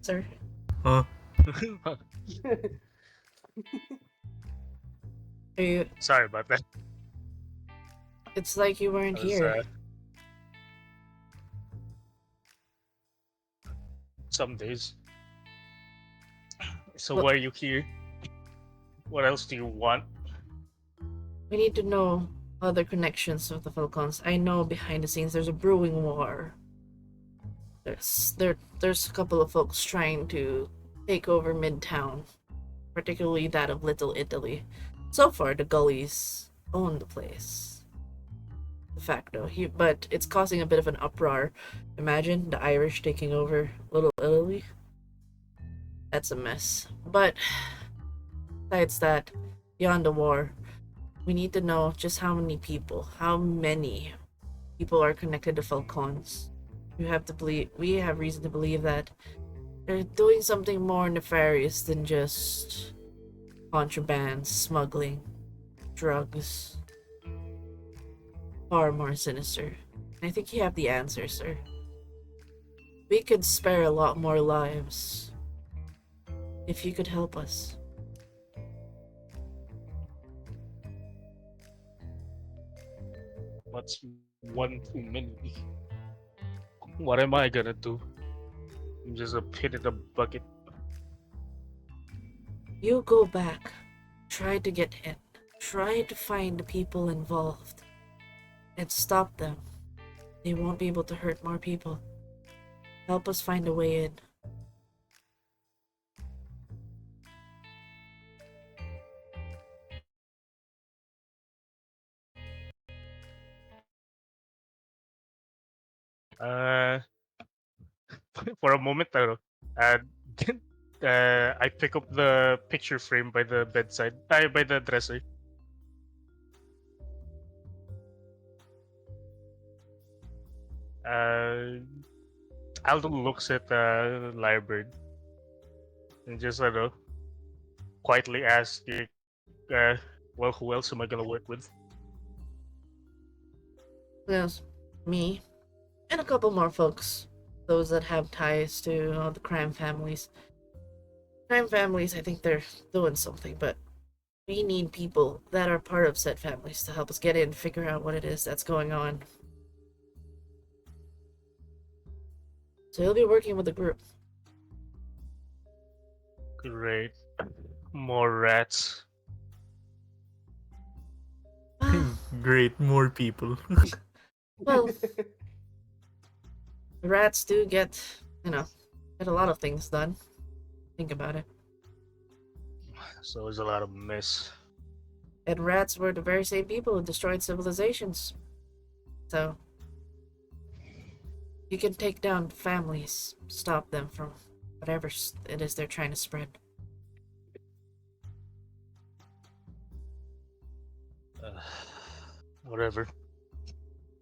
Sir? Huh? Are you... Sorry about that. It's like you weren't I was, here. some days. So Well- why are you here? What else do you want? We need to know other connections with the Falcons. I know behind the scenes there's a brewing war. There's a couple of folks trying to take over Midtown, particularly that of Little Italy. So far, the Gullies own the place, de facto. But it's causing a bit of an uproar. Imagine the Irish taking over Little Italy. That's a mess. But besides that, beyond the war, we need to know just how many people are connected to Falcons. We have reason to believe that they're doing something more nefarious than just contraband, smuggling, drugs. Far more sinister. I think you have the answer, sir. We could spare a lot more lives if you could help us. What's one too many? What am I gonna do? I'm just a pit in the bucket. You go back. Try to get in. Try to find the people involved. And stop them. They won't be able to hurt more people. Help us find a way in. Uh, for a moment, uh, I pick up the picture frame by the bedside, by the dresser. Aldo looks at Lyrebird and just, quietly asks, uh, well, who else am I gonna work with? Yes, me. And a couple more folks. Those that have ties to all the crime families. Crime families, I think they're doing something, but we need people that are part of said families to help us get in, figure out what it is that's going on. So you'll be working with a group. Great. More rats. Well, Great, more people. well, The rats do get, get a lot of things done. Think about it. So it's a lot of mess. And rats were the very same people who destroyed civilizations. So, you can take down families, stop them from whatever it is they're trying to spread. Uh, Whatever.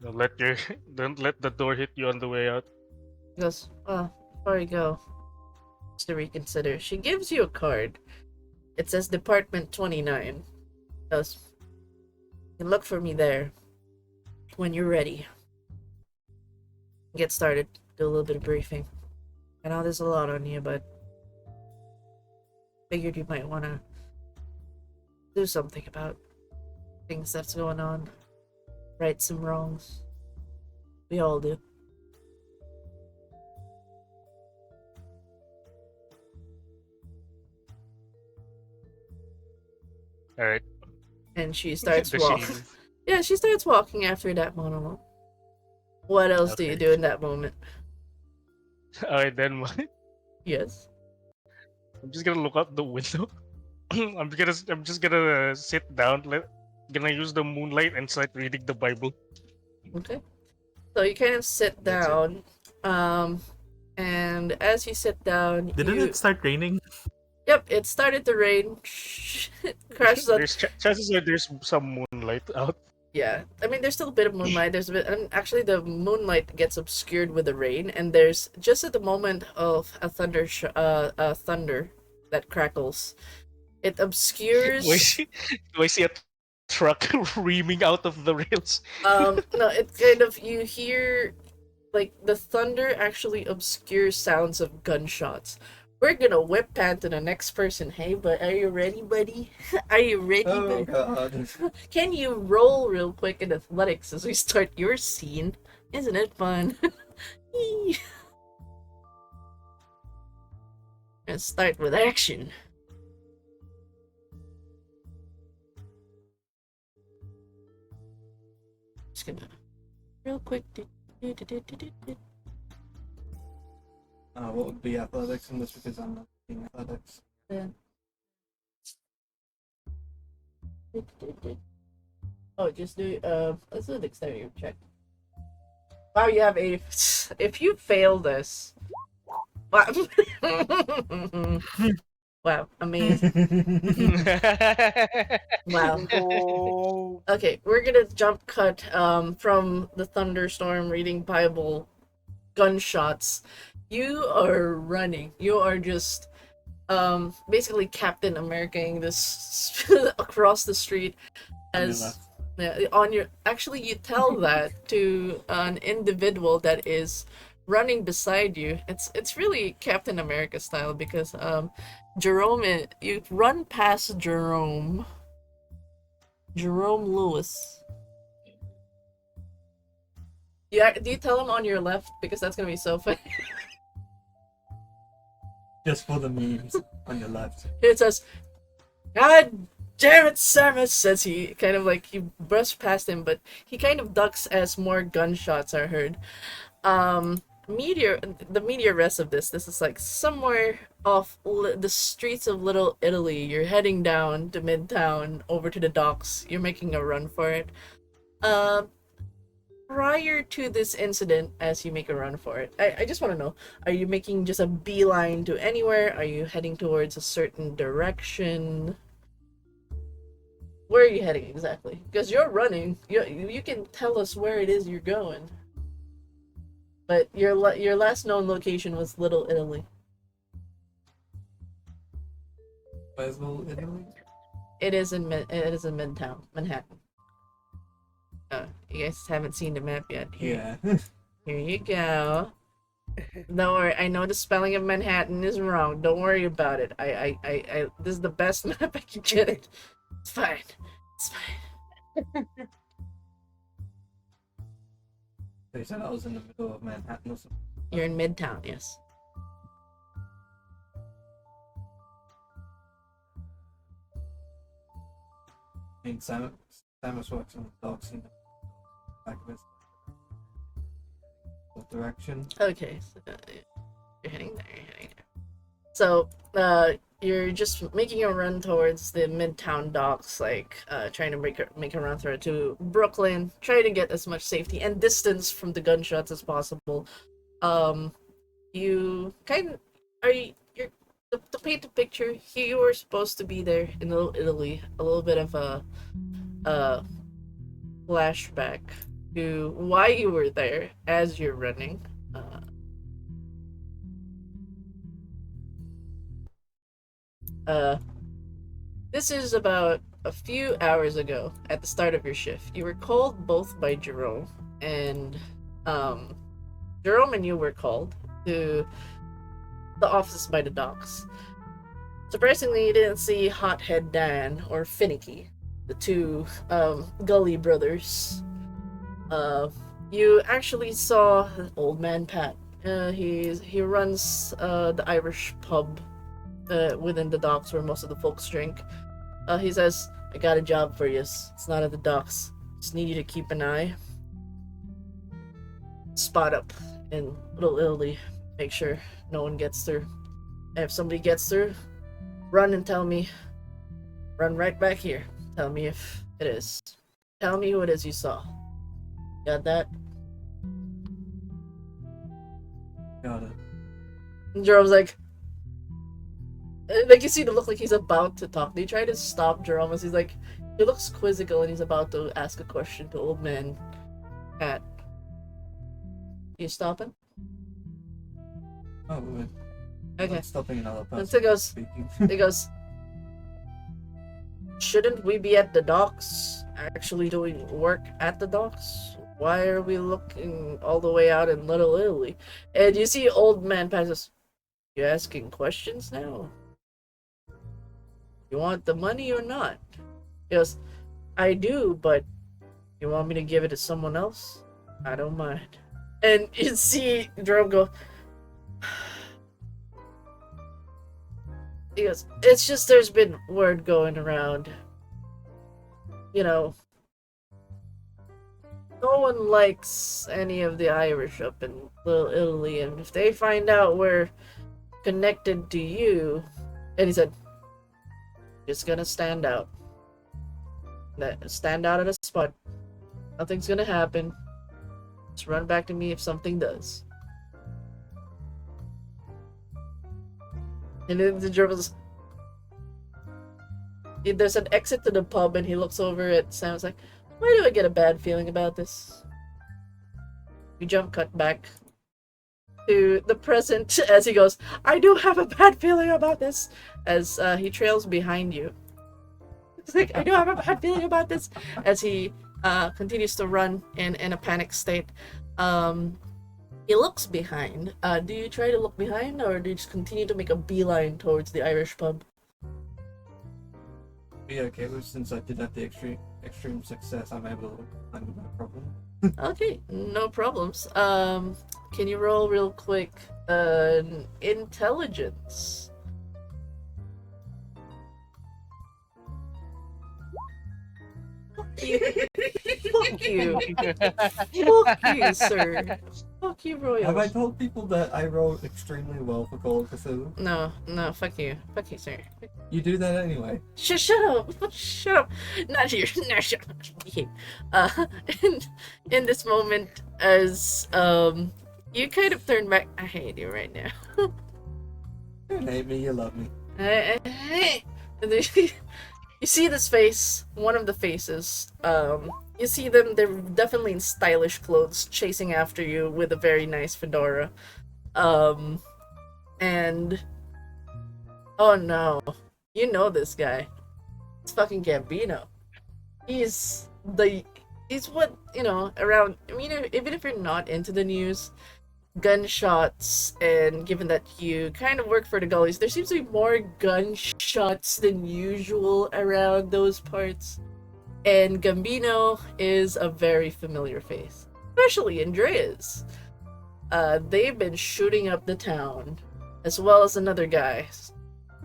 Don't let your don't let the door hit you on the way out. He goes, well, before you go, just to reconsider, she gives you a card. It says Department 29. Goes, you can look for me there when you're ready. Get started, do a little bit of briefing. I know there's a lot on you, but figured you might want to do something about things that's going on. Right some wrongs. We all do. All right. And she starts Does she walking. move? Yeah, she starts walking after that monologue. What else do you Okay. do in that moment? All right, then Yes. I'm just gonna look out the window. I'm just gonna sit down. Gonna use the moonlight and start reading the Bible. Okay. So you kind of sit That's it. down. And as you sit down, Didn't you... it start raining? Yep, it started to rain. It crashes on... There's chances are there's some moonlight out. Yeah, I mean, there's still a bit of moonlight. There's a bit, and actually, the moonlight gets obscured with the rain, and there's just at the moment of a thunder that crackles. It obscures. Do I see a truck reaming out of the rails? No, it kind of, you hear like the thunder actually obscures sounds of gunshots. We're gonna whip pan to the next person. Hey, but are you ready, buddy? Are you ready, Oh buddy? god. Can you roll real quick in athletics as we start your scene? Isn't it fun? Let's start with action. Just gonna real quick. What would be athletics in this because I'm not doing athletics. Oh, just do let's do a dexterity check. Wow, you have 80. If you fail this, wow, wow, amazing. Wow. Oh, Okay, we're gonna jump cut from the thunderstorm reading Bible gunshots. You are running. You are just basically Captain Americaing this across the street On your as left. yeah, on your actually you tell that to an individual that is running beside you. It's really Captain America style because you run past Jerome Lewis. Yeah, do you tell him on your left because that's gonna be so funny? Just for the memes on your left. It says, "God damn it, Samus!" says he, kind of like he brushed past him, but he kind of ducks as more gunshots are heard. The meteor rest of this is like somewhere off the streets of Little Italy. You're heading down to Midtown over to the docks. You're making a run for it. Prior to this incident, as you make a run for it, I just want to know, are you making just a beeline to anywhere? Are you heading towards a certain direction? Where are you heading exactly? Because you're running. You can tell us where it is you're going. But your last known location was Little Italy. Where's Little Italy? It is in Midtown, Manhattan. You guys haven't seen the map yet. Yeah. Here you go. Don't worry, I know the spelling of Manhattan is wrong. Don't worry about it. I this is the best map I can get it. It's fine. It's fine. They said I was in the middle of Manhattan or something. You're in Midtown, yes. I mean, Samus works on the docks in the back of his. general direction. Okay, so, you're heading there. You're heading there. So, you're just making a run towards the Midtown docks, like trying to make a run through to Brooklyn, trying to get as much safety and distance from the gunshots as possible. You kind of you're to paint a picture. You were supposed to be there in Little Italy. A little bit of a flashback to why you were there as you're running. This is about a few hours ago at the start of your shift. You were called both by Jerome and Jerome and you were called to the office by the docks. Surprisingly, you didn't see Hothead Dan or Finicky, the two Gully brothers. You actually saw Old Man Pat. He runs the Irish pub within the docks where most of the folks drink. He says, "I got a job for you. It's not at the docks. Just need you to keep an eye. Spot up in Little Italy. Make sure no one gets through. And if somebody gets through, run and tell me. Run right back here. Tell me if it is. Tell me who it is you saw. Got that?" Got it. And Jerome's like you see the look like he's about to talk. They try to stop Jerome as he's like, he looks quizzical and he's about to ask a question to Old Man Pat. You stopping? Oh, we're Okay. stopping another And person so he goes, speaking. he goes, "Shouldn't we be at the docks, actually doing work at the docks? Why are we looking all the way out in Little Italy?" And you see Old Man Pat says, "You asking questions now? You want the money or not?" He goes, "I do, but you want me to give it to someone else? I don't mind." And you see Jerome go, he goes, "It's just there's been word going around. You know, no one likes any of the Irish up in Little Italy, and if they find out we're connected to you," and he said, "just gonna stand out. Stand out at a spot. Nothing's gonna happen. Just run back to me if something does." And then the German's, there's an exit to the pub, and he looks over at Sam. It's like, "Why do I get a bad feeling about this?" We jump cut back to the present as he goes, "I do have a bad feeling about this," as he trails behind you. It's like, "I do have a bad feeling about this," as he continues to run in a panic state. He looks behind. Do you try to look behind, or do you just continue to make a beeline towards the Irish pub? Be okay with, since I did have the extreme success, I'm able to look behind with no problem. Okay, no problems. Can you roll real quick? Intelligence. Fuck you. Fuck you. Fuck you, sir. Fuck you, Royals. Have I told people that I roll extremely well for Call of Cthulhu? No, fuck you. Fuck you, sir. You do that anyway. Shut up! Shut up! Not here. No, shut up. Behave. In this moment, as you kind of turn back. I hate you right now. You don't hate me, you love me. And then you see this face, one of the faces. You see them, they're definitely in stylish clothes, chasing after you with a very nice fedora. And oh no, you know this guy. It's fucking Gambino. He's what, around, I mean, even if you're not into the news, gunshots, and given that you kind of work for the gullies, there seems to be more gunshots than usual around those parts. And Gambino is a very familiar face, especially Andrea's. They've been shooting up the town, as well as another guy,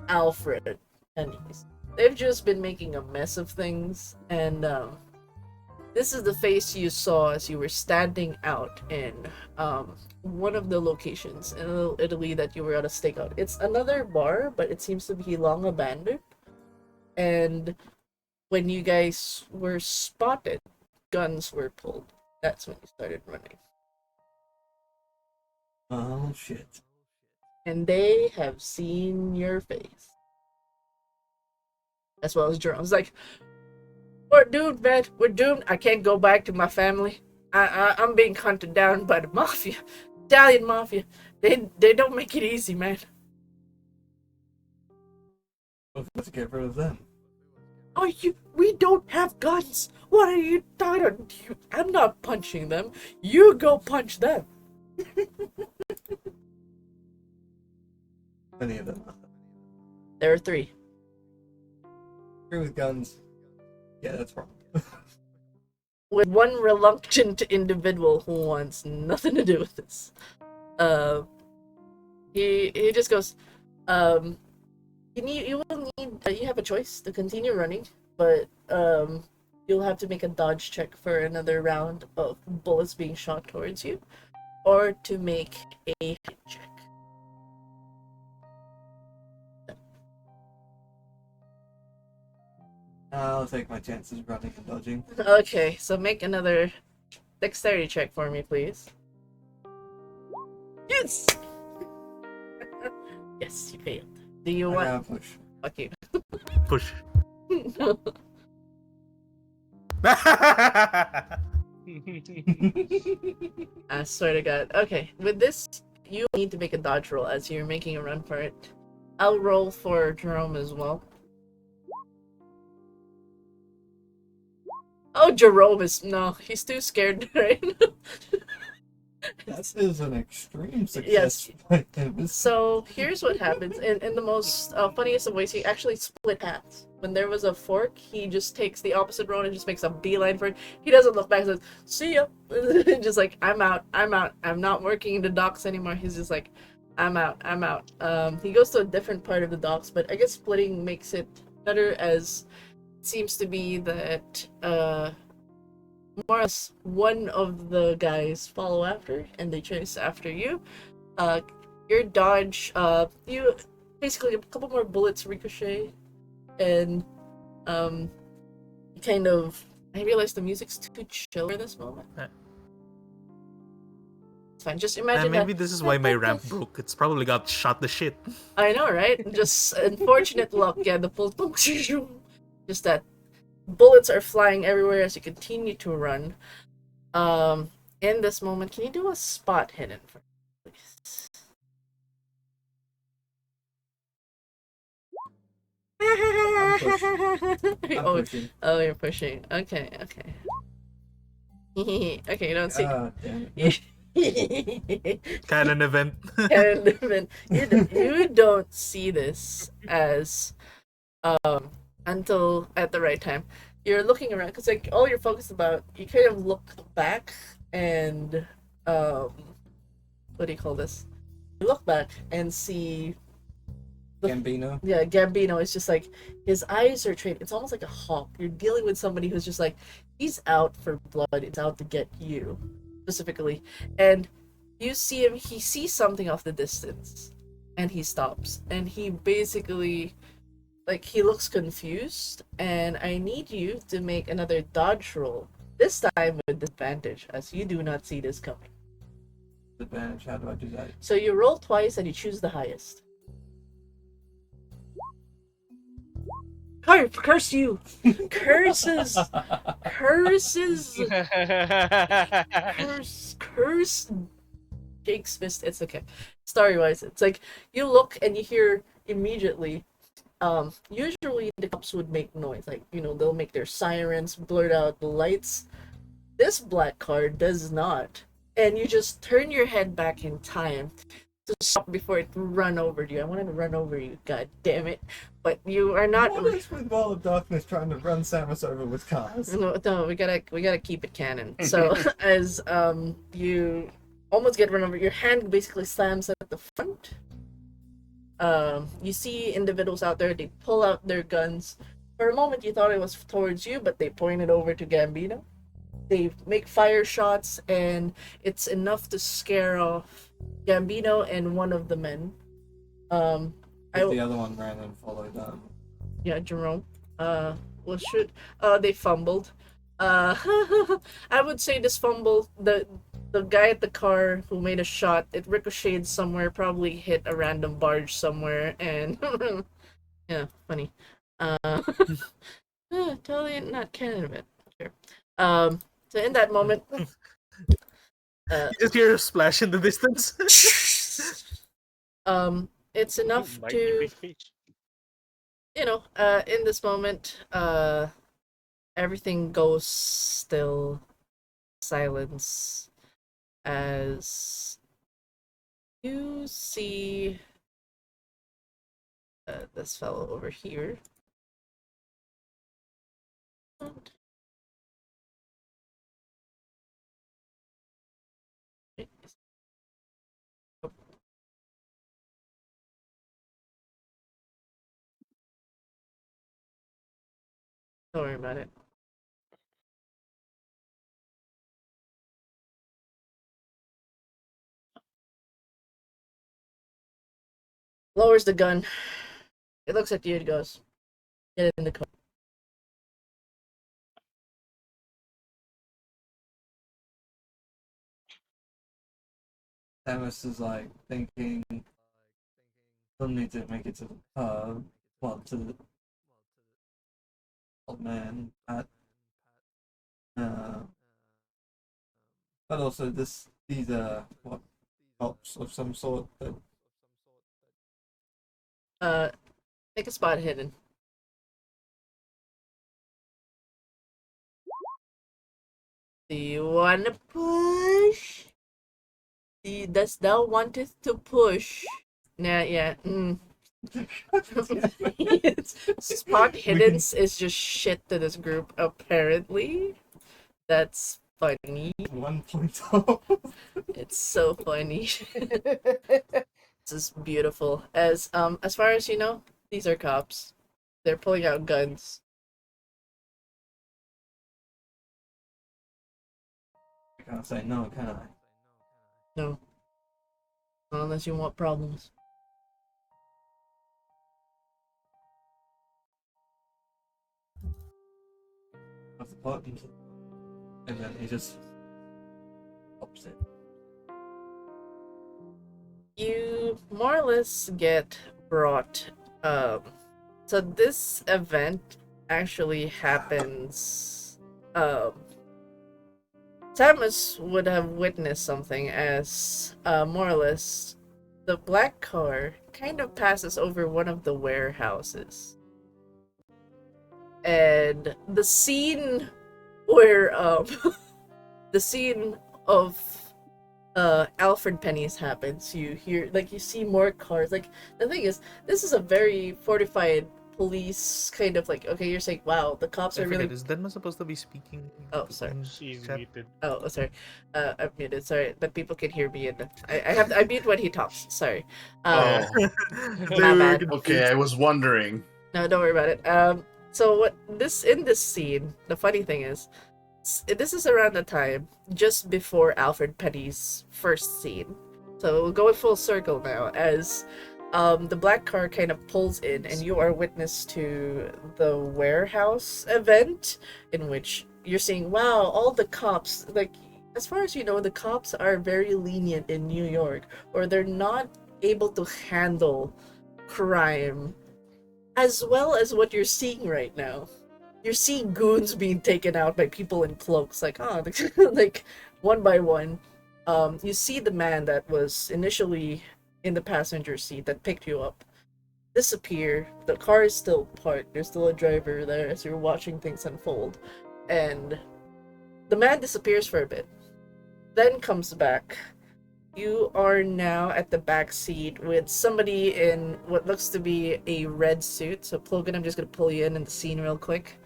Alfred, and they've just been making a mess of things. And This is the face you saw as you were standing out in one of the locations in Little Italy that you were at a stakeout. It's another bar, but it seems to be long abandoned. And when you guys were spotted, guns were pulled. That's when you started running. Oh shit. And they have seen your face. As well as Jerome's like, we're doomed, man. We're doomed. I can't go back to my family. I'm being hunted down by the mafia. Italian mafia. They don't make it easy, man. Let's get rid of them. Oh, we don't have guns. What are you talking about? I'm not punching them. You go punch them. Any of them. There are 3. Three with guns. Yeah, that's wrong. With one reluctant individual who wants nothing to do with this. He just goes, you will need, you have a choice to continue running, but you'll have to make a dodge check for another round of bullets being shot towards you, or to make a hit check. I'll take my chances running and dodging. Okay, so make another dexterity check for me, please. Yes! Yes, you failed. Do you I want... gotta push. Fuck you. Push. I swear to God. Okay, with this, you need to make a dodge roll as you're making a run for it. I'll roll for Jerome as well. Oh, Jerome is... No, he's too scared right now. That is an extreme Yes. success. So here's what happens. In the most funniest of ways, he actually split paths. When there was a fork, he just takes the opposite road and just makes a beeline for it. He doesn't look back and says, see ya. Just like, I'm out. I'm not working in the docks anymore. He's just like, I'm out. He goes to a different part of the docks, but I guess splitting makes it better, as it seems to be that more or less one of the guys follow after and they chase after you. Your dodge, you basically a couple more bullets ricochet, and kind of, I realize the music's too chill for this moment. It's fine. Just imagine Maybe that. this is why my ramp broke. It's probably got shot to shit. I know, right? Just unfortunate luck. Yeah, the full just that bullets are flying everywhere as you continue to run. In this moment, can you do a spot hidden for me, please? I'm Oh, pushing. oh, you're pushing. Okay. Okay, you don't see. Damn it. Canon event. You don't see this as until at the right time. You're looking around because like all you're focused about, you kind of look back and what do you call this? You look back and see Gambino. yeah, Gambino is just like, his eyes are trained. It's almost like a hawk. You're dealing with somebody who's just like, he's out for blood. It's out to get you, specifically. And you see him, he sees something off the distance. And he stops. And he basically, like, he looks confused. And I need you to make another dodge roll. This time with disadvantage, as you do not see this coming. Advantage, how do I do that? So you roll twice and you choose the highest. Curse you! Curses! Curses! Curse! Jake's fist. It's okay. Story-wise, it's like you look and you hear immediately. Usually the cops would make noise, like, you know, they'll make their sirens, blurt out the lights. This black card does not, and you just turn your head back in time to stop before it run over you. I wanted to run over you, god damn it. But you are not. What is with Wall of Darkness trying to run Samus over with cars? No, we gotta keep it canon. So as you almost get run over, your hand basically slams at the front. You see individuals out there, they pull out their guns. For a moment you thought it was towards you, but they pointed over to Gambino. they make fire shots, and it's enough to scare off Gambino and one of the men. Um, Because I the other one ran and followed them. Yeah, Jerome. Well, should they fumbled. I would say this fumble, the guy at the car who made a shot, it ricocheted somewhere, probably hit a random barge somewhere, and yeah, funny. Totally not canon of it. Sure. So in that moment, uh, You just hear a splash in the distance. it's enough Might be to, big fish. in this moment, everything goes still, silence, as you see this fellow over here. Don't worry about it. Lowers the gun. It looks at you. It goes, "Get in the car." Samus is like thinking, don't need to make it to the well, to the old man. Uh, but also these are what cops of some sort that Make a spot hidden. Do you wanna push? Does thou wanteth to push? Nah, yeah. Spot hiddens is just shit to this group, apparently. That's funny. 1.0. It's so funny. This is beautiful. As far as you know, these are cops. They're pulling out guns. I can't say no, can I? No. Not unless you want problems. Press the button, and then he just pops it. You more or less get brought. So this event actually happens. Samus would have witnessed something as, more or less, the black car kind of passes over one of the warehouses. And the scene where, the scene of Alfred Penny's happens. You hear, like, you see more cars. Like, the thing is, this is a very fortified police kind of, like, okay, you're saying, wow, the cops I are really. forget, is Denma supposed to be speaking? Oh, sorry. She's Chat? muted. Oh, sorry. I'm muted. Sorry, but people can hear me, and I mute when he talks. Sorry. Oh, My bad. okay. I was wondering. No, don't worry about it. So what in this scene, the funny thing is, this is around the time just before Alfred Penny's first scene. So we'll go in full circle now as the black car kind of pulls in, and you are witness to the warehouse event in which you're seeing, wow, all the cops, like, as far as you know, the cops are very lenient in New York, or they're not able to handle crime as well as what you're seeing right now. You're seeing goons being taken out by people in cloaks, like, oh, like, one by one. You see the man that was initially in the passenger seat that picked you up disappear. The car is still parked. There's still a driver there as you're watching things unfold. And the man disappears for a bit, then comes back. You are now at the back seat with somebody in what looks to be a red suit. So, Plogan, I'm just gonna pull you in the scene real quick.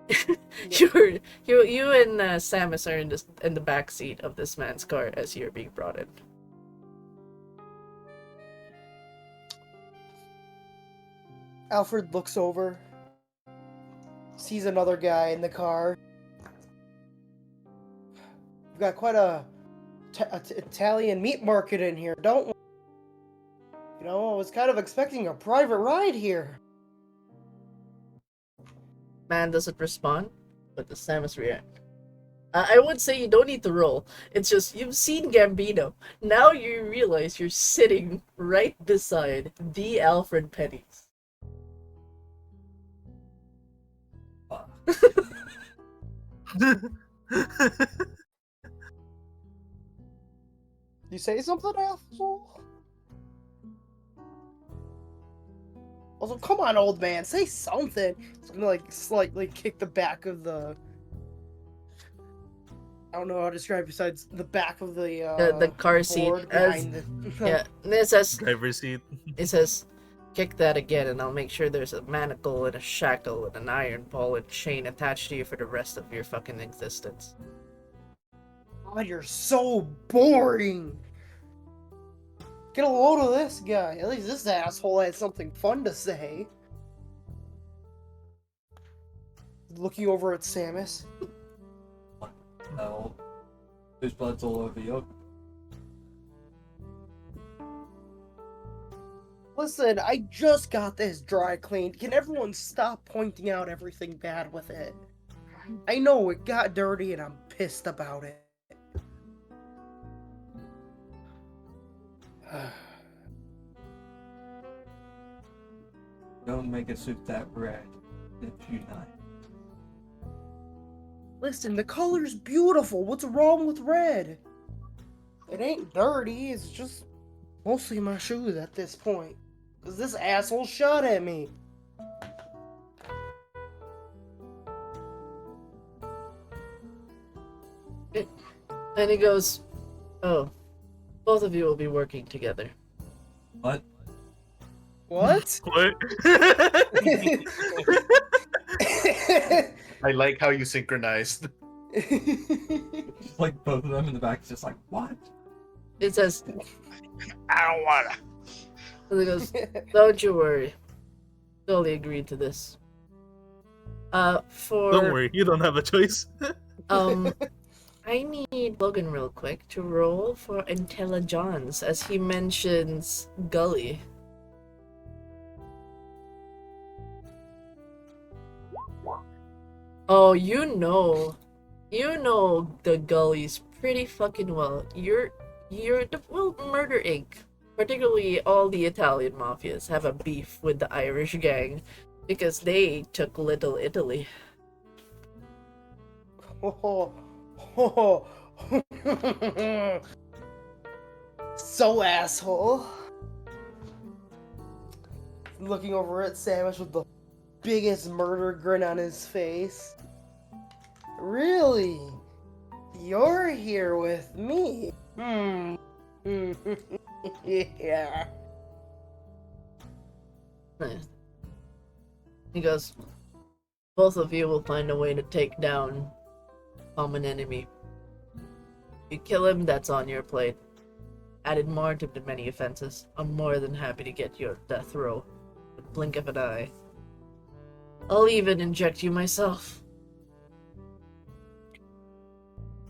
You and Samus are in the back seat of this man's car as you're being brought in. Alfred looks over, sees another guy in the car. we've got quite a Italian meat market in here, don't we? You know, I was kind of expecting a private ride here. Man doesn't respond, but the Samus react. I would say you don't need to roll. It's just you've seen Gambino. Now you realize you're sitting right beside the Alfred Penny's. You say something, asshole? Also, come on, old man, say something. It's gonna like slightly kick the back of the. I don't know how to describe it besides the back of The car seat. board behind the. Yeah, and it says, Driver's seat. kick that again, and I'll make sure there's a manacle and a shackle and an iron ball and chain attached to you for the rest of your fucking existence. God, you're so boring. Get a load of this guy. At least this asshole had something fun to say. Looking over at Samus. No. There's blood's all over you. Listen, I just got this dry cleaned. Can everyone stop pointing out everything bad with it? I know it got dirty and I'm pissed about it. Don't make a suit that red. If you not. Listen, the color's beautiful. What's wrong with red? It ain't dirty. It's just mostly my shoes at this point. Cause this asshole shot at me. And he goes, "Oh, both of you will be working together." What? What? What? I like how you synchronized. Just like both of them in the back, it's just like, what? It says, I don't wanna. and he goes, "Don't you worry. Totally agreed to this. For Don't worry, you don't have a choice. I need Logan real quick to roll for intelligence as he mentions Gully. Oh, you know the Gullies pretty fucking well. You're Murder Inc. Particularly all the Italian mafias have a beef with the Irish gang because they took Little Italy. So asshole. Looking over at Samus with the biggest murder grin on his face. Really? You're here with me? Yeah. He goes, both of you will find a way to take down common enemy. You kill him, that's on your plate. Added more to the many offenses. I'm more than happy to get you a death row. With blink of an eye. I'll even inject you myself.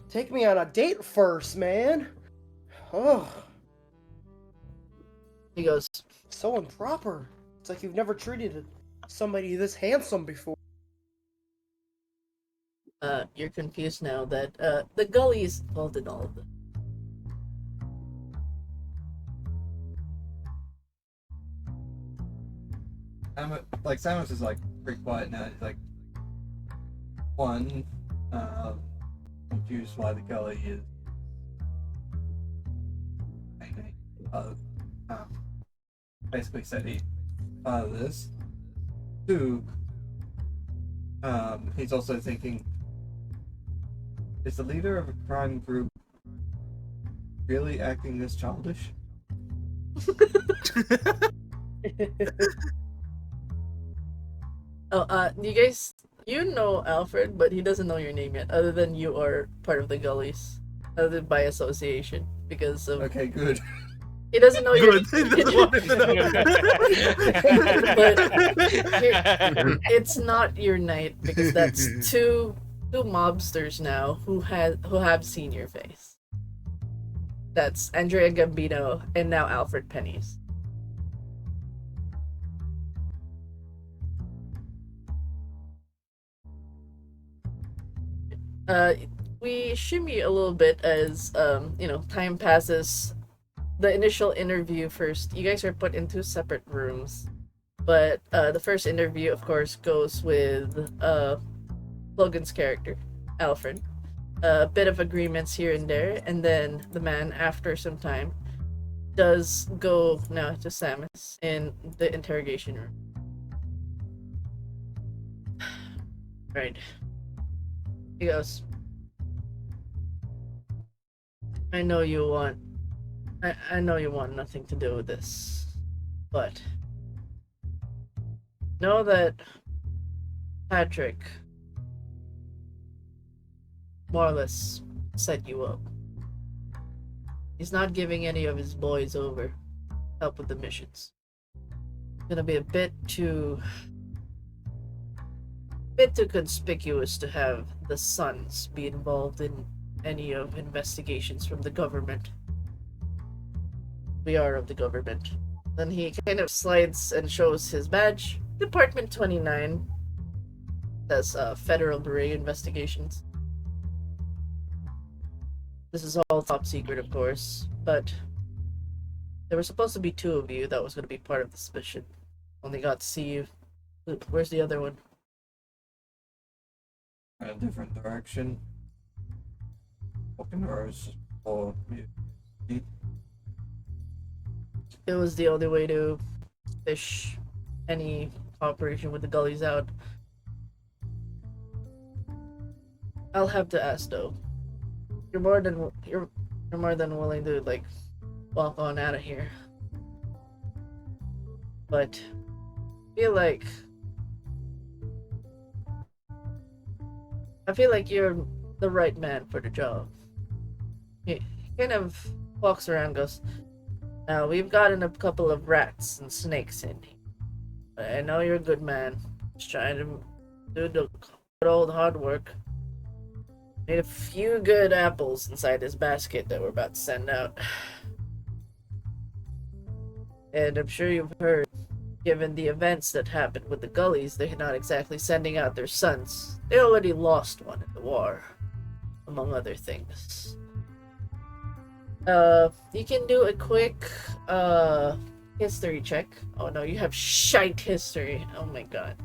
Take me on a date first, man. Oh, He goes, so improper. It's like you've never treated somebody this handsome before. you're confused now that, the Gullies involved in all of this. Samus is like pretty quiet now. He's like, one, confused why the gully is. Basically said he this. Two, he's also thinking, is the leader of a crime group really acting this childish? You guys, you know Alfred, but he doesn't know your name yet, other than you are part of the Gullies. Other than by association, because of... Okay, good. He doesn't know your Good. That's what I know. But it's not your night, because that's two two mobsters now who have seen your face. That's Andrea Gambino and now Alfred Penny's. Uh, we shimmy a little bit as time passes. The initial interview first, you guys are put in two separate rooms, but the first interview, of course, goes with Logan's character, Alfred. A bit of agreements here and there, and then the man, after some time, does go now to Samus in the interrogation room. Right. He goes, I know you want I know you want nothing to do with this, but know that Patrick more or less set you up. He's not giving any of his boys over to help with the missions. It's gonna be a bit too conspicuous to have the sons be involved in any of investigations from the government. We are of the government. Then he kind of slides and shows his badge. Department 29. That's Federal Bureau Investigations. This is all top secret, of course, but there were supposed to be two of you that was going to be part of this mission. Only got to see you. Where's the other one? A different direction. Walking the roads or It was the only way to fish any cooperation with the gullies out. I'll have to ask though. You're more than willing to walk on out of here. But I feel like you're the right man for the job. He kind of walks around and goes, now, we've gotten a couple of rats and snakes in here. But I know you're a good man. Just trying to do the good old hard work. Made a few good apples inside this basket that we're about to send out. And I'm sure you've heard, given the events that happened with the gullies, they're not exactly sending out their sons. They already lost one in the war, among other things. You can do a quick, history check. Oh no, you have shite history. Oh my god.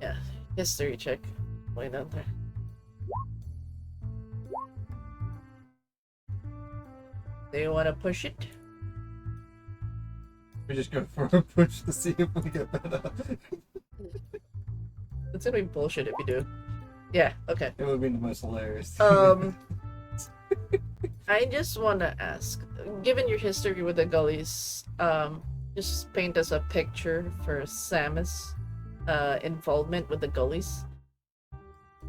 Yeah, history check. Way down there. Do you want to push it? we just go for a push to see if we get better. It's gonna be bullshit if you do. Yeah, okay. It would be the most hilarious. I just want to ask, given your history with the gullies, just paint us a picture for Samus' involvement with the gullies.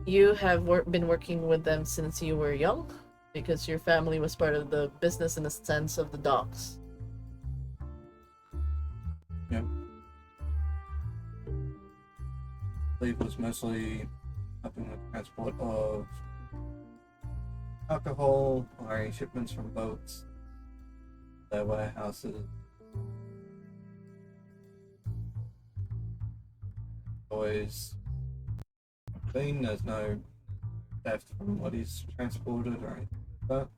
You have been working with them since you were young, because your family was part of the business in the sense of the docks. Yep. I believe it was mostly helping with transport of alcohol, hiring shipments from boats, their warehouses. Always clean, there's no theft from what is transported or anything like that.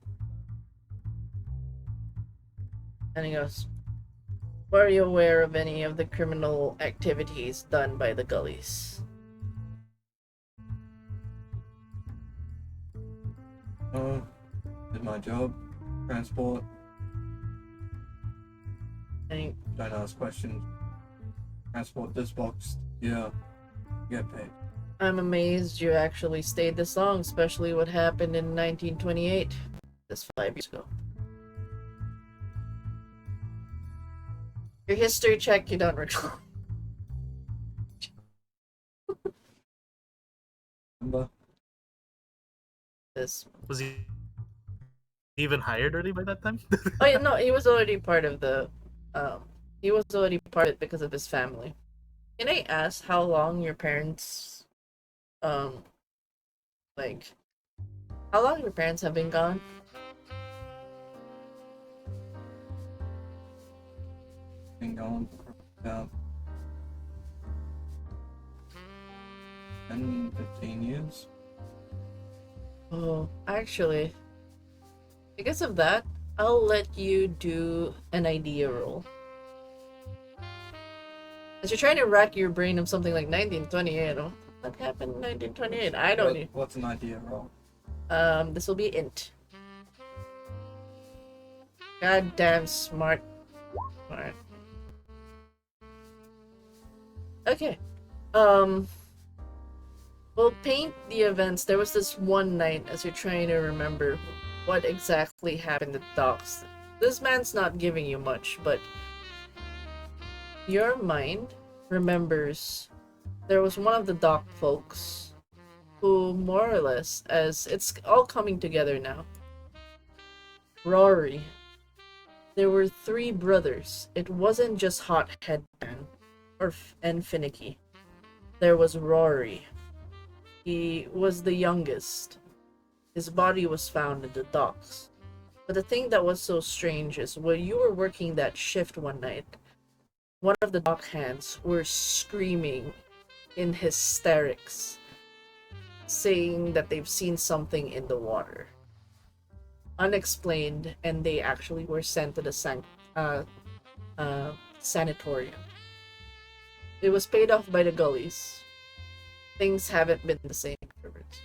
And he goes, were you aware of any of the criminal activities done by the gullies? Did my job, transport, And don't ask questions. Transport this box, yeah, get paid. I'm amazed you actually stayed this long, especially what happened in 1928. That's 5 years ago. Your history check, you don't recall. Remember? This. Was he even hired already by that time? Oh yeah, no, he was already part of the. He was already part of it because of his family. Can I ask how long your parents, Like, how long your parents have been gone? Been going for about 10, 15 years. Oh, actually, because of that, I'll let you do an idea roll. As you're trying to rack your brain of something like 1928, what happened in 1928? I don't know. What's an idea roll? This will be int. Goddamn smart. Alright. Okay. We'll paint the events. There was this one night as you're trying to remember what exactly happened at docks. This man's not giving you much, but your mind remembers there was one of the dock folks who, more or less, as it's all coming together now. Rory. There were 3 brothers. It wasn't just Hot Headband and Finicky. There was Rory. He was the youngest. His body was found in the docks. But the thing that was so strange is when you were working that shift one night, one of the dock hands were screaming in hysterics, saying that they've seen something in the water. Unexplained, and they actually were sent to the sanatorium. It was paid off by the gullies. Things haven't been the same afterwards.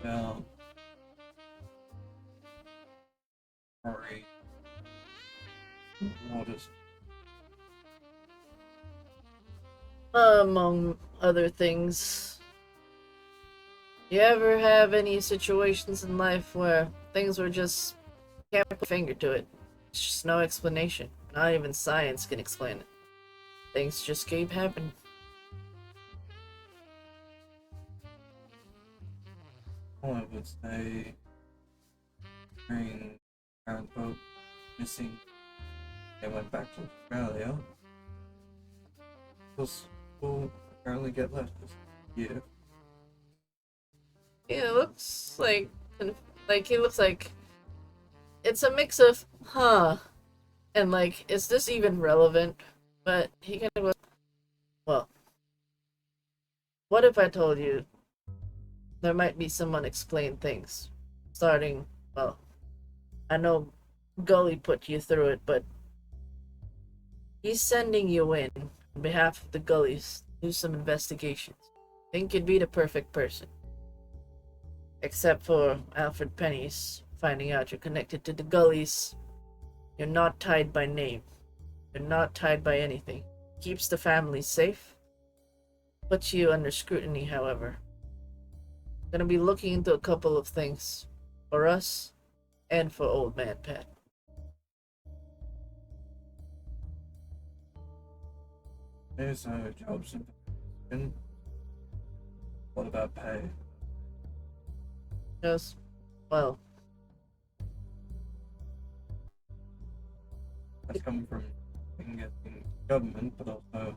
About Rory waters. Among other things, you ever have any situations in life where things were just can't put a finger to it? It's just no explanation. Not even science can explain it. Things just keep happening. All I would say during parent boat missing, they went back to Australia. Will apparently get left this year. Yeah, it looks like he looks like it's a mix of and like, is this even relevant? But he kind of goes, well, what if I told you there might be some unexplained things? Starting, well, I know Gully put you through it, but he's sending you in on behalf of the Gullies to do some investigations. Think you'd be the perfect person. Except for Alfred Penny's finding out you're connected to the Gullies. You're not tied by name. You're not tied by anything. Keeps the family safe. Puts you under scrutiny, however. Gonna be looking into a couple of things. For us, and for Old Man Pat. There's no jobs in. What about pay? Yes. Well, That's coming from getting government, but also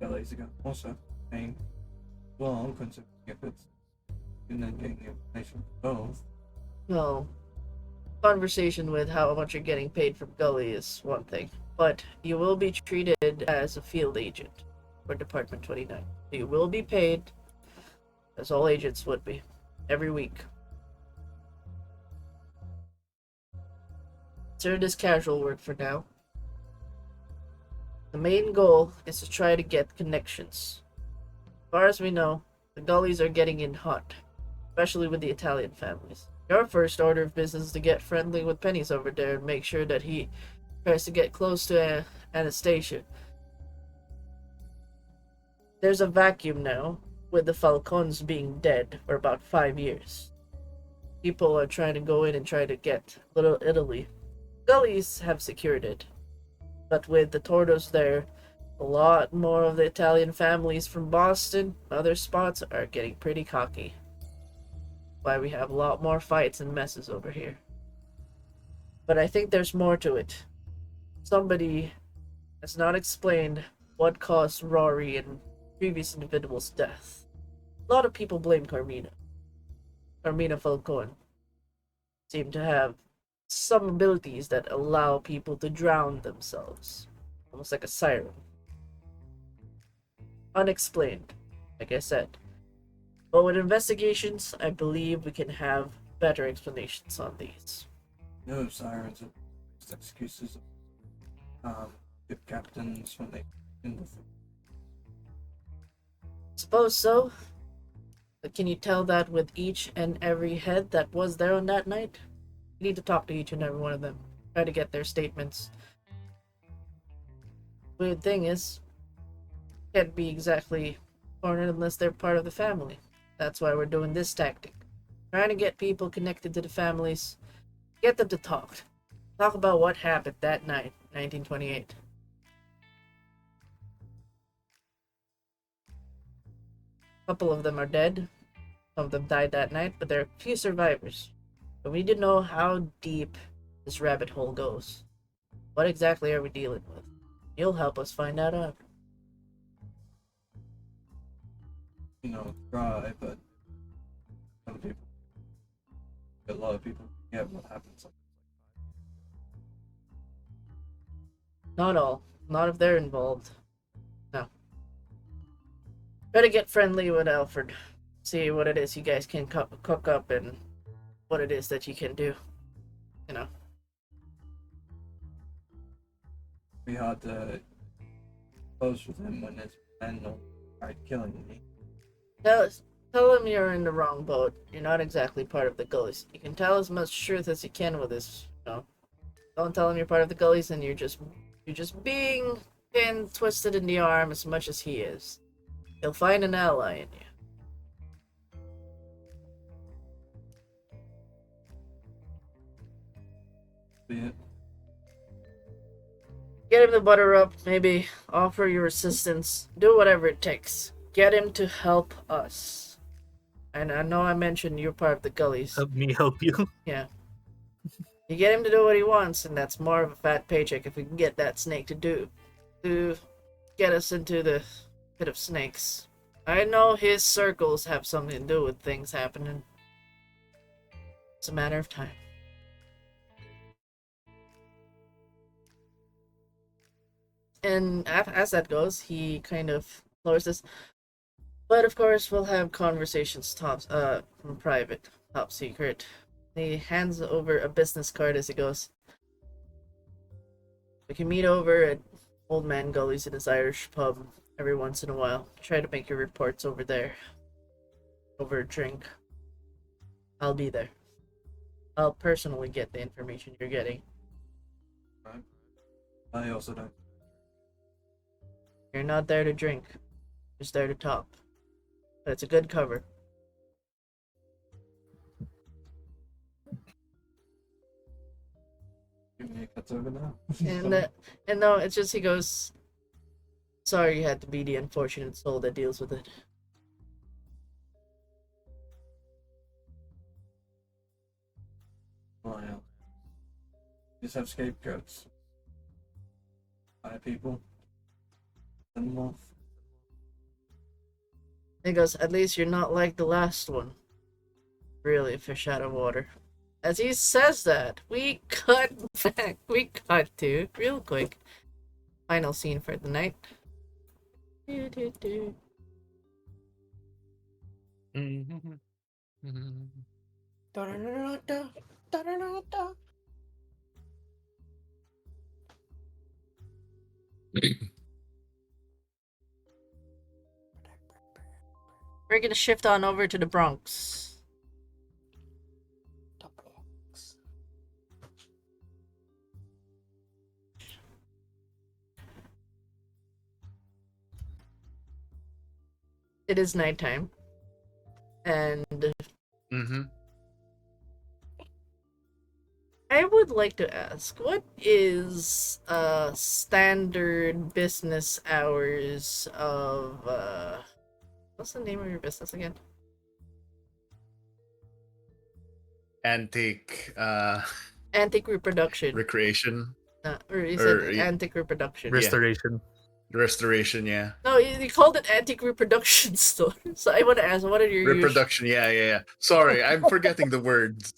bellies ago. Also, paying well, considering if it's and then getting information from both. well, conversation with how much you're getting paid from Gully is one thing, but you will be treated as a field agent for Department 29. You will be paid as all agents would be, every week. Consider this casual work for now. The main goal is to try to get connections. As far as we know, the Gullies are getting in hot, especially with the Italian families. Your first order of business is to get friendly with Penny's over there and make sure that he tries to get close to Anastasia. There's a vacuum now, with the Falcons being dead for about 5 years. People are trying to go in and try to get Little Italy. Gullies have secured it. But with the Tordos there, a lot more of the Italian families from Boston and other spots are getting pretty cocky. Why we have a lot more fights and messes over here. But I think there's more to it. Somebody has not explained what caused Rory and previous individuals' death. A lot of people blame Carmina. Carmina Falcone seem to have some abilities that allow people to drown themselves. Almost like a siren. Unexplained, like I said. But with investigations, I believe we can have better explanations on these. No sirens are just excuses. Ship captains when they in the Suppose so. But can you tell that with each and every head that was there on that night? You need to talk to each and every one of them. Try to get their statements. Weird thing is, can't be exactly cornered unless they're part of the family. That's why we're doing this tactic. Trying to get people connected to the families. Get them to talk. Talk about what happened that night, 1928. A couple of them are dead. Some of them died that night, but there are few survivors. But we need to know how deep this rabbit hole goes. What exactly are we dealing with? You'll help us find that out. Try, but some people, a lot of people forget what happened. Not all. Not if they're involved. No. Try to get friendly with Alfred. See what it is you guys can cook up and what it is that you can do. You know. We had to close with him when his men tried killing me. Tell him you're in the wrong boat. You're not exactly part of the gullies. You can tell as much truth as you can with this, Don't tell him you're part of the gullies and you're just being pinned, twisted in the arm as much as he is. He'll find an ally in you. Be it. Get him to butter up, maybe offer your assistance. Do whatever it takes. Get him to help us. And I know I mentioned you're part of the gullies. Help me help you. Yeah. You get him to do what he wants, and that's more of a fat paycheck if we can get that snake to get us into the pit of snakes. I know his circles have something to do with things happening. It's a matter of time. And as that goes, he kind of lowers this. But of course, we'll have conversations from private, top secret. He hands over a business card as he goes. We can meet over at Old Man Gully's in his Irish pub every once in a while. Try to make your reports over there. Over a drink. I'll be there. I'll personally get the information you're getting. Right. I also don't. You're not there to drink. You're just there to talk. But it's a good cover. Give me a cut over now. And no, it's just he goes, sorry you had to be the unfortunate soul that deals with it. Well, just have scapegoats. Hire people. Send them off. He goes, at least you're not like the last one. Really a fish out of water. As he says that, we cut back. We cut to, real quick, final scene for the night. Da-da-da-da-da, da-da-da-da. We're gonna shift on over to the Bronx. The Bronx. It is nighttime. And Mm-hmm. I would like to ask, what is standard business hours of what's the name of your business again? antique Antique reproduction. recreation Or is or it antique reproduction? Yeah. Restoration. restoration. Yeah, No, you called it antique reproduction store. So I want to ask, what are your reproduction. Yeah. Sorry, I'm forgetting the words.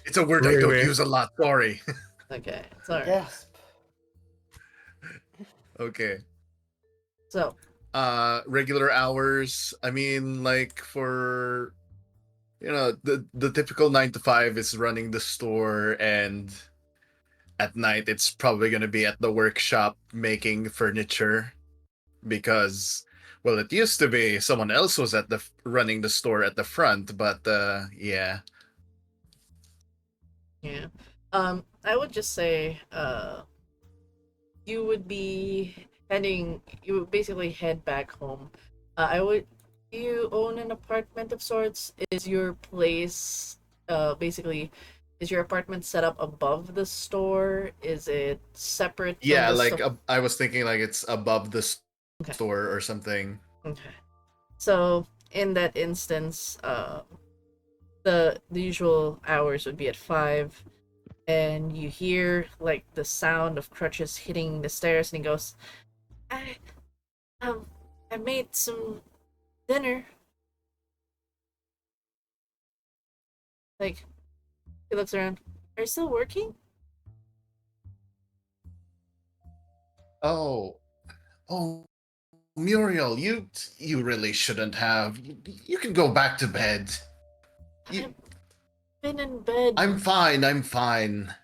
It's a word I don't Re-re. use a lot. Sorry. Okay, sorry. Gasp. Okay. So, Regular hours. I mean, like for the typical 9 to 5 is running the store, and at night it's probably gonna be at the workshop making furniture because, well, it used to be someone else was at the running the store at the front, but yeah. yeah. I would just say, you would be you would basically head back home. Do you own an apartment of sorts? Is your place, basically, is your apartment set up above the store? Is it separate from Yeah, the like store? I was thinking like it's above the Okay. store or something. Okay. So, in that instance, the usual hours would be at 5, and you hear like the sound of crutches hitting the stairs, and he goes, I um I made some dinner. Like, he looks around. Are you still working? Oh, oh, Muriel, you really shouldn't have. You can go back to bed. You, I've been in bed. I'm fine. I'm fine.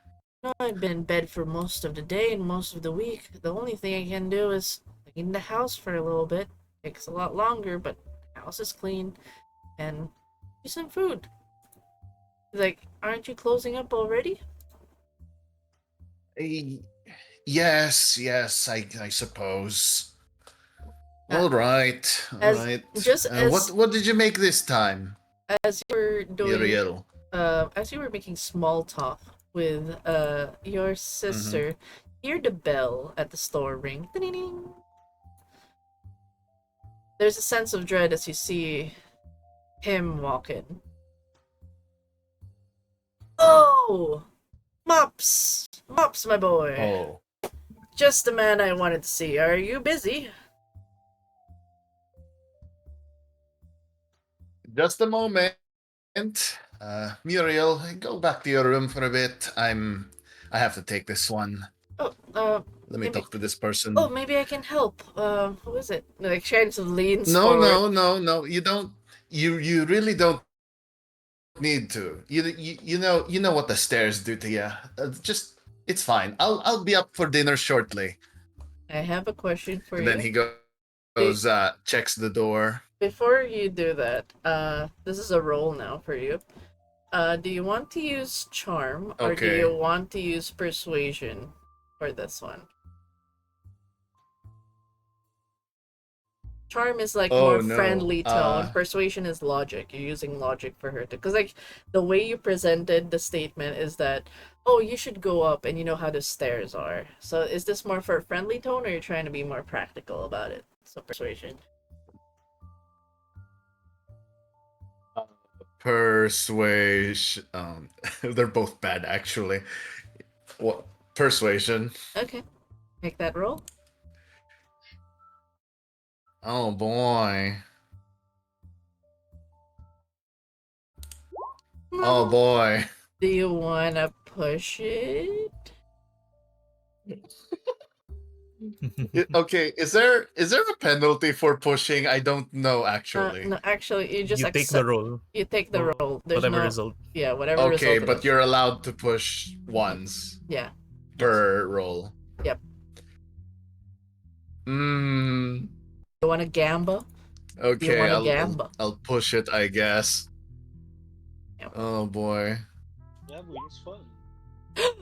No, I've been in bed for most of the day and most of the week. The only thing I can do is clean the house for a little bit. Takes a lot longer, but the house is clean, and do some food. He's like, aren't you closing up already? Eh, yes, I suppose. Uh, All right, all as right. just What did you make this time, as you were doing Muriel? as you were making small talk with your Mm-hmm. sister, hear the bell at the store ring. Ding-ding-ding. There's a sense of dread as you see him walk in. Oh, Mops, my boy. Oh, Just the man I wanted to see. Are you busy? just a moment. Muriel, go back to your room for a bit. I have to take this one. Oh, Let me maybe. talk to this Oh, person. maybe I can help. Who is it? Like, Chance leans No, forward. no. You don't. You really don't need to. You know what the stairs do to you. Just it's fine. I'll be up for dinner shortly. I have a question for And then you. he Do- goes, checks the door. Before you do that, this is a roll now for you. Do you want to use charm or do Okay. you want to use persuasion for this one? Charm is like more Oh no. friendly tone. Persuasion is logic. You're using logic for her to, because like the way you presented the statement is that, oh, you should go up and you know how the stairs are. So is this more for a friendly tone or are you trying to be more practical about it? So persuasion. Persuasion. They're both bad actually. What? Persuasion. Okay, make that roll. Oh boy. Oh boy. Do you wanna push it? Okay, is there a penalty for pushing? I don't know actually. No, actually, you just You take the roll. You take the Oh, roll. There's whatever no, result. yeah, whatever Okay, result it but is. you're allowed to push once Yeah. per roll. Yep. Hmm. You wanna gamba? Okay, wanna I'll gamba? I'll push it, I guess. Yep. Oh boy. Gambling's fun.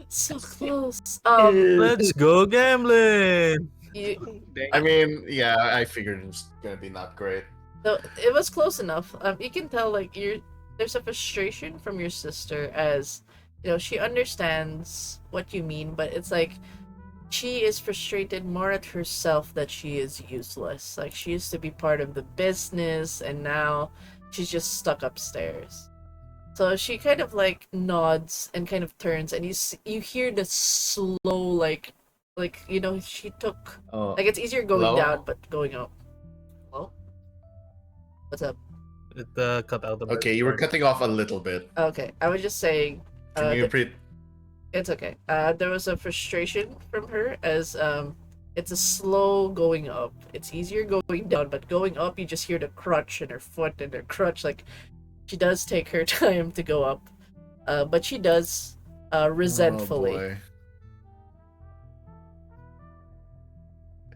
So close. Let's go gambling. You. I mean, yeah, I figured it was gonna be not great. So it was close enough. You can tell like there's a frustration from your sister as you know she understands what you mean, but it's like she is frustrated more at herself that she is useless. Like she used to be part of the business, and now she's just stuck upstairs. So she kind of like nods and kind of turns, and you hear the slow she took Oh, like it's easier going hello? down but going up. Hello, what's up? It cut out the Okay, first you were part. cutting off a little bit. Okay, I was just saying, Can you the, repeat? it's okay. There was a frustration from her as it's a slow going up. It's easier going down, but going up you just hear the crunch in her foot and her crunch. Like she does take her time to go up, but she does Oh resentfully. boy.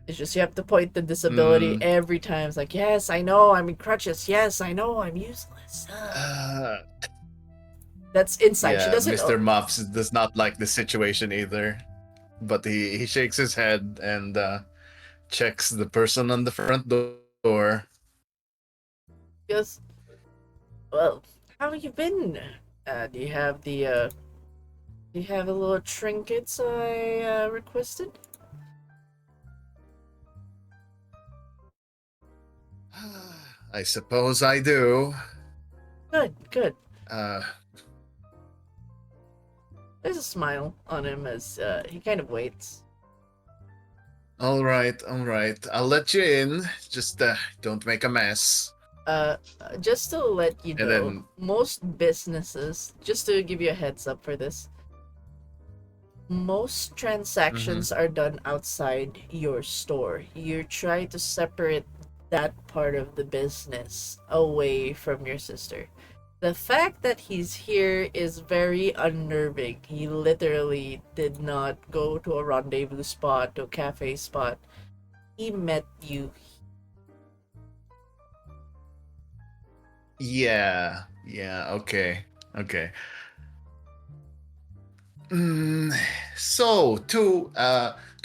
It's just you have to point the disability Mm, every time. It's like, yes, I know I'm in crutches. Yes, I know I'm useless. uh, That's inside. She yeah, doesn't. Mr. Muffs does not like the situation either. But he shakes his head and checks the person on the front door. Because, well, how you been? Do you have do you have a little trinkets I requested? I suppose I do. Good, good. Uh, There's a smile on him as he kind of waits. all right, all right. I'll let you in. Just don't make a mess. Just to let you And know, then, most businesses, just to give you a heads up for this, most mhm. transactions are done outside your store. You try to separate that part of the business away from your sister. The fact that he's here is very unnerving. He literally did not go to a rendezvous spot, to a cafe spot. He met you. Yeah, yeah, okay, okay. So, to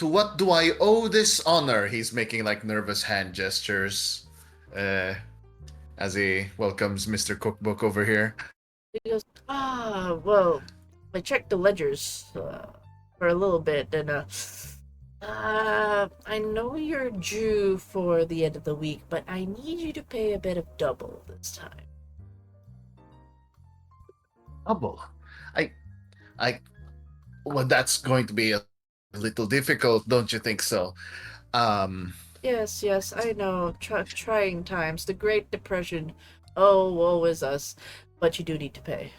what do I owe this honor? He's making like nervous hand gestures, uh, as he welcomes Mr. Cookbook over here. He goes, well, I checked the ledgers for a little bit, and I know you're due for the end of the week, but I need you to pay a bit of double this time. Double. I, I. Well, that's going to be a little difficult, don't you think so? Um, Yes, yes, I know. Trying times, the Great Depression. Oh, woe is us. But you do need to pay.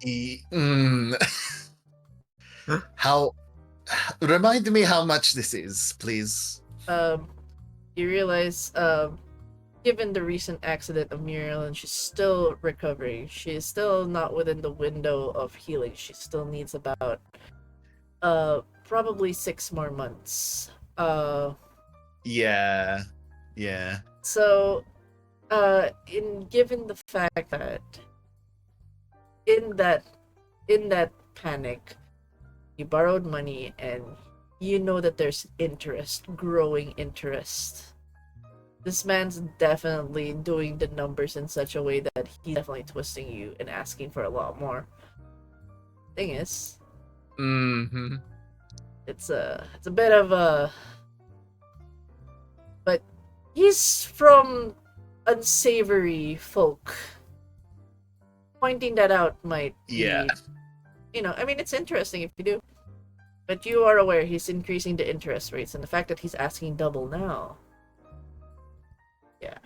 e- mm, how? Remind me how much this is, please. Um, you realize, given the recent accident of Muriel, and she's still recovering. She is still not within the window of healing. She still needs about probably 6 more months. Yeah, yeah. So in given the fact that in that in that panic, you borrowed money and you know that there's interest, growing interest. This man's definitely doing the numbers in such a way that he's definitely twisting you and asking for a lot more. Thing is, Mm-hmm. it's a bit of a, but he's from unsavory folk. Pointing that out might Yeah. be, I mean, it's interesting if you do. But you are aware he's increasing the interest rates, and the fact that he's asking double now. Yeah.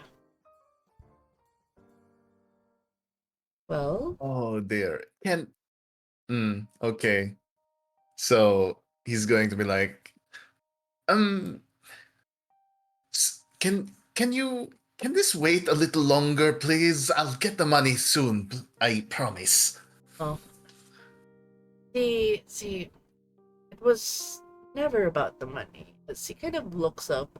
Well, Oh dear. Okay. So he's going to be like, um, can this wait a little longer, please? I'll get the money soon. I promise. well, see, it was never about the money. As he kind of looks up,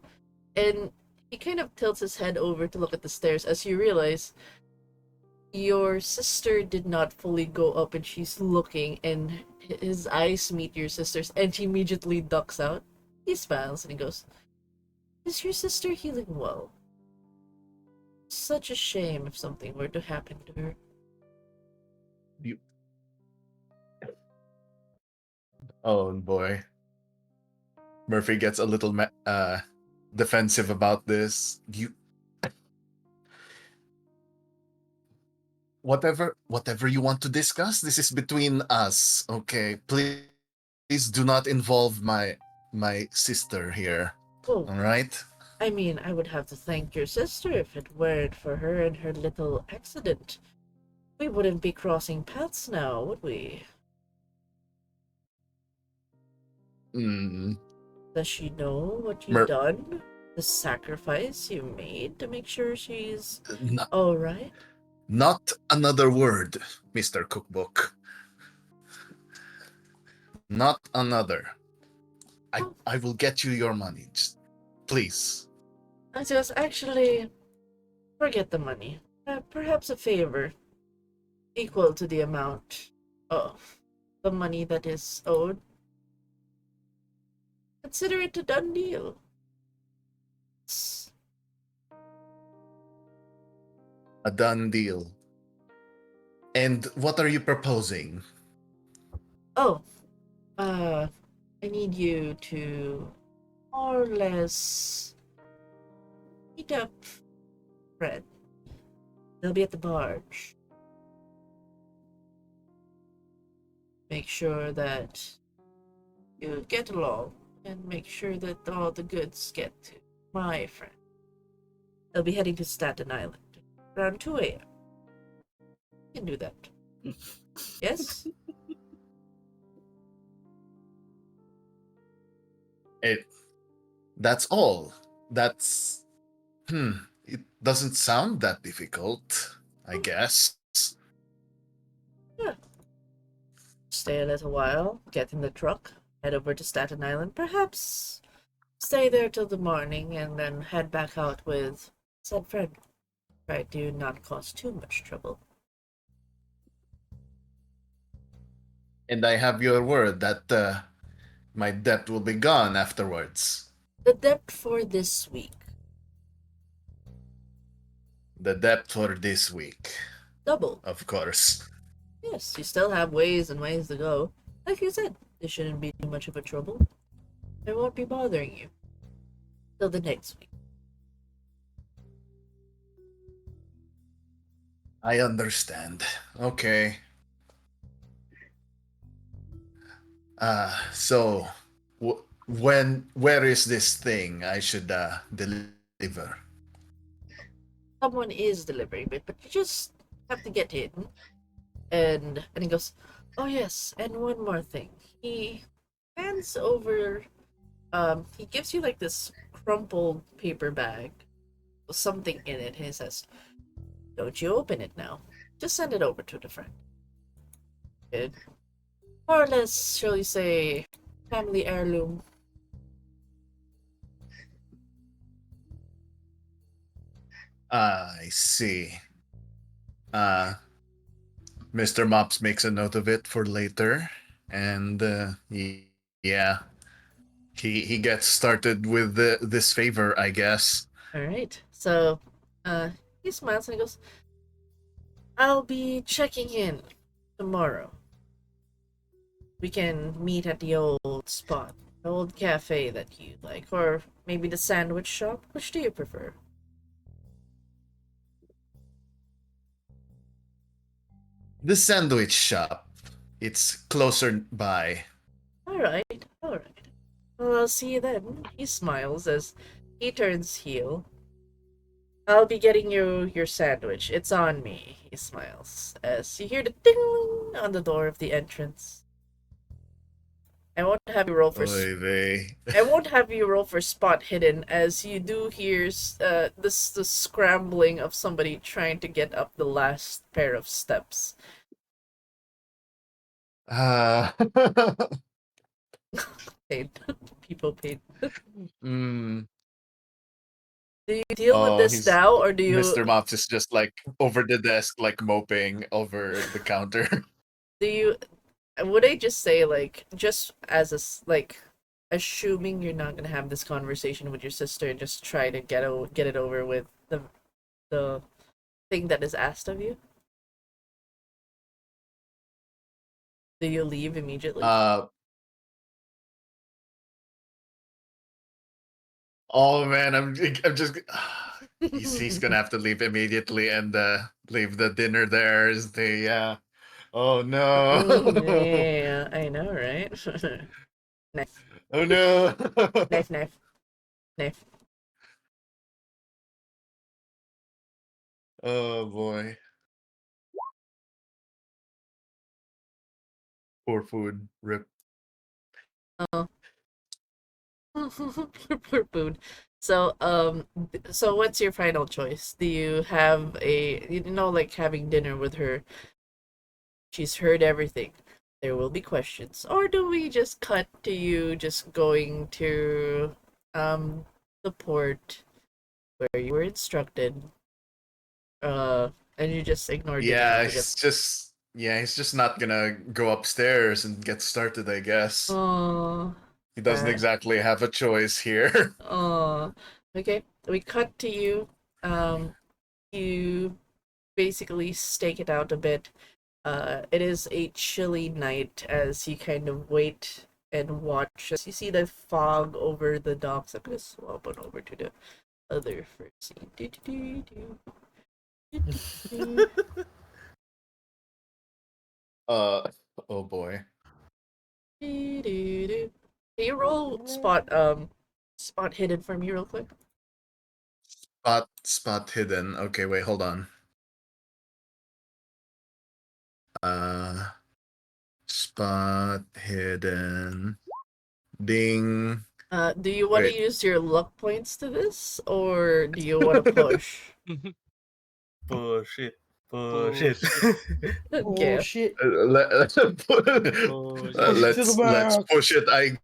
and he kind of tilts his head over to look at the stairs as you realize your sister did not fully go up and she's looking and his eyes meet your sister's and she immediately ducks out. He smiles and he goes, "Is your sister healing well? Such a shame if something were to happen to her." You. Oh boy. Murphy gets a little defensive about this. whatever you want to discuss, this is between us, okay? Please do not involve my sister here. Oh, All right? I mean, I would have to thank your sister if it weren't for her and her little accident. We wouldn't be crossing paths now, would we? Mm, Does she know what you've mer- done? The sacrifice you made to make sure she's n- alright? not another word, Mr. Cookbook. Not another. Oh, I will get you your money. Just, please. I just actually forget the money. Perhaps a favor equal to the amount of the money that is owed. Consider it a done deal. It's- A done deal. And what are you proposing? Oh, I need you to more or less meet up, Fred. They'll be at the barge. Make sure that you get along and make sure that all the goods get to my friend. They'll be heading to Staten Island around 2 a.m. You can do that. Yes? It that's all. That's it doesn't sound that difficult, I guess. Yeah. Stay a little while, get in the truck, head over to Staten Island, perhaps stay there till the morning, and then head back out with said friend. Try to not cause too much trouble. And I have your word that my debt will be gone afterwards. The debt for this week. The debt for this week, Double. of course. Yes, you still have ways and ways to go. Like you said, this shouldn't be too much of a trouble. It won't be bothering you. Till the next week. I understand. Okay. So where is this thing I should deliver? Someone is delivering it, but you just have to get in. And he goes, oh yes, and one more thing. He hands over he gives you like this crumpled paper bag with something in it, and he says, don't you open it now. Just send it over to the friend. It, more or less, shall we say, family heirloom. I see. Uh, Mr. Mops makes a note of it for later, and yeah, he gets started with this favor, I guess. Alright. So he smiles and he goes, I'll be checking in tomorrow. We can meet at the old spot, the old cafe that you like, or maybe the sandwich shop. Which do you prefer? The sandwich shop. It's closer by. Alright, alright. Well, I'll see you then. He smiles as he turns heel. I'll be getting you your sandwich. It's on me, he smiles, as you hear the ding on the door of the entrance. I won't have you roll for Oy vey. I won't have you roll for spot hidden, as you do hear this the scrambling of somebody trying to get up the last pair of steps. Uh, Paid. People paid. mm, Do you deal with oh, this he's now, or do you Mr. Mops is just like over the desk, like moping over the counter. do you would I just say, like, just as like assuming you're not gonna have this conversation with your sister and just try to get it over with the thing that is asked of you? Do you leave immediately? uh, oh man, I'm just He's gonna have to leave immediately and leave the dinner there. Is the Oh no! Yeah, I know, right? Knife, Oh no! knife, knife, knife. Oh boy! Poor food. Rip. Oh, poor food. So, so what's your final choice? Do you have like having dinner with her? She's heard everything. There will be questions. Or do we just cut to you just going to um the port where you were instructed, and you just ignore dinner Yeah, altogether? he's just not gonna go upstairs and get started. I guess Oh, he doesn't that. exactly have a choice here. Oh, okay. We cut to you. Um, you basically stake it out a bit. It is a chilly night as you kind of wait and watch as you see the fog over the docks. I'm gonna swap on over to the other first scene. Uh oh boy. Can you roll spot hidden for me real quick? Spot hidden. Okay, wait, hold on. Uh Spot hidden. Ding. Do you want to Wait. use your luck points to this, or do you want to push? Push it. Push Push it. it. Oh Okay. shit! Push Push it it. to the let's max. push it, I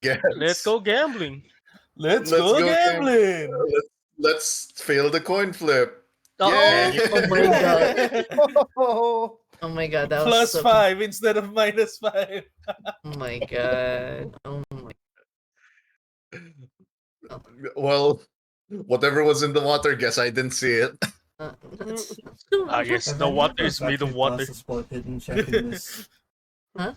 Let's guess. go gambling. Let's Let's go go game. gambling. Let's fail the coin flip. Oh, Yeah. Oh my god. Oh, Oh my god, that was Plus so. 5 instead of -5. Oh my god. Oh my. Oh, Well, whatever was in the water, guess I didn't see it. that's. I guess Have the any of water us is made of actually water. passed a spot hidden check in this? Huh?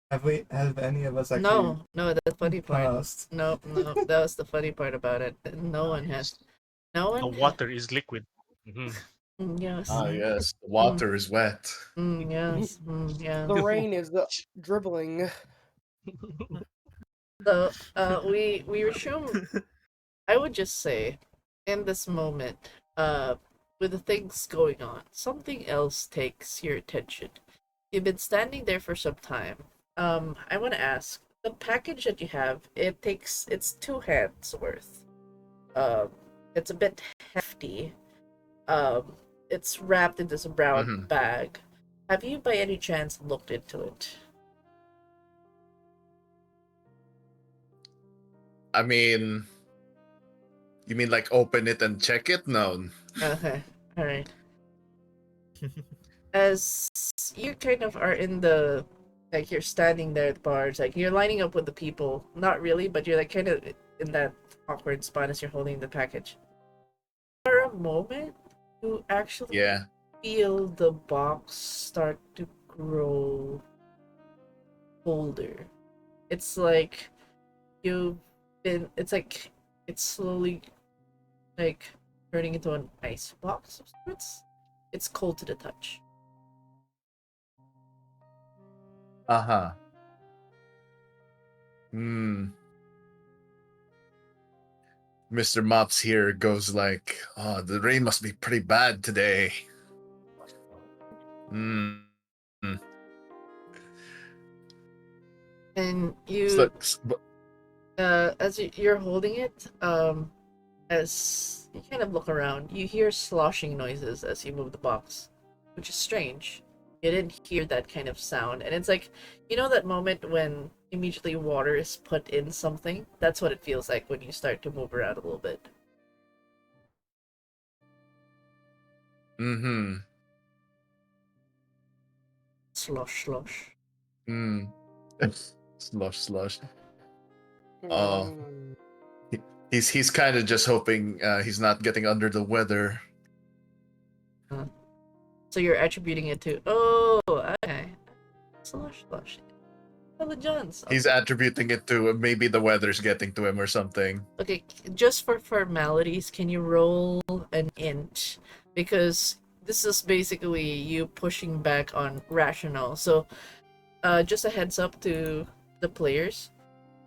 Have any of us actually No, no, the funny part. passed? No, no, that was the funny part about it. No one has. Nice. No The one has. water is liquid. Mhm. Yes. Ah, Mhm. yes. The Mm, water is wet. yes. Yeah. the rain is dribbling. So, we resume. I would just say, in this moment, with the things going on, something else takes your attention. You've been standing there for some time. I want to ask, the package that you have, it's two hands worth. Um, it's a bit hefty. Um, it's wrapped in this brown Hmm. bag. Have you by any chance looked into it? I mean, you mean like open it and check it? No. Okay, alright. As you kind of are in the, like, you're standing there at the bars, like you're lining up with the people, not really, but you're like kind of in that awkward spot as you're holding the package. For a moment, you actually Yeah. feel the box start to grow colder. It's like you've it's like it's slowly like turning into an ice box of sorts. It's cold to the touch. Uh-huh. Hmm. Mr. Mops here goes like, oh, the rain must be pretty bad today. Hmm. And you, Looks, as you're holding it, as you kind of look around, you hear sloshing noises as you move the box, which is strange. You didn't hear that kind of sound, and it's like, you know that moment when immediately water is put in something? That's what it feels like when you start to move around a little bit. mm-hmm. Slosh, slosh. Hmm. Slush. Oh, Mm. he's kind of just hoping he's not getting under the weather. So you're attributing it to, oh, okay. Slush, slush. Intelligence. He's attributing it to maybe the weather's getting to him or something. Okay, just for formalities, can you roll an int? Because this is basically you pushing back on rational. So, just a heads up to the players.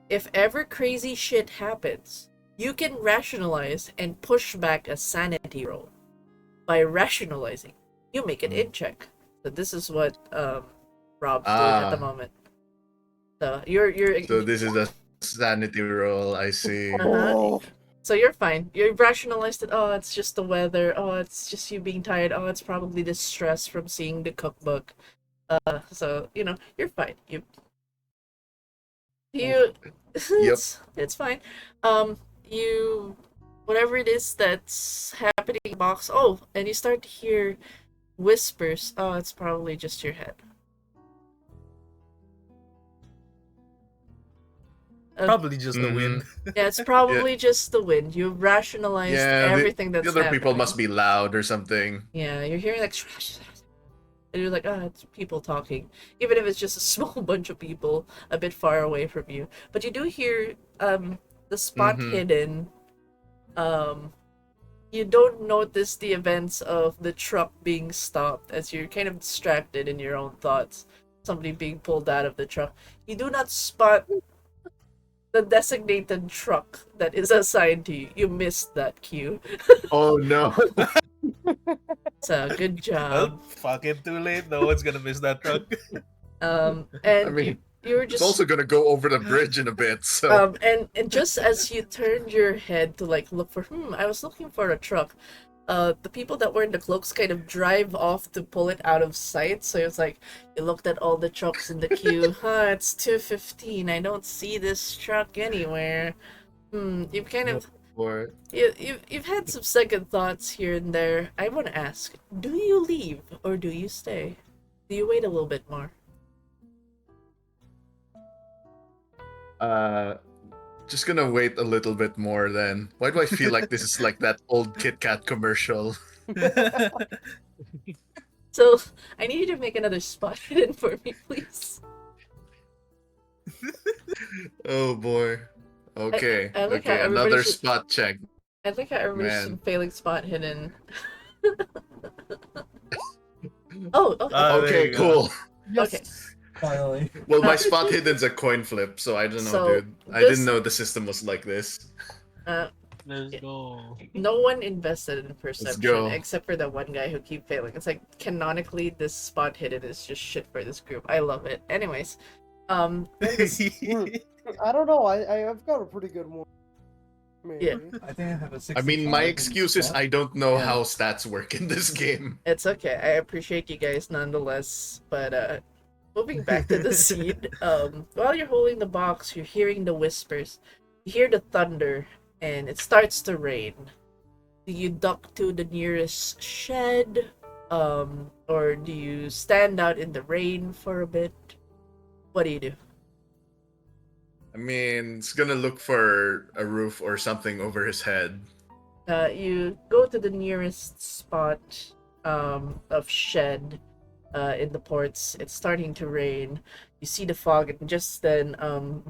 If ever crazy shit happens, you can rationalize and push back a sanity roll. By rationalizing, you make an int check. So this is what Rob's doing at the moment. So you're So this is a sanity roll, I see. Uh-huh. So you're fine. You rationalized it. Oh, it's just the weather. Oh, it's just you being tired. Oh, it's probably the stress from seeing the cookbook. So you're fine. You it's fine. You whatever it is that's happening in the box. Oh, and you start to hear whispers. Oh, it's probably just your head. Probably just the wind. Yeah, it's probably just the wind. You rationalized everything that's the other people happening. must be loud or something. Yeah, you're hearing like and you're like, it's people talking. Even if it's just a small bunch of people a bit far away from you. But you do hear the spot hidden. You don't notice the events of the truck being stopped as you're kind of distracted in your own thoughts. Somebody being pulled out of the truck. You do not spot the designated truck that is assigned to you. You missed that cue. Oh no. So good Well, job. fucking too late. No one's gonna miss that truck. And I mean, you were just it's also gonna go over the bridge in a bit, so and just as you turned your head to like look for I was looking for a truck. The people that were in the cloaks kind of drive off to pull it out of sight. So it's like you looked at all the trucks in the queue. It's 2:15. I don't see this truck anywhere. You've kind of you've had some second thoughts here and there. I want to ask: do you leave or do you stay? Do you wait a little bit more? just gonna wait a little bit more then. Why do I feel like this is like that old Kit Kat commercial? So I need you to make another spot hidden for me, please. Oh boy. Okay. I like how okay, everybody another should- spot check. I think how everybody's Man. failing spot hidden. Oh, okay. There Okay, you go. cool. Okay. Finally. Well, my spot hidden's a coin flip, so I don't know, So, dude. I this- didn't know the system was like this. Let's go. No one invested in perception go. except for that one guy who keep failing. It's like canonically this spot hidden is just shit for this group. I love it. Anyways, I don't know. I've got a pretty good one. Maybe. Yeah. I think I have a 65. I mean, my in excuse is spot. I don't know Yeah. how stats work in this game. it's okay. I appreciate you guys nonetheless. But moving back to the scene, while you're holding the box, you're hearing the whispers. You hear the thunder, and it starts to rain. Do you duck to the nearest shed, or do you stand out in the rain for a bit? What do you do? I mean, it's gonna look for a roof or something over his head. You go to the nearest spot of shed in the ports. It's starting to rain. You see the fog, and just then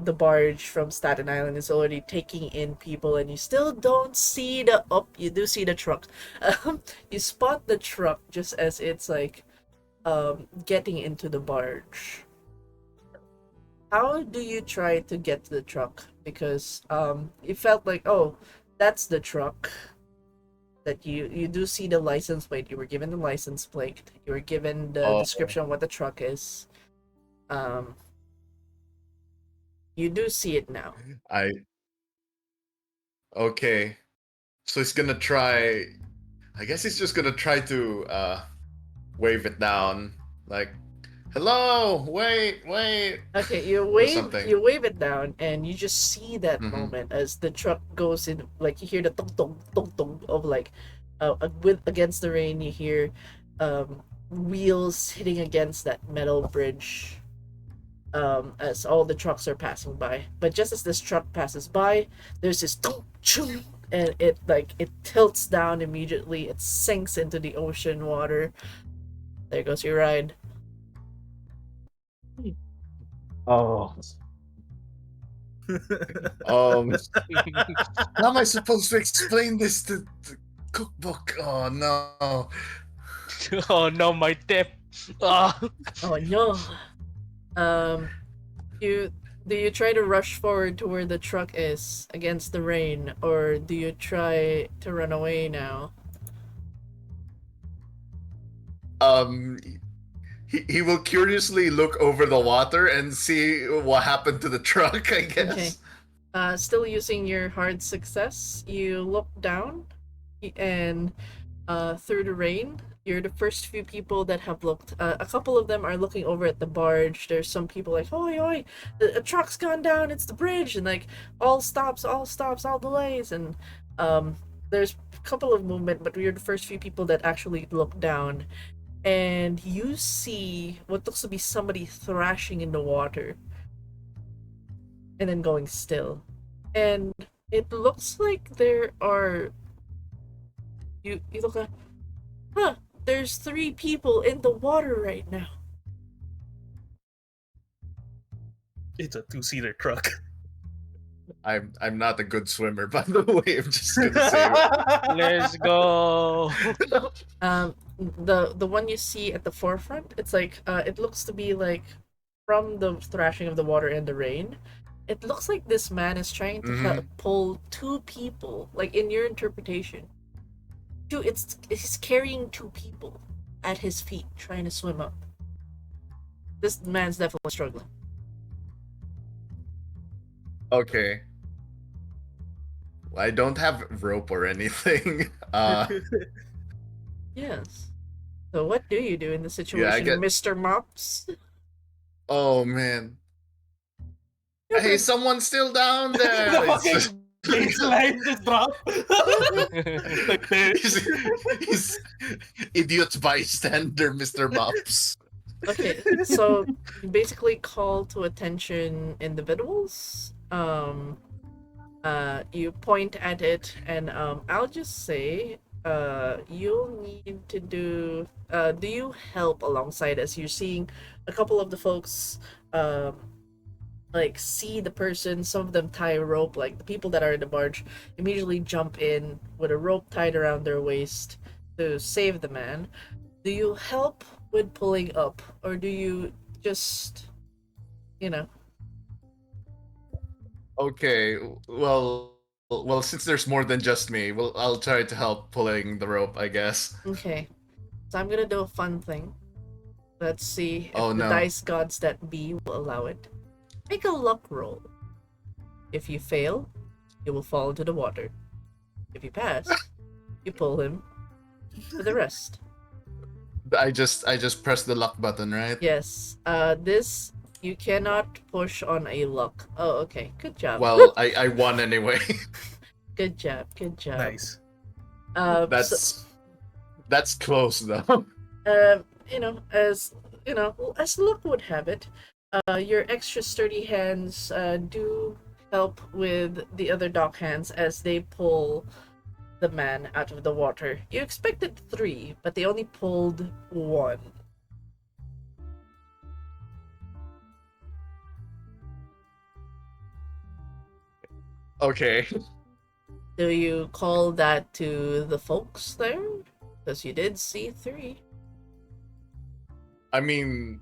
the barge from Staten Island is already taking in people, and you still don't see the you do see the truck. You spot the truck just as it's like getting into the barge. How do you try to get to the truck? Because it felt like, oh, that's the truck. That you do see the license plate. You were given the license plate. You were given the description of what the truck is. You do see it now. Okay. So he's gonna try. I guess he's just gonna try to wave it down. Like, hello, wait. Okay, you something. wave it down, and you just see that moment as the truck goes in. Like you hear the tung tung tung tung of like, with against the rain. You hear, wheels hitting against that metal bridge. As all the trucks are passing by, but just as this truck passes by, there's this tung chung, and it tilts down immediately. It sinks into the ocean water. There goes your ride. Oh. Um, how am I supposed to explain this to the cookbook? Oh no. Oh no, my tip. Ah. Oh no. Um, you do you try to rush forward to where the truck is against the rain, or do you try to run away now? Um, he will curiously look over the water and see what happened to the truck, I guess. Okay. Still using your hard success, you look down, and through the rain, you're the first few people that have looked. A couple of them are looking over at the barge. There's some people like, oi, oi, the truck's gone down, it's the bridge, and like, all stops, all delays, and there's a couple of movement, but we're the first few people that actually look down, and you see what looks to be somebody thrashing in the water, and then going still. And it looks like there are you look at, huh, there's 3 people in the water right now. It's a two-seater truck. I'm not a good swimmer, by the way. I'm just gonna say it. Let's go. The one you see at the forefront, it's like it looks to be like from the thrashing of the water and the rain. It looks like this man is trying to help pull 2 people, like in your interpretation. He's carrying 2 people at his feet, trying to swim up. This man's definitely struggling. Okay. I don't have rope or anything. Yes. So what do you do in the situation, get- Mr. Mops? Oh man. Hey, someone's still down there. The It's just- fucking baseline just dropped. Like this. he's idiot bystander, Mr. Mops. Okay, so you basically call to attention individuals. You point at it, and I'll just say, you'll need to do. Do you help alongside as you're seeing a couple of the folks, like see the person? Some of them tie a rope. Like the people that are in the barge immediately jump in with a rope tied around their waist to save the man. Do you help with pulling up, or do you just, you know? Okay, well, since there's more than just me, well, I'll try to help pulling the rope, I guess. Okay, so I'm gonna do a fun thing. Let's see if Oh, the no. dice gods that be will allow it. Make a luck roll. If you fail, you will fall into the water. If you pass, you pull him to the rest. I just press the luck button, right? Yes. This you cannot push on a luck. Oh, okay. Good job. Well, I won anyway. Good job. Good job. Nice. That's close though. As luck would have it, your extra sturdy hands do help with the other dock hands as they pull the man out of the water. You expected 3, but they only pulled 1. Okay. Do you call that to the folks there? Because you did see 3. I mean,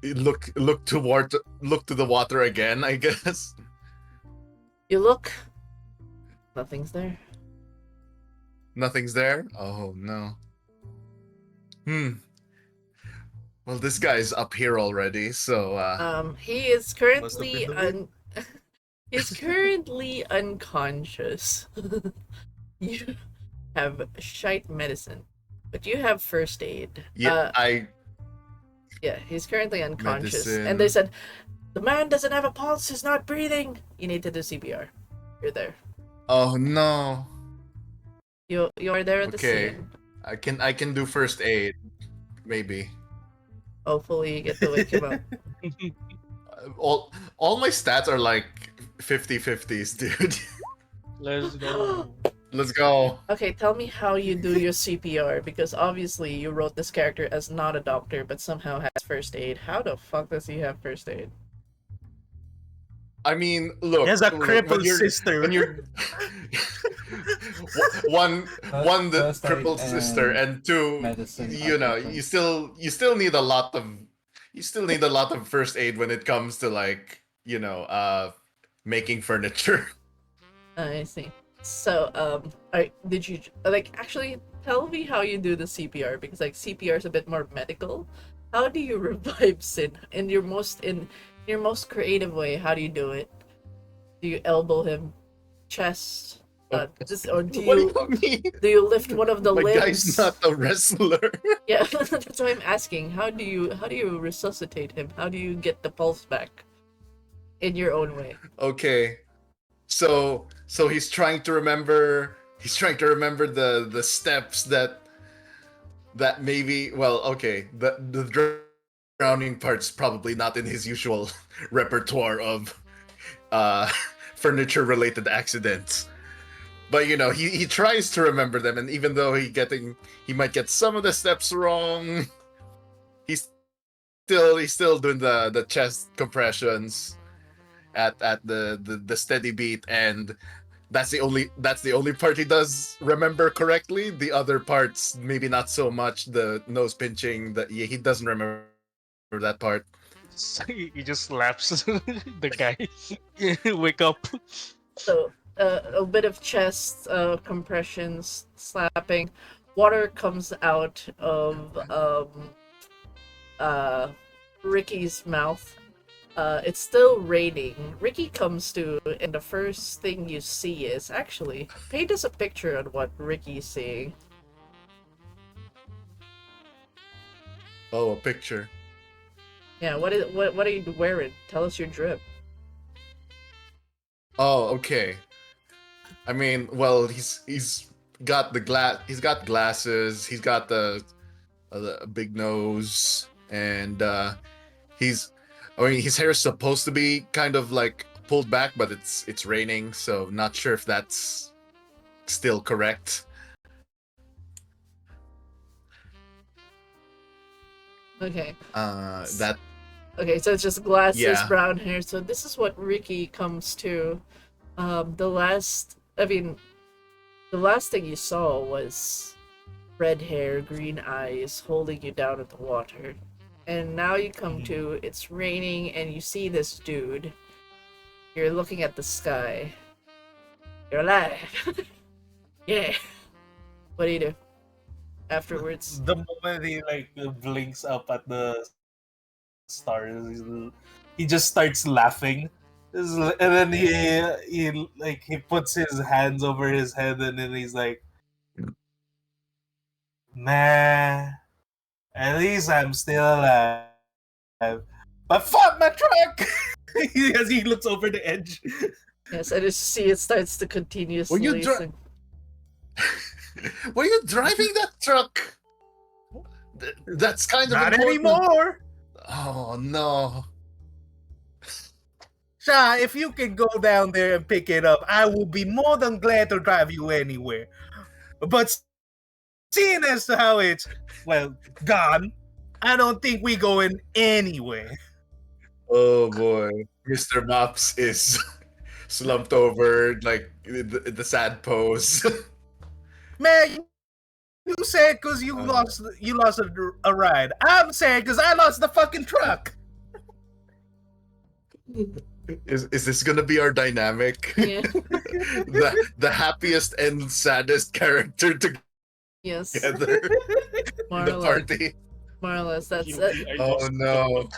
look to the water again, I guess. You look. Nothing's there. Nothing's there? Oh no. Well, this guy's up here already, so He is Must have currently been the he's currently unconscious. You have shite medicine, but you have first aid. yeah, Yeah, he's currently unconscious, Medicine. and they said the man doesn't have a pulse. He's not breathing. You need to do CPR. You're there. oh no. You are there at the Okay. scene. I can do first aid, maybe. Hopefully, you get to wake him up. All my stats are like 50-50s, dude. Let's go. Let's go. Okay, tell me how you do your CPR, because obviously you wrote this character as not a doctor, but somehow has first aid. How the fuck does he have first aid? I mean, He look, has a when crippled you're sister. when you're one the First aid crippled sister, and and two, medicine are you know, different. you still need a lot of first aid when it comes to like, making furniture. I see. So, did you like actually tell me how you do the CPR, because like CPR is a bit more medical. How do you revive Sin in your most creative way? How do you do it? Do you elbow him, chest, or What do you mean? do you lift one of the My guy's limbs? not a wrestler. Yeah, that's why I'm asking. How do you resuscitate him? How do you get the pulse back in your own way? Okay. So he's trying to remember the steps that maybe, well, okay, the drowning part's probably not in his usual repertoire of uh furniture related accidents. But he tries to remember them, and even though he might get some of the steps wrong, he's he's still doing the chest compressions at the steady beat, and that's the only part he does remember correctly. The other parts maybe not so much. The nose pinching, he doesn't remember that part. He just slaps the guy. Wake up. So, a bit of chest compressions, slapping. Water comes out of uh, Ricky's mouth. It's still raining. Ricky comes to, and the first thing you see is actually paint us a picture on what Ricky's seeing. Oh, a picture. Yeah, what are you wearing? Tell us your drip. Oh, okay. I mean, well, he's got he's got glasses, he's got the big nose, and he's I mean, his hair is supposed to be kind of like pulled back, but it's raining, so not sure if that's still correct. Okay. That Okay, so it's just glasses, Yeah. brown hair. So this is what Ricky comes to. The last thing you saw was red hair, green eyes, holding you down in the water. And now you come to, it's raining, and you see this dude. You're looking at the sky. You're alive. Yeah. What do you do afterwards? The moment he like blinks up at the stars, he just starts laughing. And then he puts his hands over his head, and then he's like, "Man, at least I'm still alive. But fuck my truck!" As he looks over the edge. Yes, I just see it starts to continuously. Were you were you driving that truck? That's kind of Not important. anymore. Oh no. Sha, if you can go down there and pick it up, I will be more than glad to drive you anywhere. But seeing as to how it's, well, gone, I don't think we going anywhere. Oh boy, Mr. Mops is slumped over, like the sad pose. Man, you said because you lost a ride. I'm saying because I lost the fucking truck. Is this gonna be our dynamic? Yeah. the happiest and saddest character Yes. together. More or The less. party. More or less. That's You- it. are Oh just- no.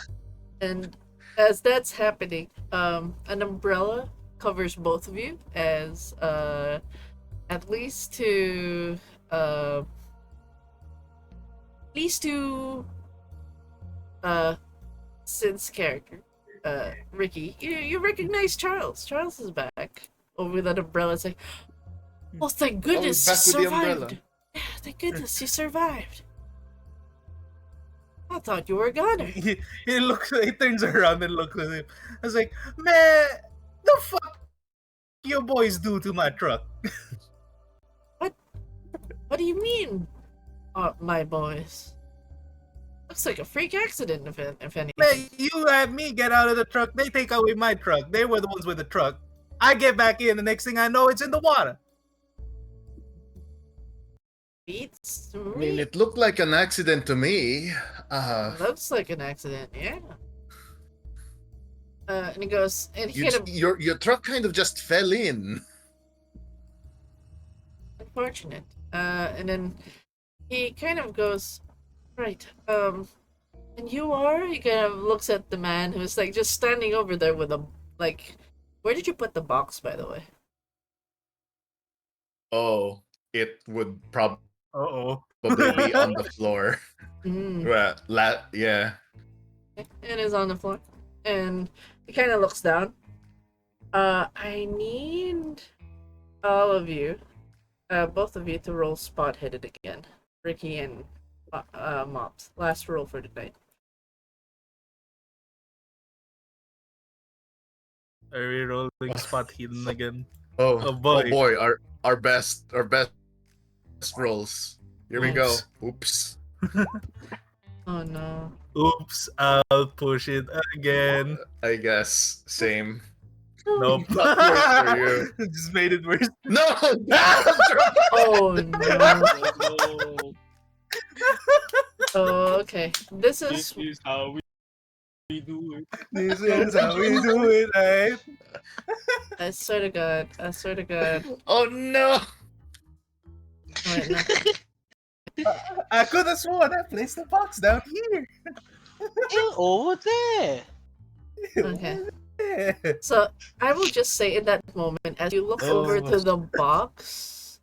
And as that's happening, an umbrella covers both of you as at least to Sin's character, Ricky. You recognize Charles. Charles is back over that umbrella. It's like, oh, thank goodness back you with the umbrella. survived. Yeah, thank goodness you survived. I thought you were a goner. He turns around and looks at him. I was like, man, the fuck your boys do to my truck? What do you mean, my boys? Looks like a freak accident, if anything. Man, you had me get out of the truck. They take away my truck. They were the ones with the truck. I get back in. The next thing I know, it's in the water. Beats I mean, me. it looked like an accident to me. Looks like an accident, yeah. And he goes, and he kind of Your truck kind of just fell in. unfortunate. And then he kind of goes, right, and you are? He kind of looks at the man who's like just standing over there with a, like, where did you put the box, by the way? Oh, it would probably Uh-oh. be on the floor. Mm. Yeah. And is on the floor. And he kind of looks down. I need all of you, both of you, to roll spot-headed again. Ricky and Mops. Last roll for tonight. Are we rolling spot hidden again? Oh, Oh, boy. our best rolls. Here we go. Oops. Oops. Oh no. Oops, I'll push it again. I guess same. Nope. Not worse for you. It just made it worse. No. Oh no. Oh, Oh, okay. This this is is how we do it. This is how we do it, right? I swear to God. I swear to God. Oh no. Wait, no. I could have sworn I placed the box down here. Over there. Okay. Yeah. So I will just say in that moment, as you look over to the box,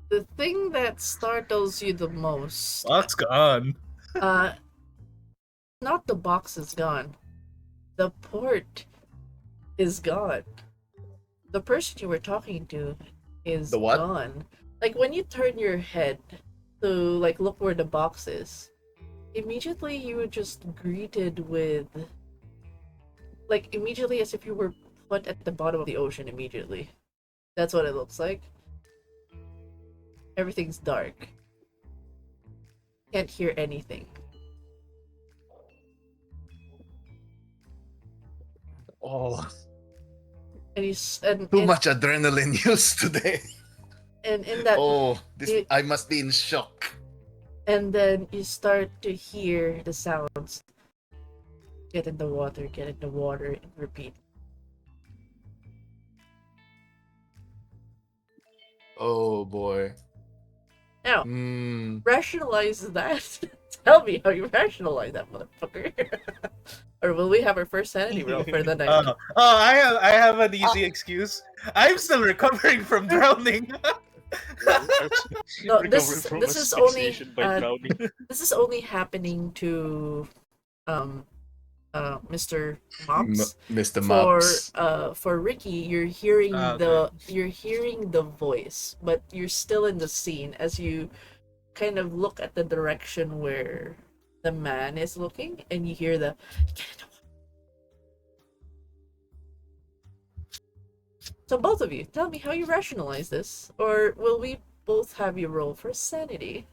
the thing that startles you the most, Box gone. not the box is gone. The port is gone. The person you were talking to is The what? gone. Like when you turn your head to like look where the box is, immediately you were just greeted with, like, immediately as if you were put at the bottom of the ocean immediately. That's what it looks like. Everything's dark. Can't hear anything. Oh, And and too much adrenaline used today. and in that Oh, it- I must be in shock. and then you start to hear the sounds. Get in the water, and repeat. Oh boy. Now, Hmm. rationalize that. Tell me how you rationalize that, motherfucker. Or will we have our first sanity roll for the night? I have an easy excuse. I'm still recovering from drowning. No, Recover this from this is only asphyxiation by drowning. this is only happening to Mr. Mops. Mr. For Mops. for Ricky, you're hearing Okay. you're hearing the voice, but you're still in the scene as you kind of look at the direction where the man is looking, and you hear the. So both of you, tell me how you rationalize this, or will we both have you roll for sanity?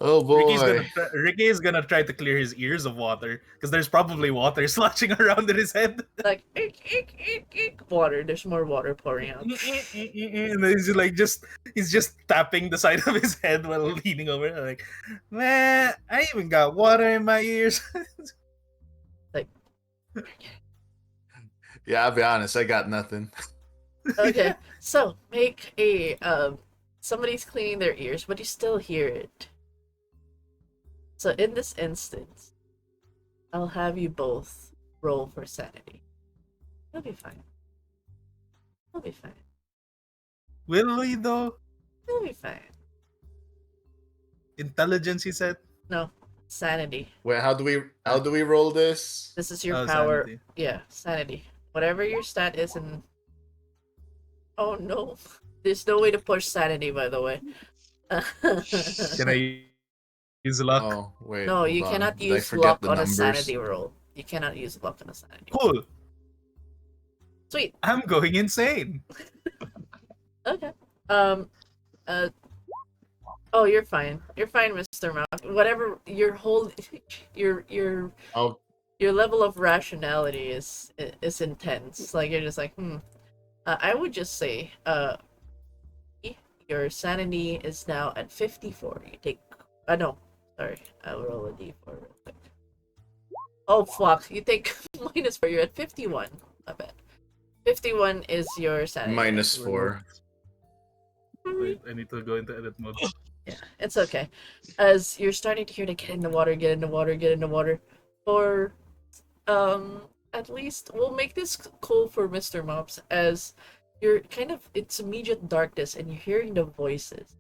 Oh boy. Ricky is gonna try to clear his ears of water because there's probably water sloshing around in his head. Like water. There's more water pouring out. And then he's just tapping the side of his head while leaning over. Like, man, I even got water in my ears. Yeah, I'll be honest. I got nothing. Okay, so make a somebody's cleaning their ears, but you still hear it. So in this instance, I'll have you both roll for sanity. You'll be fine. You'll be fine. Will we though? You'll be fine. Intelligence, he said. No, sanity. Wait, how do we roll this? This is your Oh, power. sanity. Yeah, sanity. Whatever your stat is in. Oh no, there's no way to push sanity, by the way. Can I use luck? Oh wait. No, hold you on. cannot Did I use forget luck the on a numbers? sanity roll. You cannot use luck on a sanity. Cool. Sweet. I'm going insane. Okay. Um. Oh, you're fine. You're fine, Mr. Mouse. Whatever your whole, your Oh, your level of rationality is intense. Like you're just like, I would just say, your sanity is now at 54. You take, no, sorry, I'll roll a d4 real quick. Oh fuck! You take -4. You're at 51. I bet. 51 is your sanity. -4. Wait, I need to go into edit mode. Yeah, it's okay. As you're starting to hear to get in the water, get in the water, get in the water. For at least we'll make this cool for Mr. Mops, as you're kind of, it's immediate darkness and you're hearing the voices.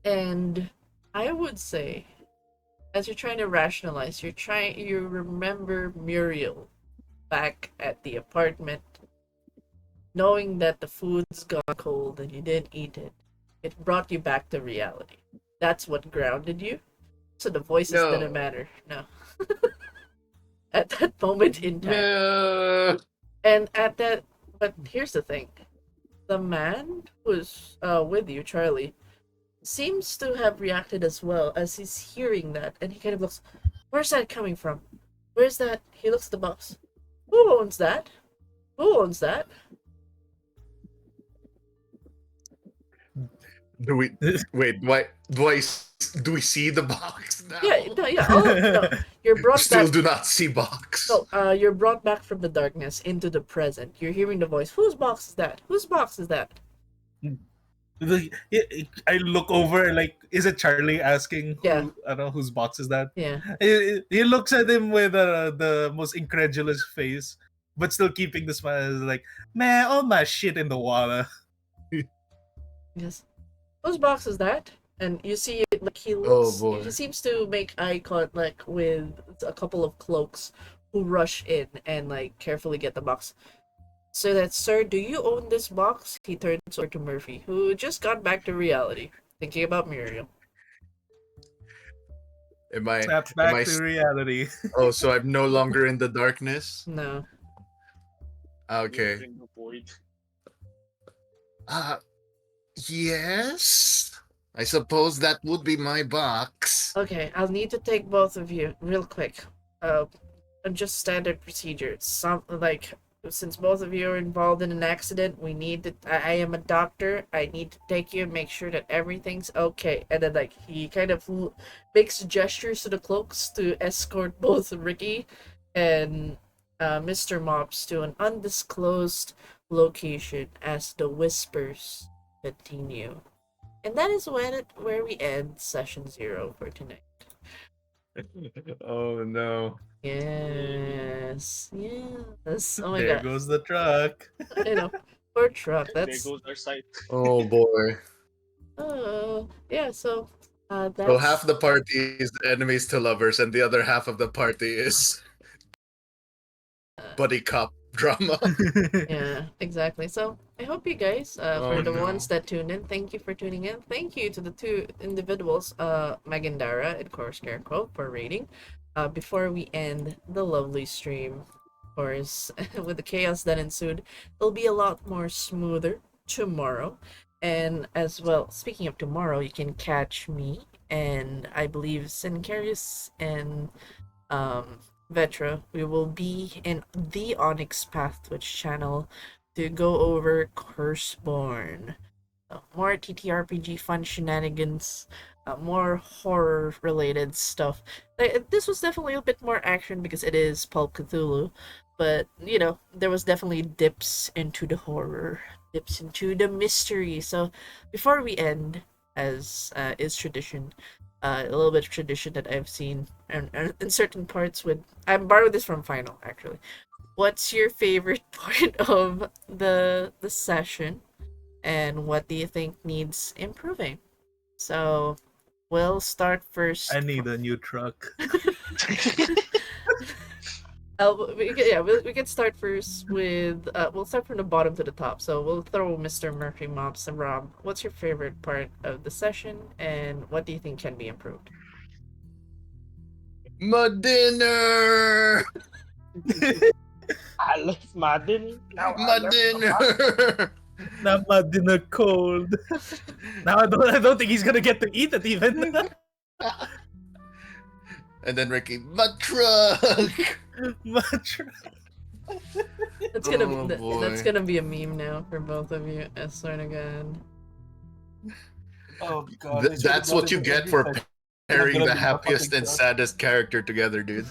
And I would say, as you're trying to rationalize, you remember Muriel back at the apartment, knowing that the food's gone cold and you didn't eat it. It brought you back to reality. That's what grounded you. So the voices No. didn't matter. No. At that moment in time. No. And at that, but here's the thing. The man who's with you, Charlie, seems to have reacted as well as he's hearing that, and he kind of looks, where's that coming from? Where's that? He looks at the box. Who owns that? Who owns that? Do we wait? Why do we see the box now? Yeah, no, yeah. No, you're brought Still back. do not see box. No, you're brought back from the darkness into the present. You're hearing the voice. Whose box is that? Whose box is that? I look over, like, is it Charlie asking who, Yeah. I don't know, whose box is that? Yeah. He looks at him with the most incredulous face, but still keeping the smile. Like, man, all my shit in the water. Yes. Whose box is that? And you see, like, he Oh, looks. boy. He seems to make eye contact with a couple of cloaks who rush in and like carefully get the box. So that, sir, do you own this box? He turns over to Murphy, who just got back to reality, thinking about Muriel. Am I? Snaps am back I to reality. Oh, so I'm no longer in the darkness. No. Okay. In the void. Yes. I suppose that would be my box. Okay, I'll need to take both of you real quick. Just standard procedure. Some like, since both of you are involved in an accident, we need to. I am a doctor. I need to take you and make sure that everything's okay. And then like he kind of makes gestures to the cloaks to escort both Ricky and Mr. Mops to an undisclosed location as the whispers continue. And that is where we end session 0 for tonight. Oh no. Yes. Yes. Oh my There god. goes the truck. Poor truck. There That's goes our site. Oh boy. yeah, so that's So half the party is enemies to lovers, and the other half of the party is buddy cop drama. yeah, exactly. So I hope you guys, for Oh, the no. ones that tuned in, thank you for tuning in. Thank you to the two individuals, Magandara and Core Scarecrow, for rating. Before we end the lovely stream, of course, with the chaos that ensued, it'll be a lot more smoother tomorrow. And as well, speaking of tomorrow, you can catch me and I believe Sincarius and Vetra. We will be in the Onyx Path Twitch channel to go over Curseborn. More TTRPG fun shenanigans, more horror related stuff. This was definitely a bit more action because it is Pulp Cthulhu, but there was definitely dips into the horror, dips into the mystery. So before we end, as is tradition, a little bit of tradition that I've seen and in certain parts with, I borrowed this from Final actually. What's your favorite part of the session, and what do you think needs improving? So we'll start first. I need a new truck. We can start first with we'll start from the bottom to the top. So we'll throw Mr. Murphy, Mops, and Rob. What's your favorite part of the session, and what do you think can be improved? My dinner. I left Madden. Now I My left dinner. Not mad in the cold. Now I don't think he's gonna get to eat it even. And then Ricky, my truck. Much. That's gonna Oh, that's boy. gonna be a meme now for both of you. I swear to God. Oh god, I swear to That's God, what you in get every for session, I'm pairing gonna the lose a happiest fucking and truck. saddest character together, dude.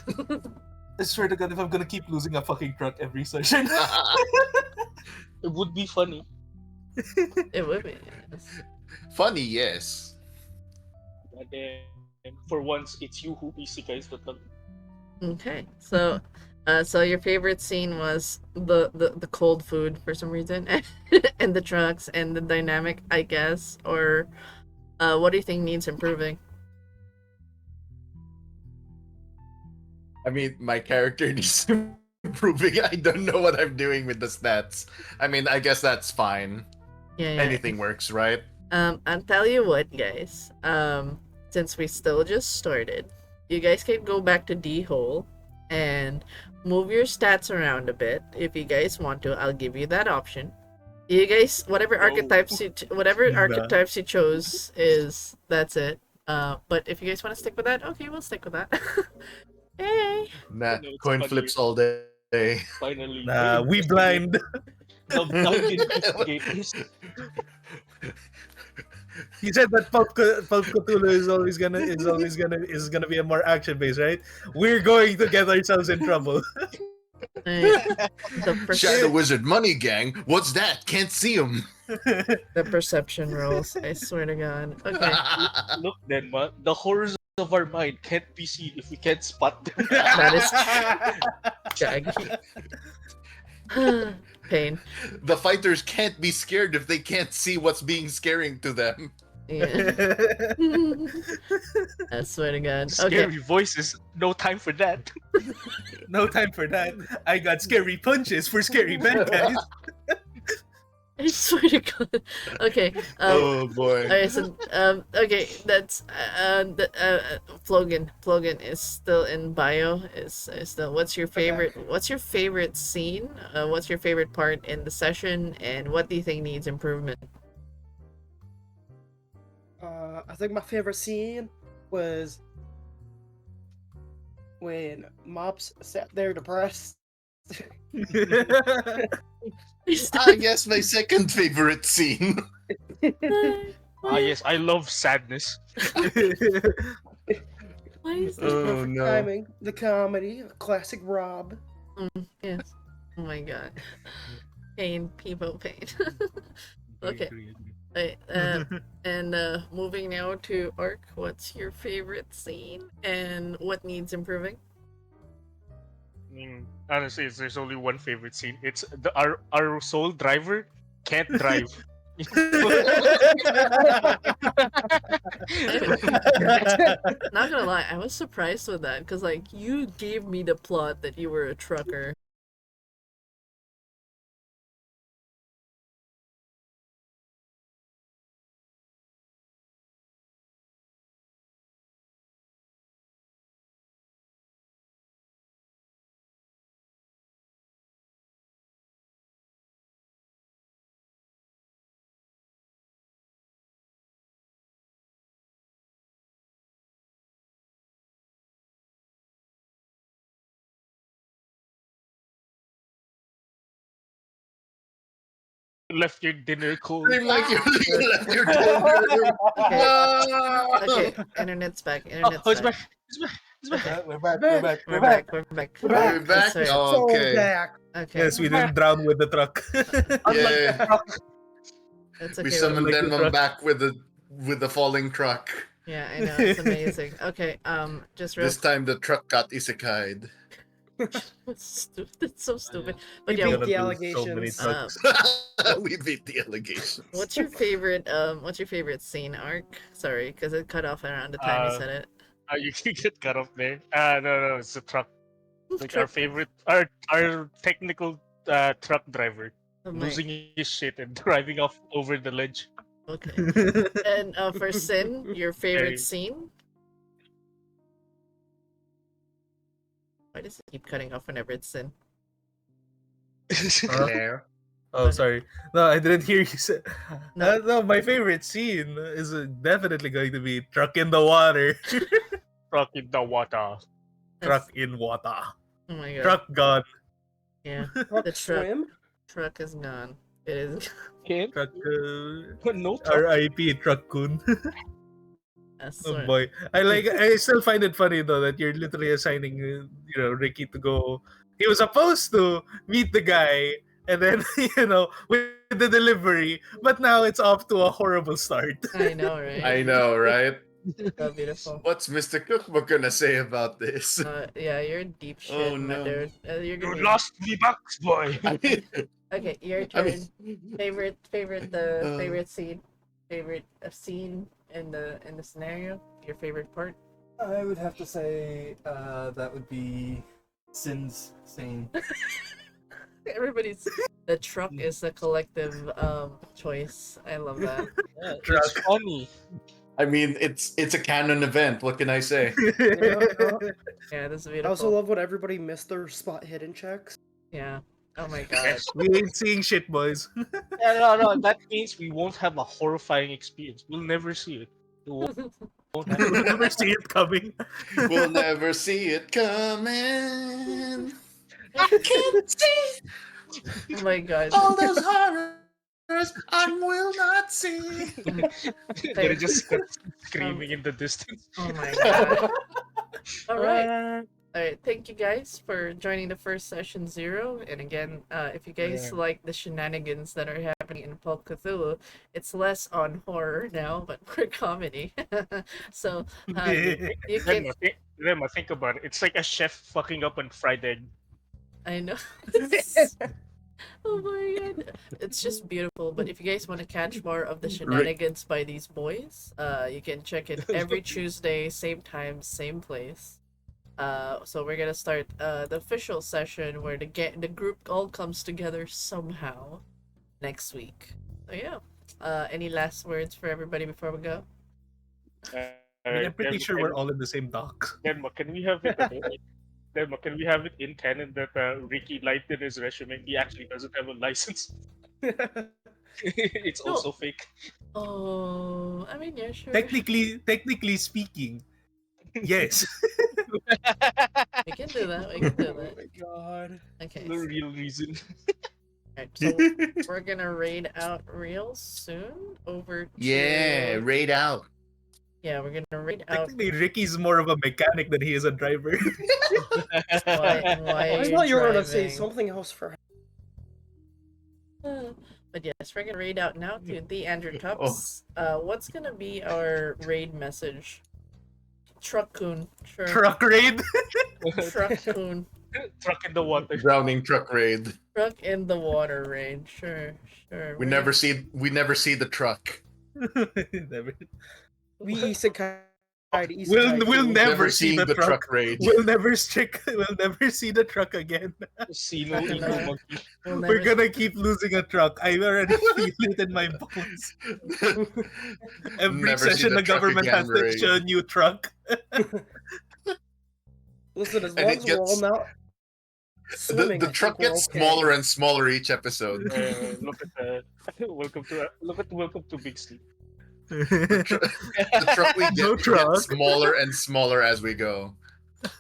I swear to God, if I'm gonna keep losing a fucking truck every session. It would be funny. It would be. Yes. Funny, yes. And then for once, it's you who isekais the truck. Okay, so, so your favorite scene was the cold food for some reason, and the trucks and the dynamic, I guess, or, what do you think needs improving? I mean, my character needs improving. I don't know what I'm doing with the stats. I mean, I guess that's fine. Yeah, Anything works, right? I'll tell you what, guys. Since we still just started, you guys can go back to D-hole and move your stats around a bit if you guys want to. I'll give you that option. You guys, whatever No. archetypes whatever Nah. archetypes you chose is that's it. But if you guys want to stick with that, okay, we'll stick with that. Hey. Nah, No, it's coin funny. flips all day. Finally. Nah, we blind. The blind investigators. You said that Pulp Cthulhu is gonna be a more action based, right? We're going to get ourselves in trouble. The Shadow Wizard Money Gang. What's that? Can't see him. the perception rolls. I swear to God. Okay. Look, Denma, the horrors of our mind can't be seen if we can't spot them. That is Shaggy. Pain. The fighters can't be scared if they can't see what's being scaring to them. Yeah. I swear to God. Scary Okay. voices. No time for that. No time for that. I got scary punches for scary bad guys. I swear to God. Okay. Oh boy. Alright, so okay, that's Flogan is still in bio. Is still. What's your favorite? What's your favorite scene? What's your favorite part in the session? And what do you think needs improvement? I think my favorite scene was when Mops sat there depressed. I guess my second favorite scene. Ah, yes, I love sadness. Why is this? Oh Perfect no. timing, the comedy, classic Rob. Yes. Oh my God. Pain, people, pain. Okay. Right, and moving now to Arc. What's your favorite scene and what needs improving? Honestly, there's only one favorite scene. It's our sole driver can't drive. Not gonna lie, I was surprised with that because like you gave me the plot that you were a trucker. Left your dinner cold. Seem like you left your door. Okay, internet's back. Internet's Oh, it's back. back. It's back. It's back. Okay. We're back. We're back. We're We're back. back. We're back. We're back. We're back? That's right. Oh, okay. back. Okay. Yes, we didn't drown with the truck. Yeah. That's We okay. summoned like the them truck. back with the falling truck. Yeah, I know. It's amazing. Okay, just real This time the truck got isekai'd. stupid. It's so stupid. But We yeah, beat the Gonna do so many allegations. trucks. We beat the allegations. what's your favorite scene arc? Sorry, because it cut off around the time you said it. You can get cut off there. No, it's a truck. Like our favorite, our technical truck driver Oh my- losing his shit and driving off over the ledge. Okay. And for Sin, your favorite scene? Why does it keep cutting off whenever it's Sin? Hello. Oh, sorry. No, I didn't hear you say. No. No, my favorite scene is definitely going to be truck in the water. Truck in the water. Truck That's- in water. Oh my god. Truck gone. Yeah. Truck The truck swim. truck is gone. It is. Can't. Truck. No truck. R.I.P. Truck Kun. I Oh swear. boy, I still find it funny though that you're literally assigning Ricky to go. He was supposed to meet the guy, and then with the delivery, but now it's off to a horrible start. I know, right? I know, right? So beautiful. What's Mr. Cookbook gonna say about this? Yeah, you're in deep shit, Oh, my no. dude. You're You gonna be lost me bucks, boy. I mean, okay. Your I turn. mean, Favorite Uh, favorite scene, favorite scene in the scenario. Your favorite part. I would have to say that would be Sin's scene. Everybody's the truck is a collective choice. I love that. Yeah, Truck. it's funny. I mean, it's a canon event. What can I say? Yeah, that's I beautiful. also love when everybody missed their spot hidden checks. Yeah. Oh my god. Yes. We ain't seeing shit, boys. Yeah, no. That means we won't have a horrifying experience. We'll never see it. We won't have We'll never see it coming. We'll never see it coming. I can't see Oh my god. all those horrors I will not see. They're just screaming in the distance. Oh my god. All right. All right. Thank you guys for joining the first session 0. And again, if you guys Yeah. like the shenanigans that are happening in Pulp Cthulhu, it's less on horror now, but more comedy. So you can. Remember, think about it. It's like a chef fucking up on fried egg. I know. Oh my god. It's just beautiful. But if you guys want to catch more of the shenanigans by these boys, you can check it every Tuesday, same time, same place. So we're gonna start the official session where the group all comes together somehow next week. So yeah. Any last words for everybody before we go? I'm pretty sure we're all in the same dock. Denma, can we have it? Denma, can we have it in canon that Ricky lied in his resume? He actually doesn't have a license. It's No. also fake. Oh, I mean, yeah, sure. Technically speaking, yes. We can do that. We can do Oh that. my god. Okay. The real reason. Alright, so we're gonna raid out reels soon. Over to... Yeah, raid out. Yeah, we're gonna raid out. Technically, Ricky's more of a mechanic than he is a driver. Why I are thought you were gonna say driving? something else for. But yes, we're gonna raid out now to the Andrew Cups. What's gonna be our raid message? Truck Coon. Sure. Truck raid. Truck Coon. Truck in the water. Drowning truck raid. Truck in the water raid. Sure. We never see the truck. Never. We isekai East We'll Side we'll too. never see seeing the truck. raid. We'll never see the truck again. See no Fucking evil hell. monkey. We'll We're never- gonna keep losing a truck. I already feel it in my bones. Every Never see session the the truck government again, has to Ray. show a new truck. Listen, as And long it as we're all gets- now swimming, The I truck think we're gets okay. smaller and smaller each episode. Look at welcome to Big Sleep. The truck we No get truck. gets smaller and smaller as we go.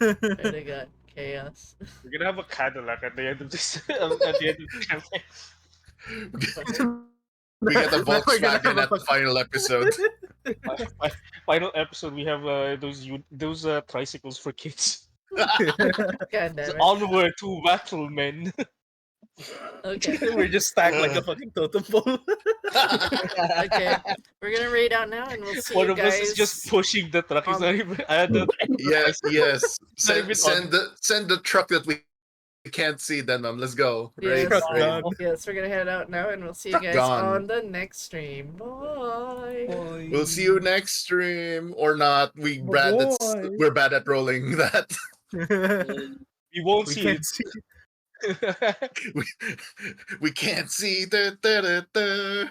There they got chaos. We're gonna have a Cadillac at the end of this. At the end of the campaign. We get a Now we're gonna have Volkswagen a at the final episode. Final episode, we have those tricycles for kids. God damn It's it. onward to battle, men. Okay. We're just stacked like a fucking totem pole. Okay. We're gonna raid out now and we'll see One you of guys. us is just pushing the truck. He's not even. Yes. Not even Send the truck that we can't see. Then, Let's go. Yes. Raid, Truck raid. gone. Yes, we're gonna head out now and we'll see you Truck guys gone. on the next stream. Bye. We'll see you next stream or not. We're bad at rolling that. We won't We see can't it. see. we can't see. Da, da, da, da.